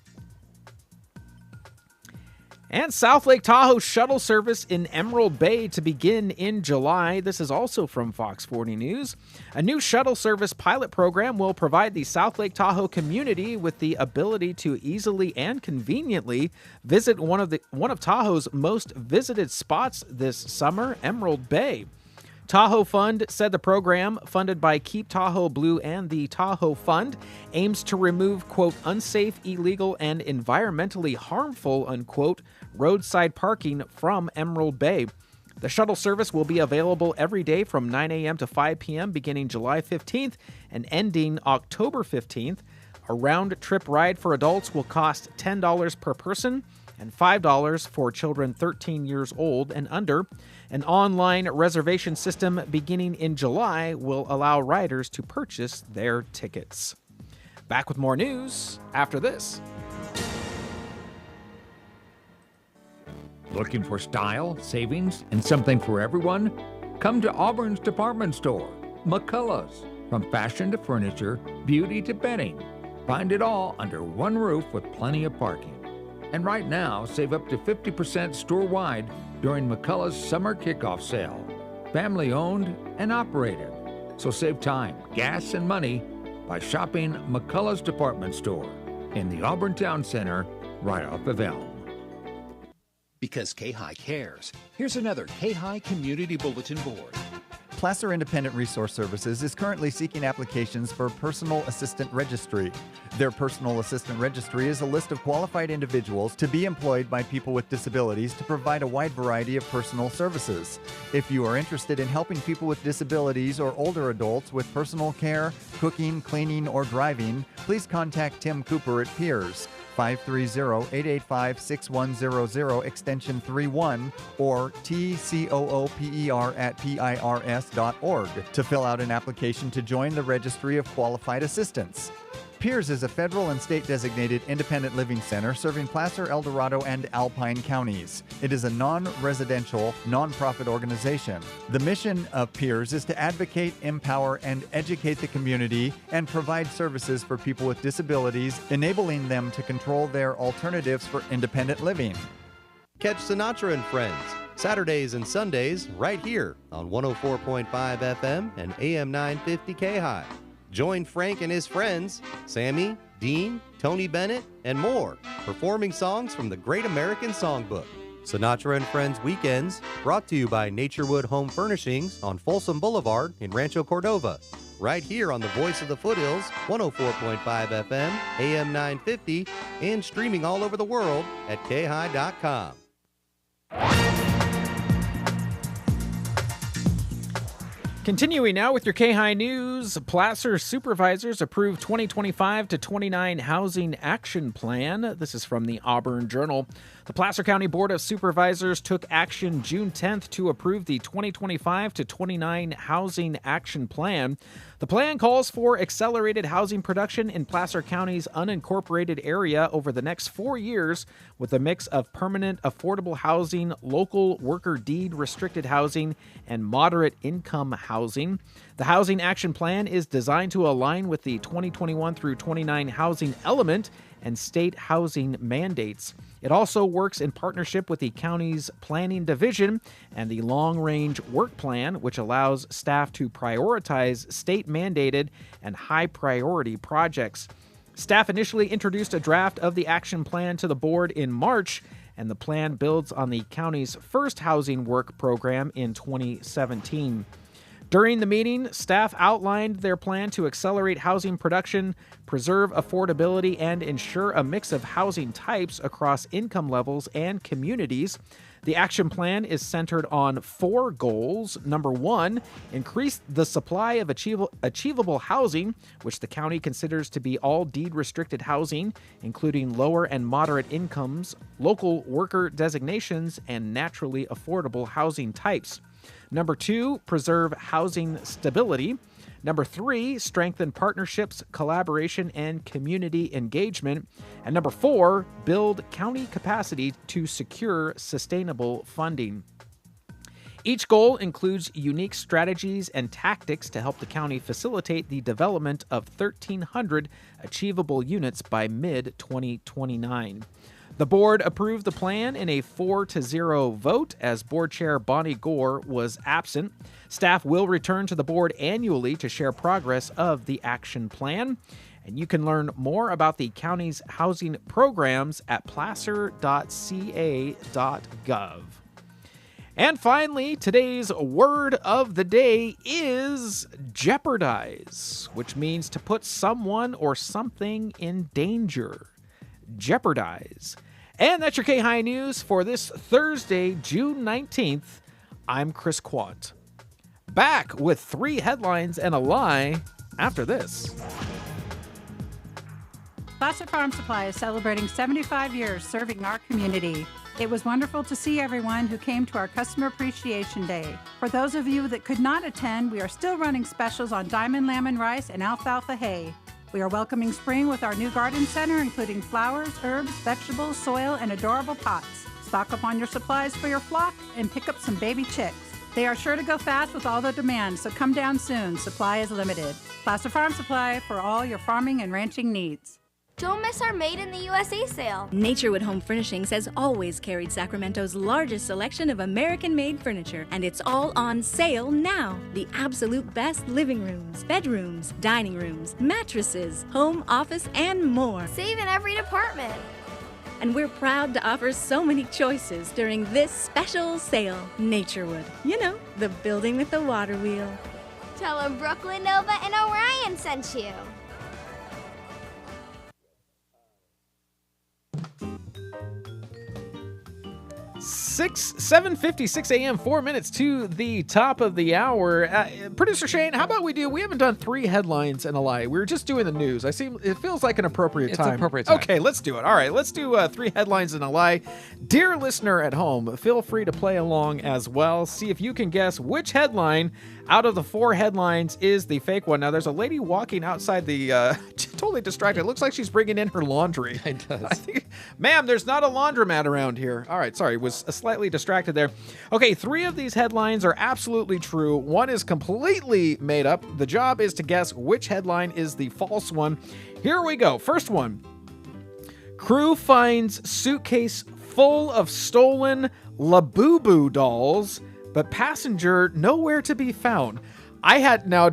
And South Lake Tahoe shuttle service in Emerald Bay to begin in July. This is also from Fox 40 News. A new shuttle service pilot program will provide the South Lake Tahoe community with the ability to easily and conveniently visit one of Tahoe's most visited spots this summer, Emerald Bay. Tahoe Fund said the program, funded by Keep Tahoe Blue and the Tahoe Fund, aims to remove, quote, unsafe, illegal, and environmentally harmful, unquote, roadside parking from Emerald Bay. The shuttle service will be available every day from 9 a.m. to 5 p.m. beginning July 15th and ending October 15th. A round-trip ride for adults will cost $10 per person and $5 for children 13 years old and under. An online reservation system beginning in July will allow riders to purchase their tickets. Back with more news after this. Looking for style, savings, and something for everyone? Come to Auburn's department store, McCullough's. From fashion to furniture, beauty to bedding. Find it all under one roof with plenty of parking. And right now, save up to 50% store-wide during McCullough's summer kickoff sale. Family owned and operated. So save time, gas, and money by shopping McCullough's department store in the Auburn Town Center right off of Elm. Because KAHI cares, here's another KAHI Community Bulletin Board. Placer Independent Resource Services is currently seeking applications for Personal Assistant Registry. Their Personal Assistant Registry is a list of qualified individuals to be employed by people with disabilities to provide a wide variety of personal services. If you are interested in helping people with disabilities or older adults with personal care, cooking, cleaning, or driving, please contact Tim Cooper at Piers. 530-885-6100 extension 31 or tcooper@pirs.org to fill out an application to join the Registry of Qualified Assistants. Piers is a federal and state designated independent living center serving Placer, El Dorado, and Alpine counties. It is a non-residential, nonprofit organization. The mission of Piers is to advocate, empower, and educate the community and provide services for people with disabilities, enabling them to control their alternatives for independent living. Catch Sinatra and Friends, Saturdays and Sundays, right here on 104.5 FM and AM 950 KAHI. Join Frank and his friends, Sammy, Dean, Tony Bennett, and more, performing songs from the Great American Songbook. Sinatra and Friends Weekends, brought to you by Naturewood Home Furnishings on Folsom Boulevard in Rancho Cordova. Right here on the Voice of the Foothills, 104.5 FM, AM 950, and streaming all over the world at KAHI.com. Continuing now with your KAHI News, Placer supervisors approved 2025 to 29 Housing Action Plan. This is from the Auburn Journal. The Placer County Board of Supervisors took action June 10th to approve the 2025 to 29 Housing Action Plan. The plan calls for accelerated housing production in Placer County's unincorporated area over the next 4 years with a mix of permanent affordable housing, local worker deed restricted housing, and moderate income housing. The Housing Action Plan is designed to align with the 2021 through 29 housing element and state housing mandates. It also works in partnership with the county's planning division and the long-range work plan, which allows staff to prioritize state-mandated and high-priority projects. Staff initially introduced a draft of the action plan to the board in March, and the plan builds on the county's first housing work program in 2017. During the meeting, staff outlined their plan to accelerate housing production, preserve affordability, and ensure a mix of housing types across income levels and communities. The action plan is centered on 4 goals. Number 1, increase the supply of achievable housing, which the county considers to be all deed-restricted housing, including lower and moderate incomes, local worker designations, and naturally affordable housing types. Number 2, preserve housing stability. Number 3, strengthen partnerships, collaboration, and community engagement. And number 4, build county capacity to secure sustainable funding. Each goal includes unique strategies and tactics to help the county facilitate the development of 1,300 achievable units by mid-2029. The board approved the plan in a 4-0 vote as board chair Bonnie Gore was absent. Staff will return to the board annually to share progress of the action plan. And you can learn more about the county's housing programs at placer.ca.gov. And finally, today's word of the day is jeopardize, which means to put someone or something in danger. Jeopardize. And that's your KAHI News for this Thursday, June 19th. I'm Chris Quant. Back with 3 headlines and a lie after this. Placer Farm Supply is celebrating 75 years serving our community. It was wonderful to see everyone who came to our Customer Appreciation Day. For those of you that could not attend, we are still running specials on diamond lemon rice and alfalfa hay. We are welcoming spring with our new garden center, including flowers, herbs, vegetables, soil, and adorable pots. Stock up on your supplies for your flock and pick up some baby chicks. They are sure to go fast with all the demand, so come down soon. Supply is limited. Placer Farm Supply for all your farming and ranching needs. Don't miss our Made in the USA sale. Naturewood Home Furnishings has always carried Sacramento's largest selection of American-made furniture, and it's all on sale now. The absolute best living rooms, bedrooms, dining rooms, mattresses, home office, and more. Save in every department. And we're proud to offer so many choices during this special sale. Naturewood, you know, the building with the water wheel. Tell them Brooklyn Nova and Orion sent you. 7:56 a.m., 4 minutes to the top of the hour. Producer Shane, how about we haven't done 3 headlines and a lie. We were just doing the news. It feels like an appropriate time. It's appropriate time. Okay, let's do it. All right, let's do 3 headlines and a lie. Dear listener at home, feel free to play along as well. See if you can guess which headline out of the 4 headlines is the fake one. Now, there's a lady walking outside the, totally distracted. It looks like she's bringing in her laundry. It does. I think, ma'am, there's not a laundromat around here. All right, sorry, was slightly distracted there. Okay, 3 of these headlines are absolutely true. 1 is completely made up. The job is to guess which headline is the false one. Here we go. First one. Crew finds suitcase full of stolen Labubu dolls, but passenger nowhere to be found.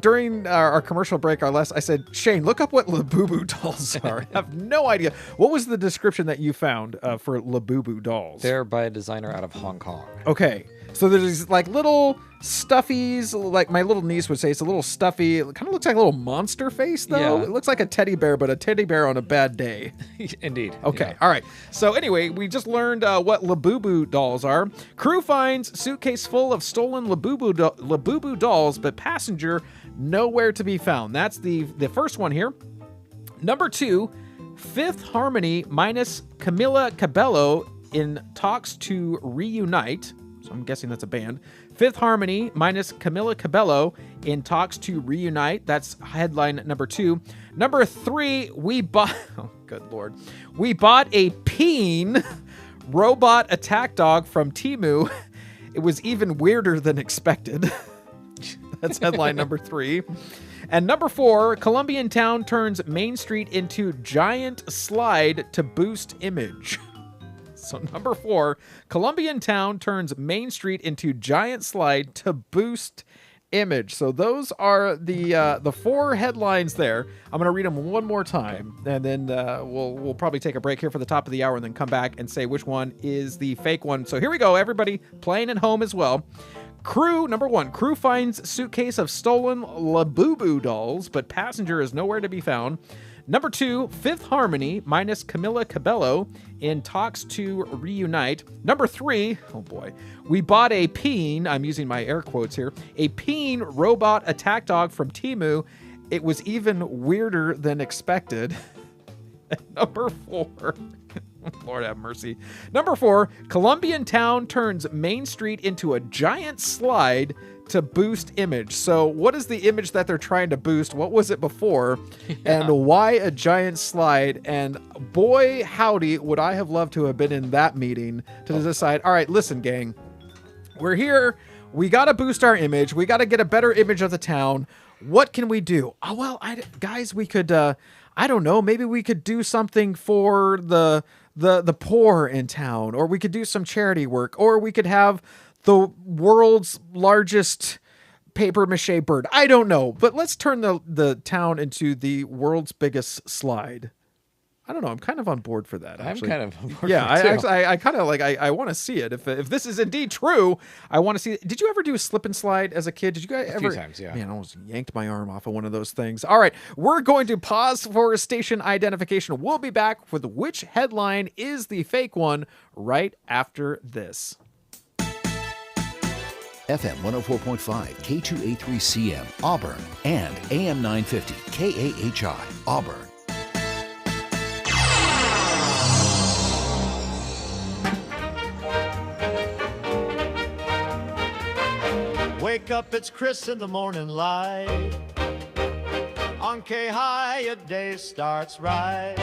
During our commercial break, I said, Shane, look up what Labubu dolls are. I have no idea. What was the description that you found for Labubu dolls? They're by a designer out of Hong Kong. Okay. So there's these like little stuffies, like my little niece would say, it's a little stuffy. It kind of looks like a little monster face, though. Yeah. It looks like a teddy bear, but a teddy bear on a bad day. Indeed. Okay, all right. So anyway, we just learned what Labubu dolls are. Crew finds suitcase full of stolen Labubu dolls, but passenger nowhere to be found. That's the first one here. Number 2, Fifth Harmony minus Camila Cabello in talks to reunite. So I'm guessing that's a band. Fifth Harmony minus Camila Cabello in talks to reunite. That's headline number 2. Number 3, we bought... Oh, good Lord. We bought a peen robot attack dog from Temu. It was even weirder than expected. That's headline number 3. And number 4, Colombian town turns Main Street into giant slide to boost image. So number 4, Colombian town turns Main Street into giant slide to boost image. So those are the 4 headlines there. I'm going to read them one more time, and then we'll probably take a break here for the top of the hour and then come back and say which one is the fake one. So here we go, everybody playing at home as well. Crew, number 1, crew finds suitcase of stolen Labubu dolls, but passenger is nowhere to be found. Number 2, Fifth Harmony minus Camila Cabello in talks to reunite. Number 3, oh boy, we bought a peen, I'm using my air quotes here, a peen robot attack dog from Temu. It was even weirder than expected. Number 4, Lord have mercy. Number 4, Colombian town turns Main Street into a giant slide to boost image. So what is the image that they're trying to boost? What was it before? Yeah. And why a giant slide? And boy, howdy, would I have loved to have been in that meeting to decide, all right, listen, gang, we're here. We got to boost our image. We got to get a better image of the town. What can we do? Oh, well, guys, we could, I don't know, maybe we could do something for the poor in town, or we could do some charity work, or we could have the world's largest paper mache bird. I don't know, but let's turn the town into the world's biggest slide. I don't know. I'm kind of on board for that. Actually. I'm kind of on board. Yeah, for it too. I kind of like. I want to see it. If this is indeed true, I want to see it. Did you ever do a slip and slide as a kid? Did you guys ever? A few times, yeah. Man, I almost yanked my arm off of one of those things. All right, we're going to pause for station identification. We'll be back with which headline is the fake one right after this. FM 104.5, K2A3CM, Auburn, and AM 950, KAHI, Auburn. Wake up, it's Chris in the morning light. On KAHI, your day starts right.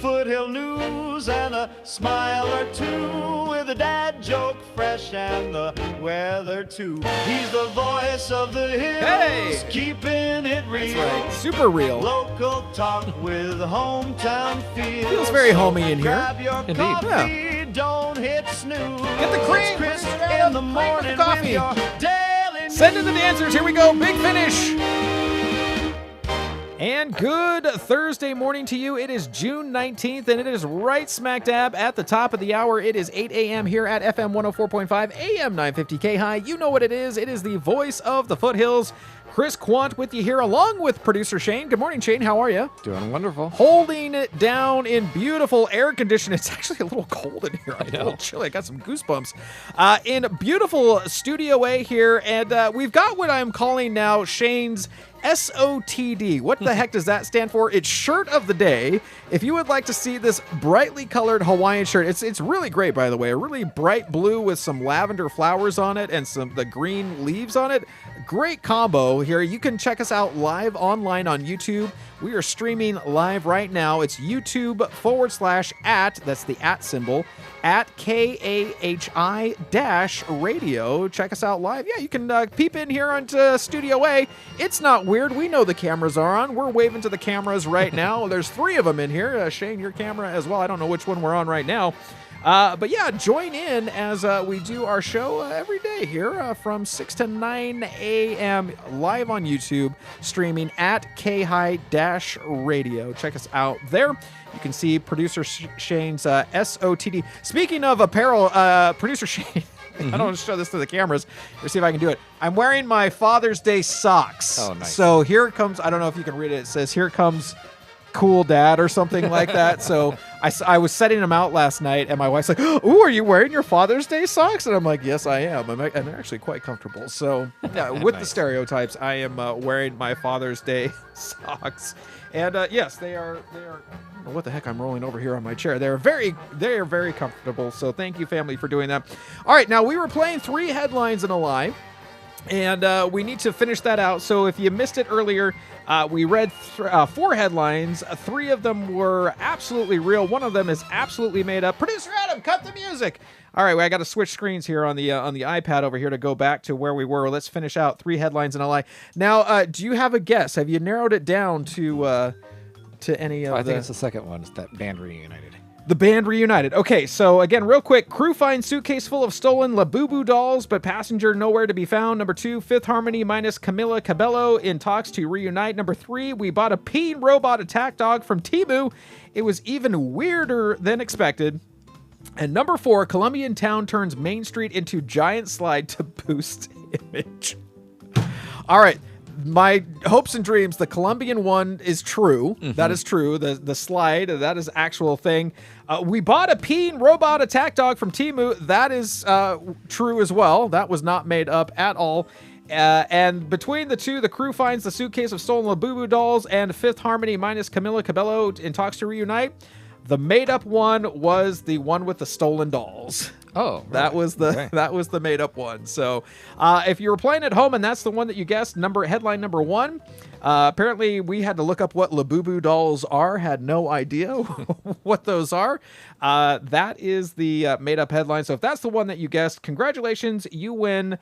Foothill news and a smile or two, with a dad joke fresh and the weather too. He's the voice of the hills, keeping it real. That's right, super real. Local talk with hometown feel. Feels very homey in here. Grab your Indeed. coffee, don't hit snooze. Get the cream. It's Chris in the morning with coffee. your daily Send in the dancers. Here we go. Big finish. And good Thursday morning to you. It is June 19th, and it is right smack dab at the top of the hour. It is 8 a.m. here at FM 104.5, AM 950 KAHI. You know what it is. It is the voice of the foothills. Chris Quant with you here, along with producer Shane. Good morning, Shane. How are you? Doing wonderful. Holding it down in beautiful air conditioning. It's actually a little cold in here. I'm a little chilly. I got some goosebumps. In beautiful Studio A here, and we've got what I'm calling now Shane's SOTD. What the heck does that stand for? It's shirt of the day. If you would like to see this brightly colored Hawaiian shirt, it's really great, by the way. A really bright blue with some lavender flowers on it and the green leaves on it. Great combo here. You can check us out live online on YouTube. We are streaming live right now. It's YouTube/@ that's the @ symbol, at KAHI-radio. Check us out live. Yeah, you can peep in here onto Studio A. It's not weird. We know the cameras are on. We're waving to the cameras right now. There's 3 of them in here. Shane, your camera as well. I don't know which one we're on right now. But yeah, join in as we do our show every day here from 6 to 9 a.m. live on YouTube, streaming at KAHI-radio. Check us out there. You can see producer Shane's SOTD. Speaking of apparel, producer Shane, I don't want to show this to the cameras. Let's see if I can do it. I'm wearing my Father's Day socks. Oh, nice. So here comes, I don't know if you can read it. It says, here comes cool dad or something like that. So I was setting them out last night, and my wife's like, "Ooh, are you wearing your Father's Day socks?" And I'm like, "Yes, I am. And they're actually quite comfortable." So yeah, with the stereotypes, I am wearing my Father's Day socks. And yes, they are. I don't know what the heck I'm rolling over here on my chair. They are very comfortable. So thank you, family, for doing that. All right, now we were playing 3 headlines in a lie, and we need to finish that out. So if you missed it earlier, we read 4 headlines. 3 of them were absolutely real. 1 of them is absolutely made up. Producer Adam, cut the music. All right, I got to switch screens here on the iPad over here to go back to where we were. Let's finish out 3 headlines in a lie. Now, do you have a guess? Have you narrowed it down to any of I think it's the second one. It's that band reunited. The band reunited. Okay, so again, real quick, crew finds suitcase full of stolen Labubu dolls, but passenger nowhere to be found. Number 2, Fifth Harmony minus Camila Cabello in talks to reunite. Number 3, we bought a peeing robot attack dog from Temu. It was even weirder than expected. And number 4, Colombian town turns Main Street into giant slide to boost image. All right. My hopes and dreams, the Colombian one is true. Mm-hmm. That is true. The slide, that is actual thing. We bought a peeing robot attack dog from Temu. That is true as well. That was not made up at all. And between the 2, the crew finds the suitcase of stolen Labubu dolls, and Fifth Harmony minus Camila Cabello in talks to reunite. The made-up one was the one with the stolen dolls. Oh, really? That was the made-up one. So, if you were playing at home and that's the one that you guessed, headline number 1. Apparently, we had to look up what Labubu dolls are. Had no idea what those are. That is the made-up headline. So, if that's the one that you guessed, congratulations, you win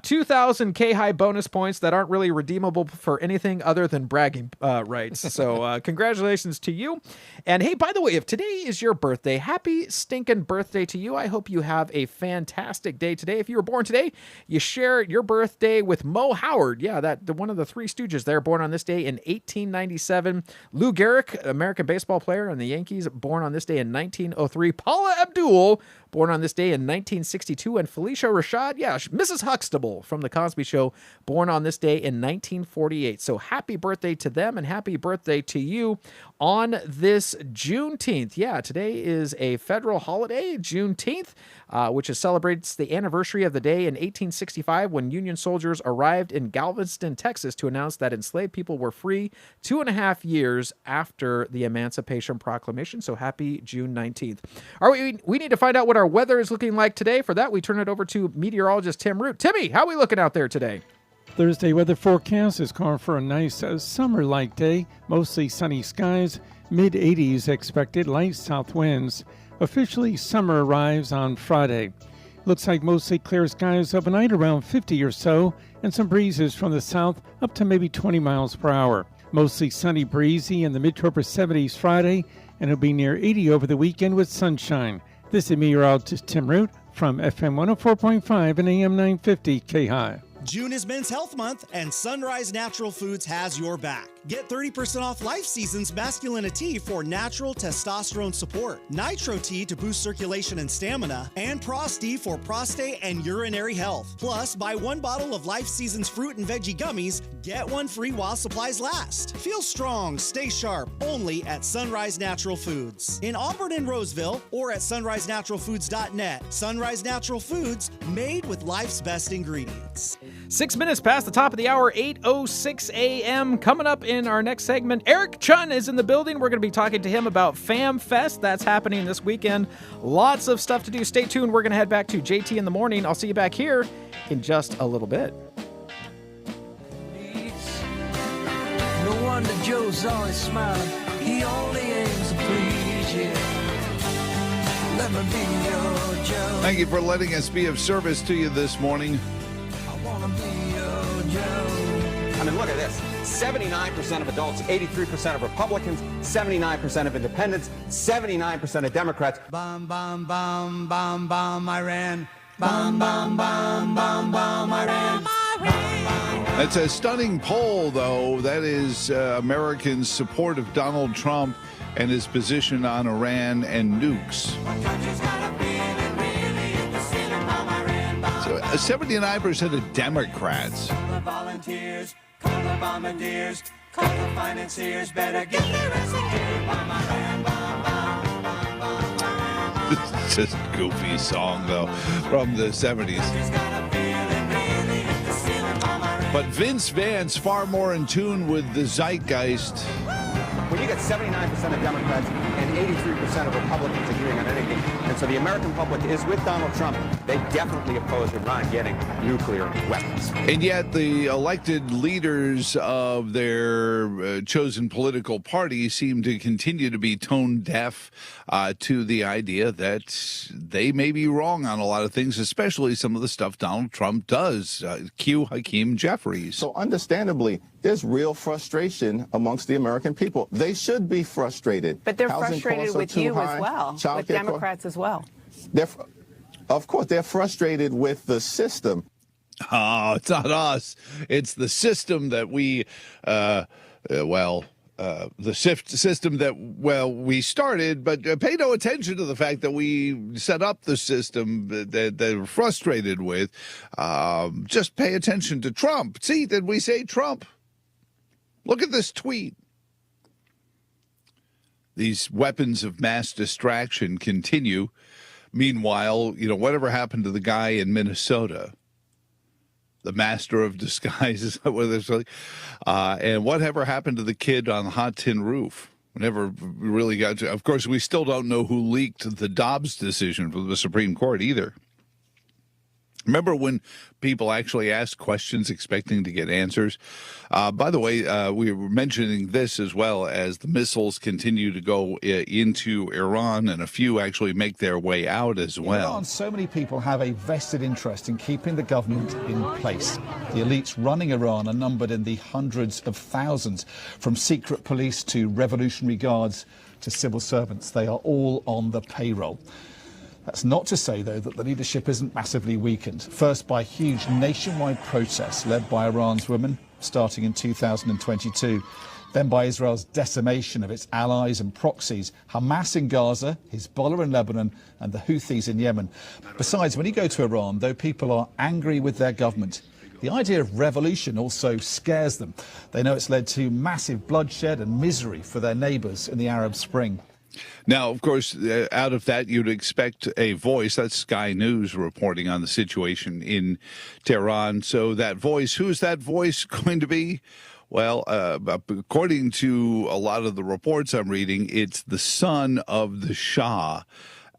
2,000 KAHI bonus points that aren't really redeemable for anything other than bragging rights. So, congratulations to you. And hey, by the way, if today is your birthday, happy stinking birthday to you. I hope you have a fantastic day today. If you were born today, you share your birthday with Mo Howard. Yeah, one of the 3 Stooges there, born on this day in 1897. Lou Gehrig, American baseball player and the Yankees, born on this day in 1903. Paula Abdul, born on this day in 1962. And Felicia Rashad, Mrs. Huxtable from The Cosby Show, born on this day in 1948. So happy birthday to them and happy birthday to you on this Juneteenth. Yeah, today is a federal holiday, Juneteenth, which celebrates the anniversary of the day in 1865 when Union soldiers arrived in Galveston, Texas to announce that enslaved people were free 2.5 years after the Emancipation Proclamation. So happy June 19th. All right, we need to find out what our weather is looking like today. For that, we turn it over to meteorologist Tim Root. Timmy, how are we looking out there today? Thursday weather forecast is calling for a nice summer-like day, mostly sunny skies, mid-80s expected, light south winds. Officially, summer arrives on Friday. Looks like mostly clear skies overnight, around 50 or so, and some breezes from the south up to maybe 20 miles per hour. Mostly sunny, breezy in the mid to upper 70s Friday, and it'll be near 80 over the weekend with sunshine. This is meteorologist Tim Root from FM 104.5 and AM 950 KAHI. June is Men's Health Month, and Sunrise Natural Foods has your back. Get 30% off Life Season's Masculinity for natural testosterone support, Nitro Tea to boost circulation and stamina, and Prosti for prostate and urinary health. Plus, buy 1 bottle of Life Season's fruit and veggie gummies, get 1 free while supplies last. Feel strong, stay sharp, only at Sunrise Natural Foods. In Auburn and Roseville, or at sunrisenaturalfoods.net. Sunrise Natural Foods, made with life's best ingredients. 6 minutes past the top of the hour, 8:06 a.m. Coming up in our next segment, Eric Chun is in the building. We're going to be talking to him about Fam Fest. That's happening this weekend. Lots of stuff to do. Stay tuned. We're going to head back to JT in the morning. I'll see you back here in just a little bit. No wonder Joe's always smiling. He only aims to please you. Let me be your Joe. Thank you for letting us be of service to you this morning. I mean, look at this. 79% of adults, 83% of Republicans, 79% of independents, 79% of Democrats. Bomb, bomb, bomb, bomb, bomb, Iran. Bomb, bomb, bomb, bomb, bomb, Iran. That's a stunning poll, though. That is Americans' support of Donald Trump and his position on Iran and nukes. My country's got a feeling, really, it's the sin of Iran. 79% of Democrats. The volunteers, call the bombardiers, call the financiers, better get their ass in gear. It's just a goofy song, though, from the 70s. But Vince Vance far more in tune with the zeitgeist. When you get 79% of Democrats and 83% of Republicans agreeing on anything, and so the American public is with Donald Trump, they definitely oppose Iran getting nuclear weapons. And yet the elected leaders of their chosen political party seem to continue to be tone deaf to the idea that they may be wrong on a lot of things, especially some of the stuff Donald Trump does. Cue Hakeem Jeffries. So understandably, there's real frustration amongst the American people. They should be frustrated. But they're Housing frustrated costs are with too you high. as well, with Democrats as well. Of course, they're frustrated with the system. Oh, it's not us. It's the system that we, the system that, we started, but pay no attention to the fact that we set up the system that they're frustrated with. Just pay attention to Trump. See, did we say Trump? Look at this tweet. These weapons of mass distraction continue. Meanwhile, whatever happened to the guy in Minnesota, the master of disguise, and whatever happened to the kid on the hot tin roof? We never really got to. Of course, we still don't know who leaked the Dobbs decision from the Supreme Court either. Remember when people actually asked questions expecting to get answers? By the way, we were mentioning this as well as the missiles continue to go into Iran, and a few actually make their way out as well. Iran, so many people have a vested interest in keeping the government in place. The elites running Iran are numbered in the hundreds of thousands, from secret police to revolutionary guards to civil servants. They are all on the payroll. That's not to say, though, that the leadership isn't massively weakened. First, by huge nationwide protests led by Iran's women, starting in 2022. Then by Israel's decimation of its allies and proxies, Hamas in Gaza, Hezbollah in Lebanon, and the Houthis in Yemen. Besides, when you go to Iran, though people are angry with their government, the idea of revolution also scares them. They know it's led to massive bloodshed and misery for their neighbours in the Arab Spring. Now, of course, out of that, you'd expect a voice. That's Sky News reporting on the situation in Tehran. So that voice, who's that voice going to be? Well, according to a lot of the reports I'm reading, it's the son of the Shah.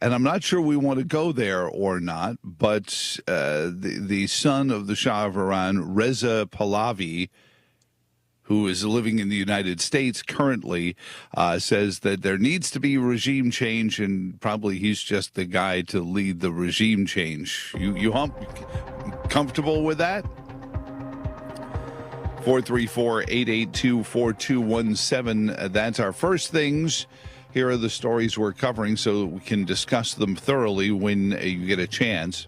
And I'm not sure we want to go there or not, but the son of the Shah of Iran, Reza Pahlavi, who is living in the United States currently, says that there needs to be regime change, and probably he's just the guy to lead the regime change. You comfortable with that? 434-882-4217. That's our first things. Here are the stories we're covering so we can discuss them thoroughly when you get a chance.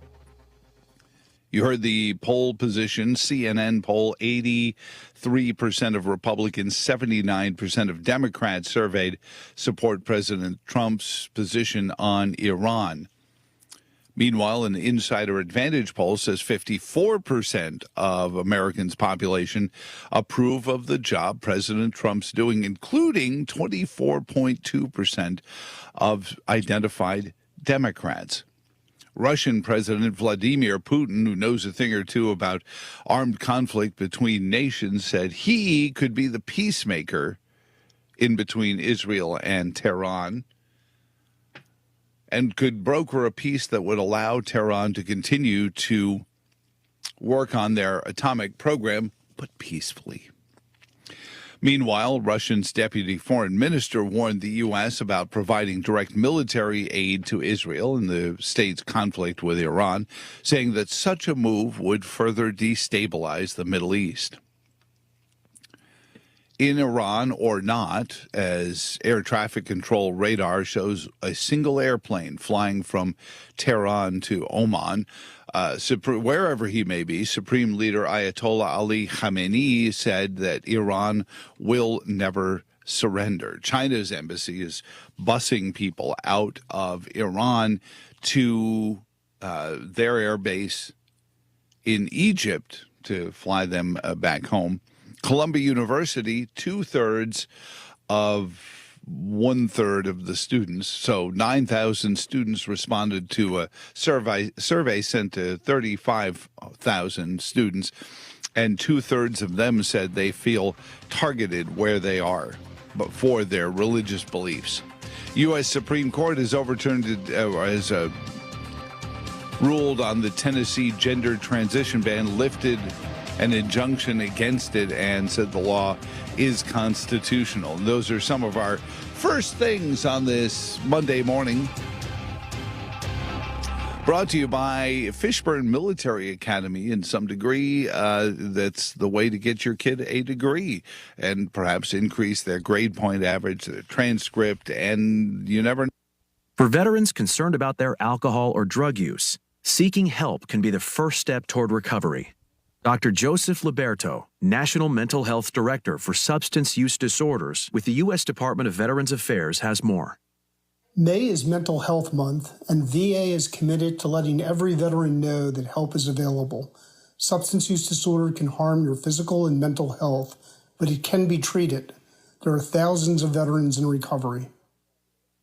You heard the poll position, CNN poll, 83% of Republicans, 79% of Democrats surveyed support President Trump's position on Iran. Meanwhile, an Insider Advantage poll says 54% of Americans' population approve of the job President Trump's doing, including 24.2% of identified Democrats. Russian President Vladimir Putin, who knows a thing or two about armed conflict between nations, said he could be the peacemaker in between Israel and Tehran and could broker a peace that would allow Tehran to continue to work on their atomic program, but peacefully. Meanwhile, Russia's deputy foreign minister warned the U.S. about providing direct military aid to Israel in the state's conflict with Iran, saying that such a move would further destabilize the Middle East. In Iran or not, as air traffic control radar shows a single airplane flying from Tehran to Oman, wherever he may be, Supreme Leader Ayatollah Ali Khamenei said that Iran will never surrender. China's embassy is busing people out of Iran to their air base in Egypt to fly them back home. Columbia University, 2/3 of 1/3 of the students. So 9,000 students responded to a survey sent to 35,000 students, and 2/3 of them said they feel targeted where they are, but for their religious beliefs. U.S. Supreme Court has ruled on the Tennessee gender transition ban, lifted an injunction against it, and said the law is constitutional. And those are some of our first things on this Monday morning. Brought to you by Fishburne Military Academy. In some degree, that's the way to get your kid a degree and perhaps increase their grade point average, their transcript, and you never know. For veterans concerned about their alcohol or drug use, seeking help can be the first step toward recovery. Dr. Joseph Liberto, National Mental Health Director for Substance Use Disorders with the U.S. Department of Veterans Affairs, has more. May is Mental Health Month, and VA is committed to letting every veteran know that help is available. Substance use disorder can harm your physical and mental health, but it can be treated. There are thousands of veterans in recovery.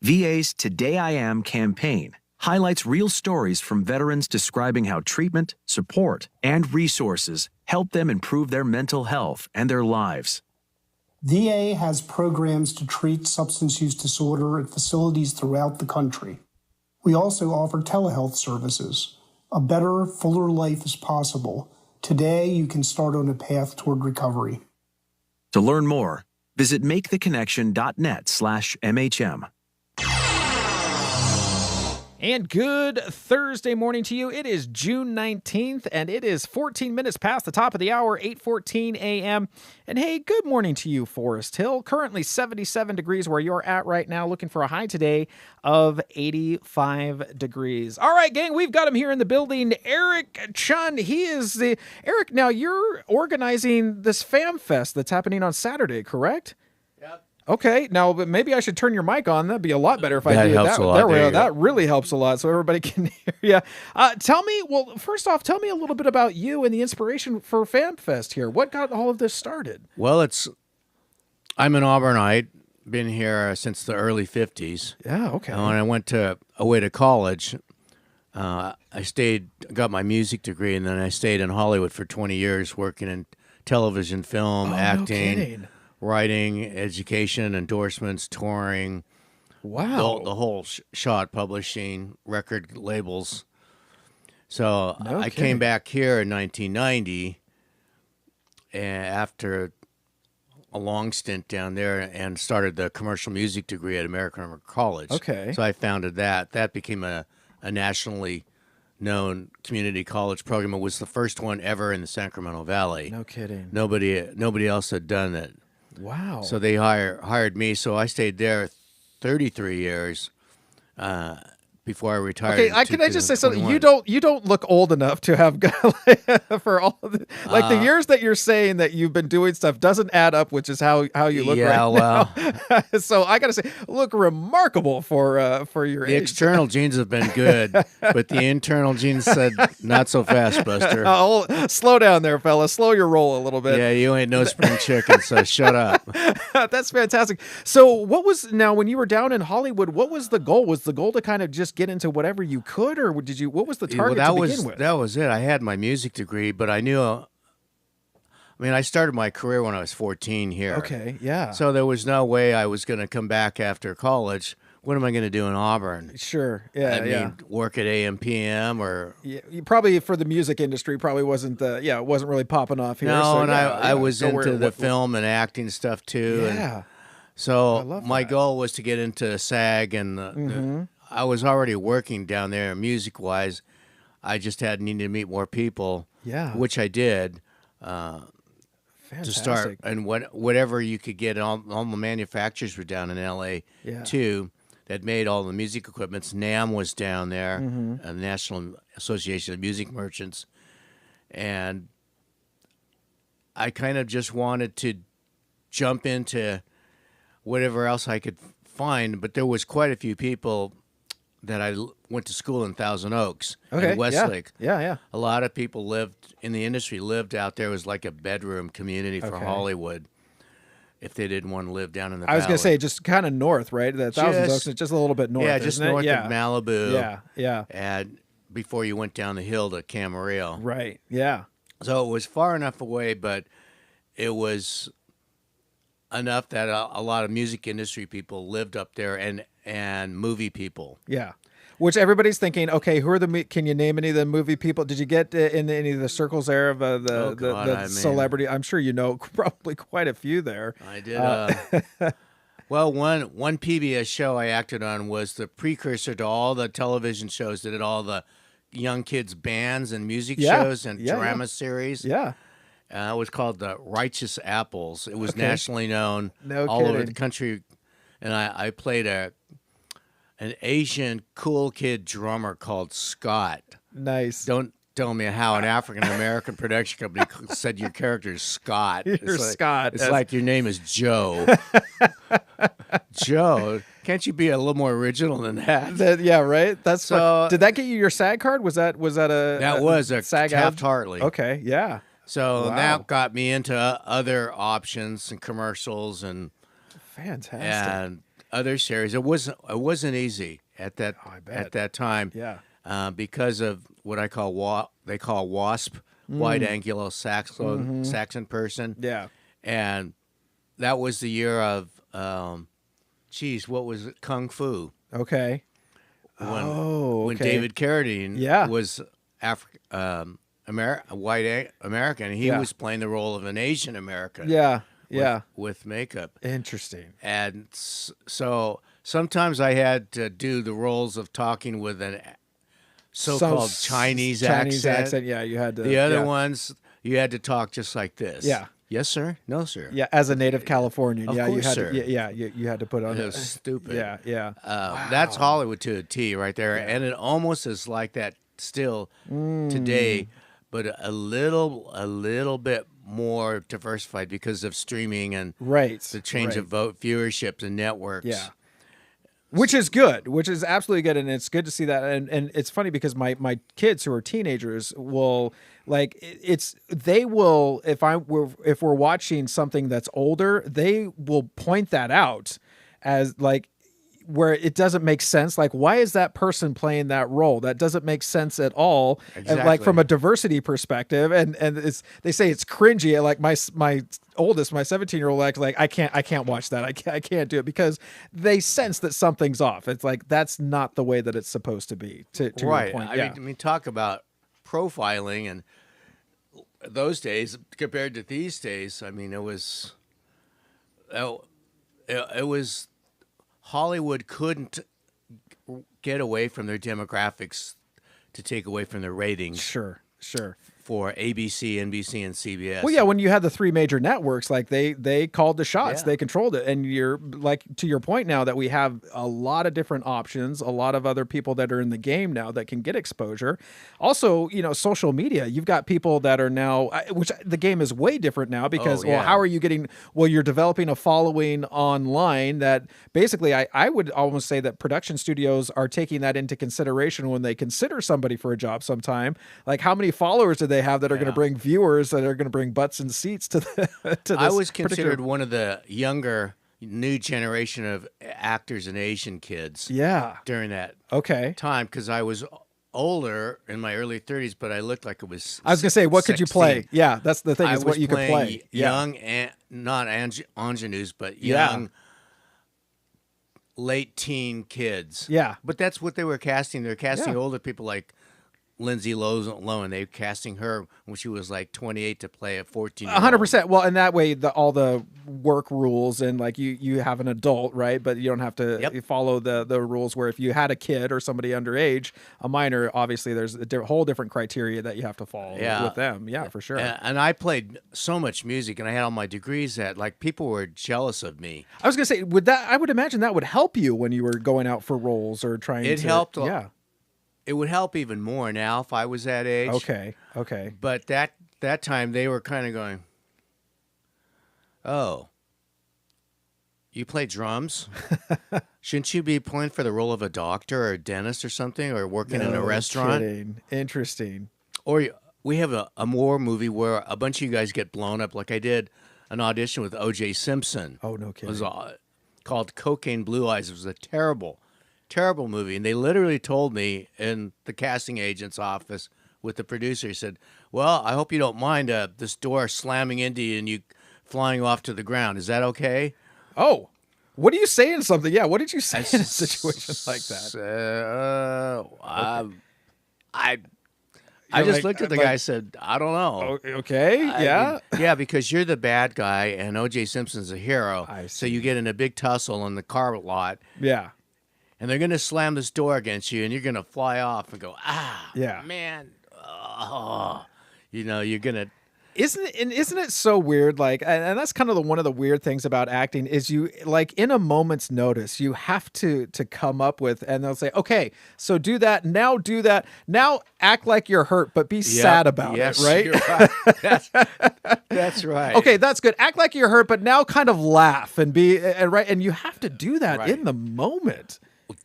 VA's Today I Am campaign highlights real stories from veterans describing how treatment, support, and resources help them improve their mental health and their lives. VA has programs to treat substance use disorder at facilities throughout the country. We also offer telehealth services. A better, fuller life is possible. Today, you can start on a path toward recovery. To learn more, visit maketheconnection.net/MHM. And good Thursday morning to you. It is June 19th, and it is 14 minutes past the top of the hour, 8:14 a.m. And hey, good morning to you, Forest Hill. Currently 77 degrees where you're at right now, looking for a high today of 85 degrees. All right, gang, we've got him here in the building. Eric Chun, Eric, now you're organizing this Fam Fest that's happening on Saturday, correct? Okay, now but maybe I should turn your mic on. That'd be a lot better if I do helps that. A lot. That really helps a lot, so everybody can hear you. First off, tell me a little bit about you and the inspiration for FamFest here. What got all of this started? Well, I'm an Auburnite, been here since the early 50s. Yeah, okay. And when I went away to college, I got my music degree, and then I stayed in Hollywood for 20 years working in television, film, acting. No kidding. Writing, education, endorsements, touring. Wow. The whole shot, publishing, record labels. So I came back here in 1990 after a long stint down there and started the commercial music degree at American River College. Okay. So I founded that. That became a nationally known community college program. It was the first one ever in the Sacramento Valley. No kidding. Nobody else had done it. Wow. So they hired me. So I stayed there 33 years before I retired. Okay, can I just say something? You don't look old enough to have for all of the, the years that you're saying that you've been doing stuff doesn't add up, which is how you look now. So I got to say, look remarkable for your age. The external genes have been good, but the internal genes said not so fast, Buster. Slow down there, fella. Slow your roll a little bit. Yeah, you ain't no spring chicken, so shut up. That's fantastic. So when you were down in Hollywood, what was the goal? Was the goal to kind of just get into whatever you could, or what was the target to begin with? That was it. I had my music degree, but I knew, I started my career when I was 14 here. Okay, yeah. So there was no way I was going to come back after college. What am I going to do in Auburn? Sure, yeah, I mean, work at AM/PM or... Yeah, probably for the music industry, probably wasn't it wasn't really popping off here. No, so, and I was into the film and acting stuff too. Yeah. And so my goal was to get into SAG, and I was already working down there music-wise. I just needed to meet more people, which I did to start. And whatever you could get, all the manufacturers were down in L.A. too that made all the music equipments. NAMM was down there, the National Association of Music Merchants. And I kind of just wanted to jump into whatever else I could find, but there was quite a few people that I went to school in Thousand Oaks, Okay, in Westlake. Yeah. A lot of people lived in the industry, lived out there. It was like a bedroom community for Hollywood. If they didn't want to live down in the I was valley. going to say just kind of north, right? The Thousand Oaks is just a little bit north. Yeah, just isn't north it? of Malibu. Yeah. And before you went down the hill to Camarillo. Right. Yeah. So it was far enough away, but it was enough that a lot of music industry people lived up there and movie people. Yeah. Which everybody's thinking, okay, who are can you name any of the movie people? Did you get in any of the circles there of the celebrity? I'm sure you know probably quite a few there. I did. Well, one PBS show I acted on was the precursor to all the television shows that did all the young kids' bands and music shows and drama series. Yeah. It was called the Righteous Apples. It was nationally known all kidding. over the country. And I played an Asian cool kid drummer called Scott. Nice. Don't tell me how an African-American production company said your character is Scott. You're Scott. It's like your name is Joe. Joe. Can't you be a little more original than that? Yeah, right. That's so. Did that get you your SAG card? Was that a that was a SAG Taft-Hartley? Okay, yeah. So that got me into other options and commercials and fantastic and other series. It wasn't easy at that time. Yeah. Because of what I call they call WASP, wide angular Saxon person. Yeah. And that was the year of what was it? Kung Fu. Okay. When David Carradine was white American, he was playing the role of an Asian American. Yeah. With makeup. Interesting. And so sometimes I had to do the roles of talking with an so-called Chinese accent. Yeah, you had to. The other ones, you had to talk just like this. Yeah. Yes, sir. No, sir. Yeah, as a native Californian. Of you course, had sir. to. You had to put on. It was stupid. Yeah. That's Hollywood to a T right there, and it almost is like that still today, but a little bit more diversified because of streaming and the change of viewership and networks. Yeah. Which is good, which is absolutely good, and it's good to see that. And it's funny because my kids who are teenagers will if we're watching something that's older, they will point that out as like where it doesn't make sense. Like, why is that person playing that role? That doesn't make sense at all. Exactly. And like from a diversity perspective, and they say it's cringy. Like my oldest, my 17-year-old, like I can't watch that. I can't do it because they sense that something's off. It's like that's not the way that it's supposed to be. To your point, I mean, talk about profiling and those days compared to these days. I mean, it was Hollywood couldn't get away from their demographics to take away from their ratings. Sure. For ABC, NBC, and CBS. Well, yeah, when you had the three major networks, like they called the shots, Yeah. they controlled it, and you're like to your point now that we have a lot of different options, a lot of other people that are in the game now that can get exposure. Also, social media. You've got people that are now, which the game is way different now because, well, how are you getting? Well, you're developing a following online that basically, I would almost say that production studios are taking that into consideration when they consider somebody for a job sometime. Like, how many followers do they have that are going to bring viewers that are going to bring butts and seats to this? I was considered one of the younger new generation of actors and Asian kids. Yeah. During that time because I was older in my early 30s, but I looked like it was. I was going to say, what 16. could you play? Yeah, that's the thing is what you could play. Young, not ingenues, but young. Late teen kids. Yeah. But that's what they were casting. They were casting older people like Lindsay Lohan. They were casting her when she was like 28 to play a 14-year-old. 100%. Well, and that way, all the work rules and like you have an adult, right? But you don't have to follow the rules where if you had a kid or somebody underage, a minor, obviously there's a whole different criteria that you have to follow with them. Yeah, for sure. And I played so much music and I had all my degrees that like people were jealous of me. I was going to say, I would imagine that would help you when you were going out for roles or trying to. It helped. Yeah. It would help even more now if I was that age. Okay. But that time they were kind of going, oh, You play drums? Shouldn't you be playing for the role of a doctor or a dentist or something, or working in a restaurant? Kidding. Interesting. Or we have a war movie where a bunch of you guys get blown up, like I did an audition with O.J. Simpson. Oh, no kidding. It was called Cocaine Blue Eyes. It was a terrible, terrible movie. And they literally told me in the casting agent's office with the producer, he said, well, I hope you don't mind this door slamming into you and you flying off to the ground. Is that okay? Oh, what do you say in something? Yeah, what did you say in a situation like that? I just looked at the guy and said, I don't know. Okay, yeah. Yeah, because you're the bad guy and O.J. Simpson's a hero. So you get in a big tussle in the car lot. Yeah. And they're going to slam this door against you and you're going to fly off and go, yeah, man. Oh. You know, you're going to. Isn't it so weird? Like, and that's kind of one of the weird things about acting is you, like, in a moment's notice, you have to come up with, and they'll say, okay, so do that now, act like you're hurt, but be sad about it, right? You're right. That's right. Okay, that's good. Act like you're hurt, but now kind of laugh and be right, and you have to do that in the moment.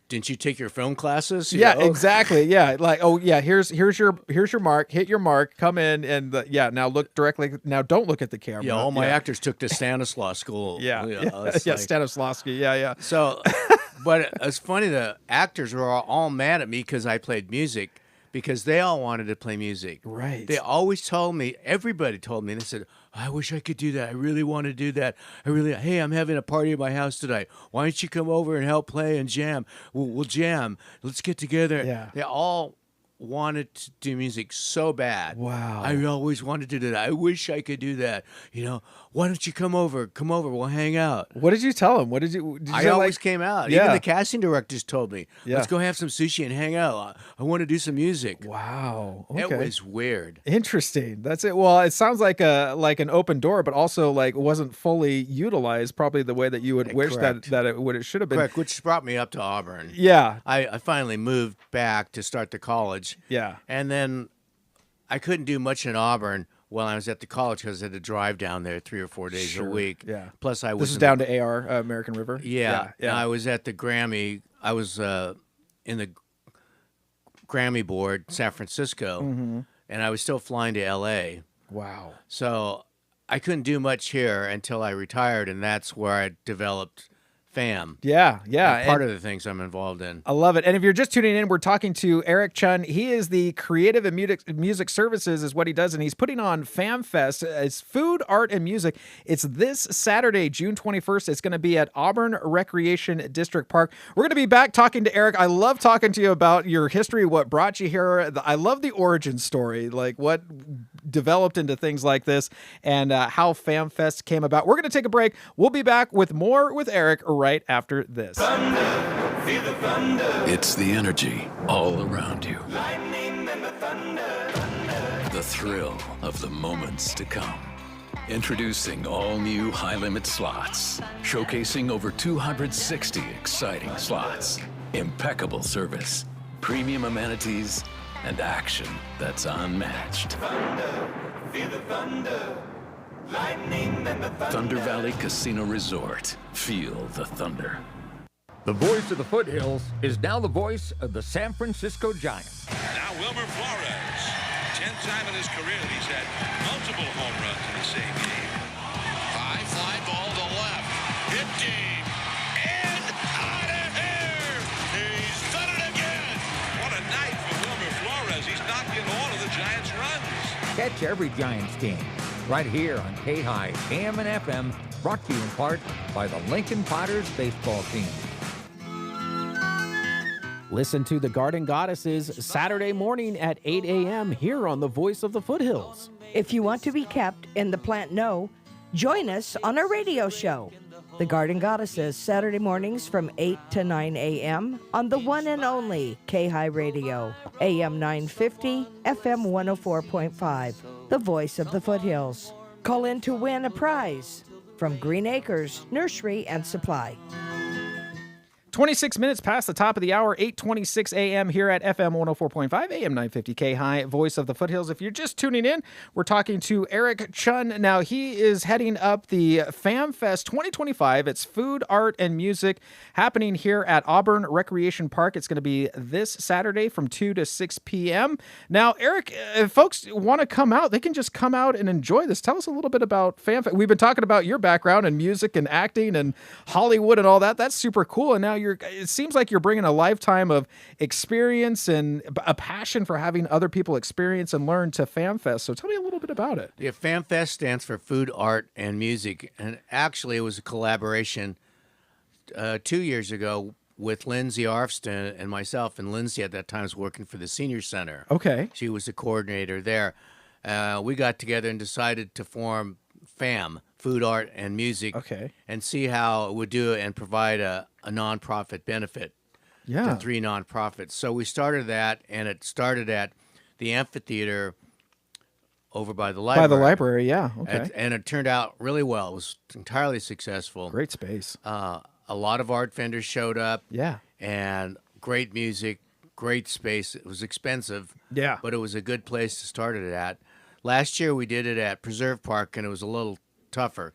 Didn't you take your film classes? Yeah, exactly. Yeah, like, oh yeah, here's your mark. Hit your mark. Come in and now look directly. Now don't look at the camera. Yeah, all my actors took to Stanislaus School. Yeah, Stanislavski. Yeah. So, but it's funny. The actors were all mad at me because I played music because they all wanted to play music. Right. They always told me. Everybody told me. They said, I wish I could do that. I really want to do that. Hey, I'm having a party at my house tonight. Why don't you come over and help play and jam? We'll jam. Let's get together. Yeah. They all wanted to do music so bad. Wow. I always wanted to do that. I wish I could do that. You know, why don't you come over? Come over. We'll hang out. What did you tell them? Did you I say, always like, came out. Yeah. Even the casting directors told me, Yeah. let's go have some sushi and hang out. I want to do some music. Wow. Okay. It was weird. Interesting. That's it. Well, it sounds like an open door, but also like wasn't fully utilized, probably the way that you would wish that it should have been. Correct, which brought me up to Auburn. Yeah. I finally moved back to start the college. Yeah. And then I couldn't do much in Auburn while I was at the college because I had to drive down there 3 or 4 days a week. Yeah. Plus, I was This is down to AR, American River. Yeah. Yeah. I was at the Grammy. I was in the Grammy board, San Francisco, and I was still flying to L.A. Wow. So I couldn't do much here until I retired, and that's where I developed FAM. Yeah. Part of the things I'm involved in. I love it. And if you're just tuning in, we're talking to Eric Chun. He is the creative and music services is what he does, and he's putting on Fam Fest. It's food, art, and music. It's this Saturday, June 21st. It's going to be at Auburn Recreation District Park. We're going to be back talking to Eric. I love talking to you about your history, what brought you here. I love the origin story, like what developed into things like this and how Fam Fest came about. We're going to take a break. We'll be back with more with Eric right after this. Thunder, feel the thunder. It's the energy all around you. Lightning and the thunder. The thrill of the moments to come. Introducing all new high-limit slots, showcasing over 260 exciting slots, impeccable service, premium amenities, and action that's unmatched. Thunder, feel the thunder. Lightning and the thunder. Thunder Valley Casino Resort. Feel the thunder. The voice of the Foothills is now the voice of the San Francisco Giants. Now Wilmer Flores. 10th time in his career that he's had multiple home runs in the same game. High fly ball to left. Hit deep. And out of here. He's done it again. What a night for Wilmer Flores. He's knocked in all of the Giants' runs. Catch every Giants game right here on KAHI AM and FM, brought to you in part by the Lincoln Potters baseball team. Listen to the Garden Goddesses Saturday morning at 8 a.m. here on the Voice of the Foothills. If you want to be kept in the plant know, join us on our radio show, The Garden Goddesses, Saturday mornings from 8 to 9 a.m. on the one and only KAHI Radio, AM 950, FM 104.5, the Voice of the Foothills. Call in to win a prize from Green Acres Nursery and Supply. 26 minutes past the top of the hour, 8:26 a.m. here at FM 104.5, AM 950 KAHI, Voice of the Foothills. If you're just tuning in, we're talking to Eric Chun. Now, he is heading up the FamFest 2025. It's food, art, and music happening here at Auburn Recreation Park. It's going to be this Saturday from 2 to 6 p.m. Now, Eric, if folks want to come out, they can just come out and enjoy this. Tell us a little bit about FamFest. We've been talking about your background in music and acting and Hollywood and all that. That's super cool. And now it seems like you're bringing a lifetime of experience and a passion for having other people experience and learn to FamFest. So tell me a little bit about it. Yeah, FamFest stands for Food, Art, and Music. And actually, it was a collaboration 2 years ago with Lindsay Arfston and myself. And Lindsay at that time was working for the Senior Center. Okay. She was the coordinator there. We got together and decided to form FAM, Food, Art, and Music, and see how it would do and provide a nonprofit benefit to 3 nonprofits. So we started that, and it started at the amphitheater over by the library. By the library, yeah. Okay. And it turned out really well. It was entirely successful. Great space. A lot of art vendors showed up. Yeah. And great music, great space. It was expensive. Yeah. But it was a good place to start it at. Last year we did it at Preserve Park, and it was a little tougher.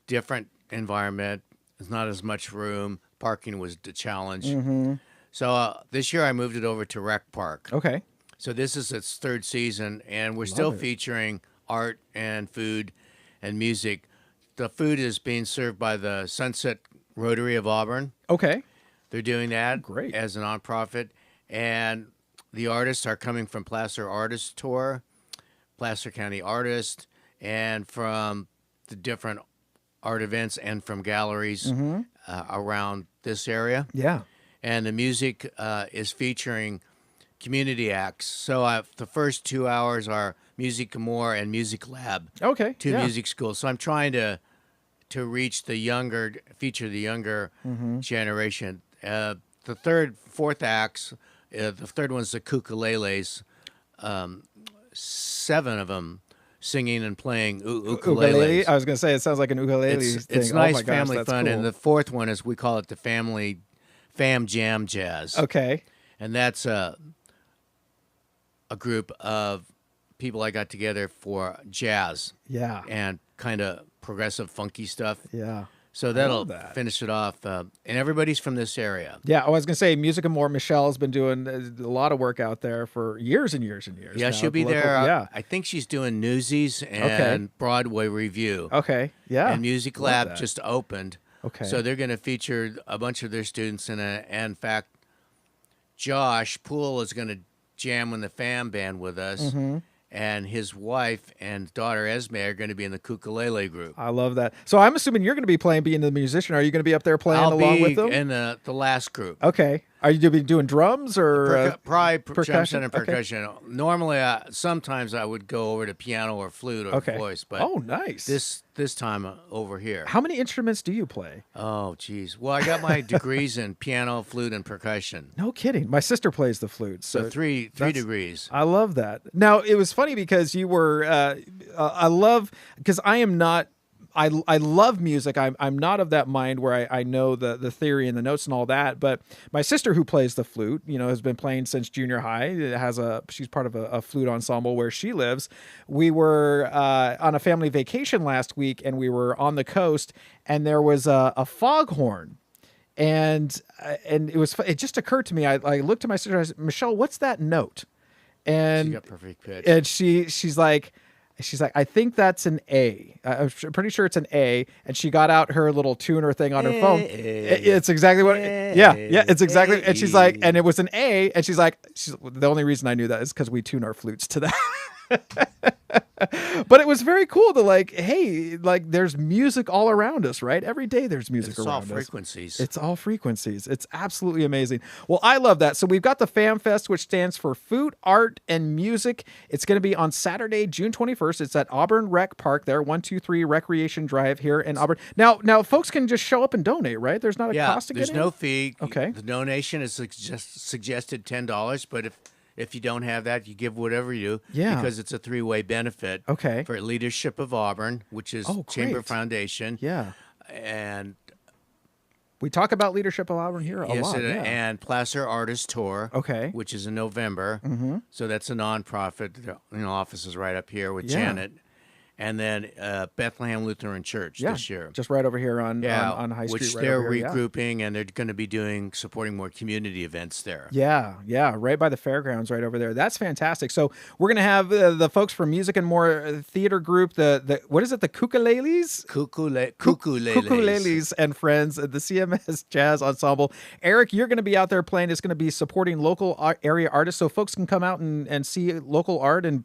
Different environment. There's not as much room. Parking was the challenge. Mm-hmm. So this year I moved it over to Rec Park. Okay. So this is its 3rd season, and we're still featuring art and food and music. The food is being served by the Sunset Rotary of Auburn. Okay. They're doing that Great. as a nonprofit. And the artists are coming from Placer Artist Tour, Placer County Artist, and from the different art events and from galleries around this area. Yeah. And the music is featuring community acts. So the first 2 hours are Music More and Music Lab. Okay. 2 music schools. So I'm trying to reach the younger, feature the younger generation. The 4th acts, the 3rd one's the ukuleles. 7 of them singing and playing ukuleles. Ukulele? I was going to say, it sounds like an ukulele thing. It's Oh nice my gosh, family that's fun. cool. And the 4th one is, we call it the Fam Jam Jazz. Okay. And that's a group of people I got together for jazz. Yeah. And kind of progressive, funky stuff. Yeah. So that'll finish it off. And everybody's from this area. Yeah, I was going to say, Music and More, Michelle has been doing a lot of work out there for years and years and years. Yeah, now. she'll be Local, there. Yeah. I think she's doing Newsies and Broadway Review. Okay, yeah. And Music Love Lab that. just opened. Okay. So they're going to feature a bunch of their students. And in fact, Josh Poole is going to jam in the Fam Band with us. Mm-hmm. And his wife and daughter Esme are going to be in the ukulele group. I love that. So I'm assuming you're going to be being the musician. Are you going to be up there playing along with them? I'll be in the last group. Okay. Are you going to be doing drums or probably percussion? and percussion. Okay. Normally, sometimes I would go over to piano or flute or voice. But nice. This time over here. How many instruments do you play? Oh, geez. Well, I got my degrees in piano, flute, and percussion. No kidding. My sister plays the flute. So three degrees. I love that. Now, it was funny because you were, because I am not, I love music. I'm not of that mind where I know the theory and the notes and all that. But my sister, who plays the flute, has been playing since junior high. She's part of a flute ensemble where she lives. We were on a family vacation last week, and we were on the coast, and there was a foghorn. And it just occurred to me. I looked at my sister. I said, Michelle, what's that note? And she got perfect pitch. And she's like, I think that's an A. I'm pretty sure it's an A. And she got out her little tuner thing on her phone. It's exactly what. Yeah, it's exactly. And she's like, and it was an A. And she's like, the only reason I knew that is because we tune our flutes to that. But it was very cool to there's music all around us, right? Every day there's music around us. It's all frequencies. It's all frequencies. It's absolutely amazing. Well, I love that. So we've got the FamFest, which stands for Food, Art, and Music. It's going to be on Saturday, June 21st. It's at Auburn Rec Park there, 123 Recreation Drive here in Auburn. Now folks can just show up and donate, right? There's not a cost to get in? There's no fee. Okay. The donation is suggested $10, but if you don't have that, you give whatever you do. Yeah. Because it's a 3-way benefit. Okay. For Leadership of Auburn, which is Chamber Foundation. Yeah. And We talk about Leadership of Auburn here a lot. Yeah. And Placer Artist Tour. Okay. Which is in November. Mhm. So that's a nonprofit. The office is right up here with Yeah. Janet. And then Bethlehem Lutheran Church this year. Just right over here on High Street. Which right they're over here, regrouping, and they're going to be supporting more community events there. Yeah, right by the fairgrounds, right over there. That's fantastic. So we're gonna have the folks from Music and More Theater Group, the what is it, the Ukuleles? Ukuleles and Friends, the CMS Jazz Ensemble. Eric, you're gonna be out there playing. It's gonna be supporting local area artists, so folks can come out and see local art and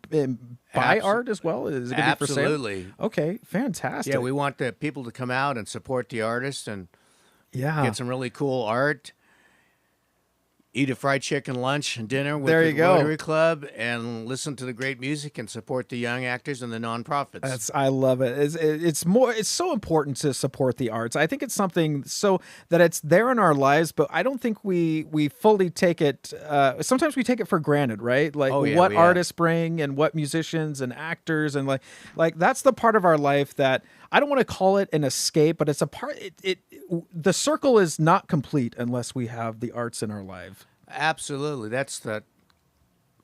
buy art as well. Is it gonna be for sale? Absolutely. Okay, fantastic. Yeah, we want the people to come out and support the artists and get some really cool art. Eat a fried chicken lunch and dinner with the Rotary Club, and listen to the great music and support the young actors and the nonprofits. I love it. It's so important to support the arts. I think it's something so that it's there in our lives, but I don't think we fully take it. Sometimes we take it for granted, right? Like what artists bring and what musicians and actors and like that's the part of our life that I don't want to call it an escape, but it's a part. The circle is not complete unless we have the arts in our life. Absolutely. That's the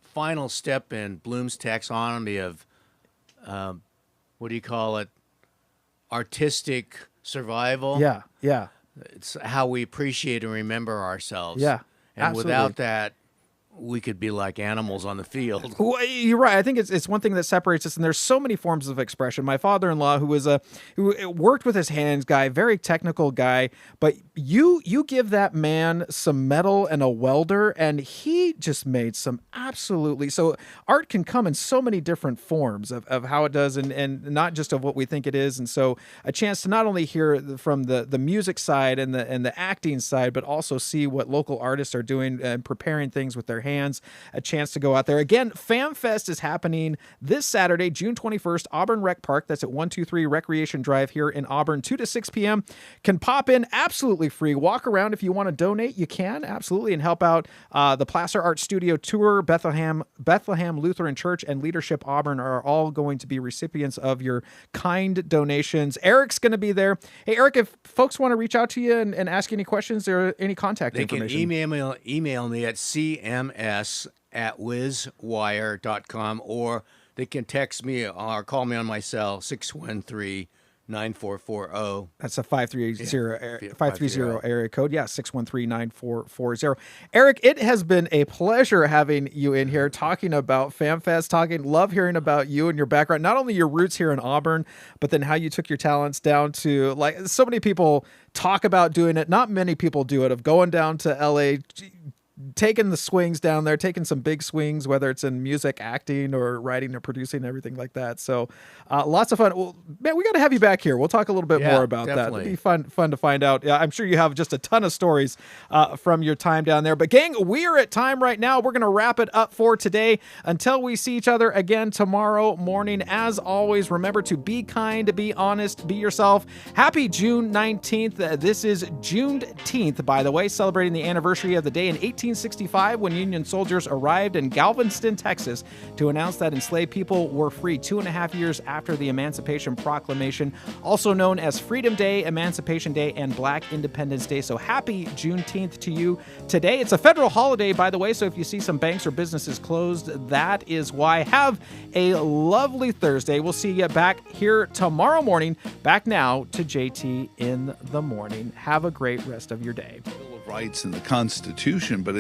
final step in Bloom's taxonomy of, what do you call it, artistic survival. Yeah. It's how we appreciate and remember ourselves. Yeah, and absolutely. Without that, we could be like animals on the field. Well, you're right. I think it's one thing that separates us, and there's so many forms of expression. My father-in-law, who worked with his hands, very technical guy, but you give that man some metal and a welder, and he just made some absolutely. So art can come in so many different forms of how it does, and not just of what we think it is. And so a chance to not only hear from the music side and the acting side, but also see what local artists are doing and preparing things with their hands, a chance to go out there. Again, FamFest is happening this Saturday, June 21st, Auburn Rec Park. That's at 123 Recreation Drive here in Auburn, 2 to 6 p.m. Can pop in absolutely free. Walk around if you want to donate, you can, absolutely, and help out the Placer Art Studio Tour, Bethlehem Lutheran Church, and Leadership Auburn are all going to be recipients of your kind donations. Eric's going to be there. Hey, Eric, if folks want to reach out to you and ask you any questions or any contact information. They can email me at cms@wizwire.com, or they can text me or call me on my cell, 613-9440. That's a 530 area code. Yeah, 613-9440. Eric, it has been a pleasure having you in here talking about FamFest, love hearing about you and your background, not only your roots here in Auburn, but then how you took your talents down to, like, so many people talk about doing it. Not many people do it, of going down to LA, taking the swings down there, taking some big swings, whether it's in music, acting, or writing or producing, everything like that. So lots of fun. Well, man, we got to have you back here. We'll talk a little bit more about that. It'll be fun to find out. I'm sure you have just a ton of stories from your time down there. But gang, we're at time right now. We're going to wrap it up for today until we see each other again tomorrow morning. As always, remember to be kind, be honest, be yourself. Happy June 19th. This is Juneteenth, by the way, celebrating the anniversary of the day in 1865 when Union soldiers arrived in Galveston, Texas to announce that enslaved people were free 2.5 years after the Emancipation Proclamation, also known as Freedom Day, Emancipation Day, and Black Independence Day. So happy Juneteenth to you today. It's a federal holiday, by the way, so if you see some banks or businesses closed, that is why. Have a lovely Thursday. We'll see you back here tomorrow morning. Back now to JT in the morning. Have a great rest of your day. Bill of Rights and the Constitution, but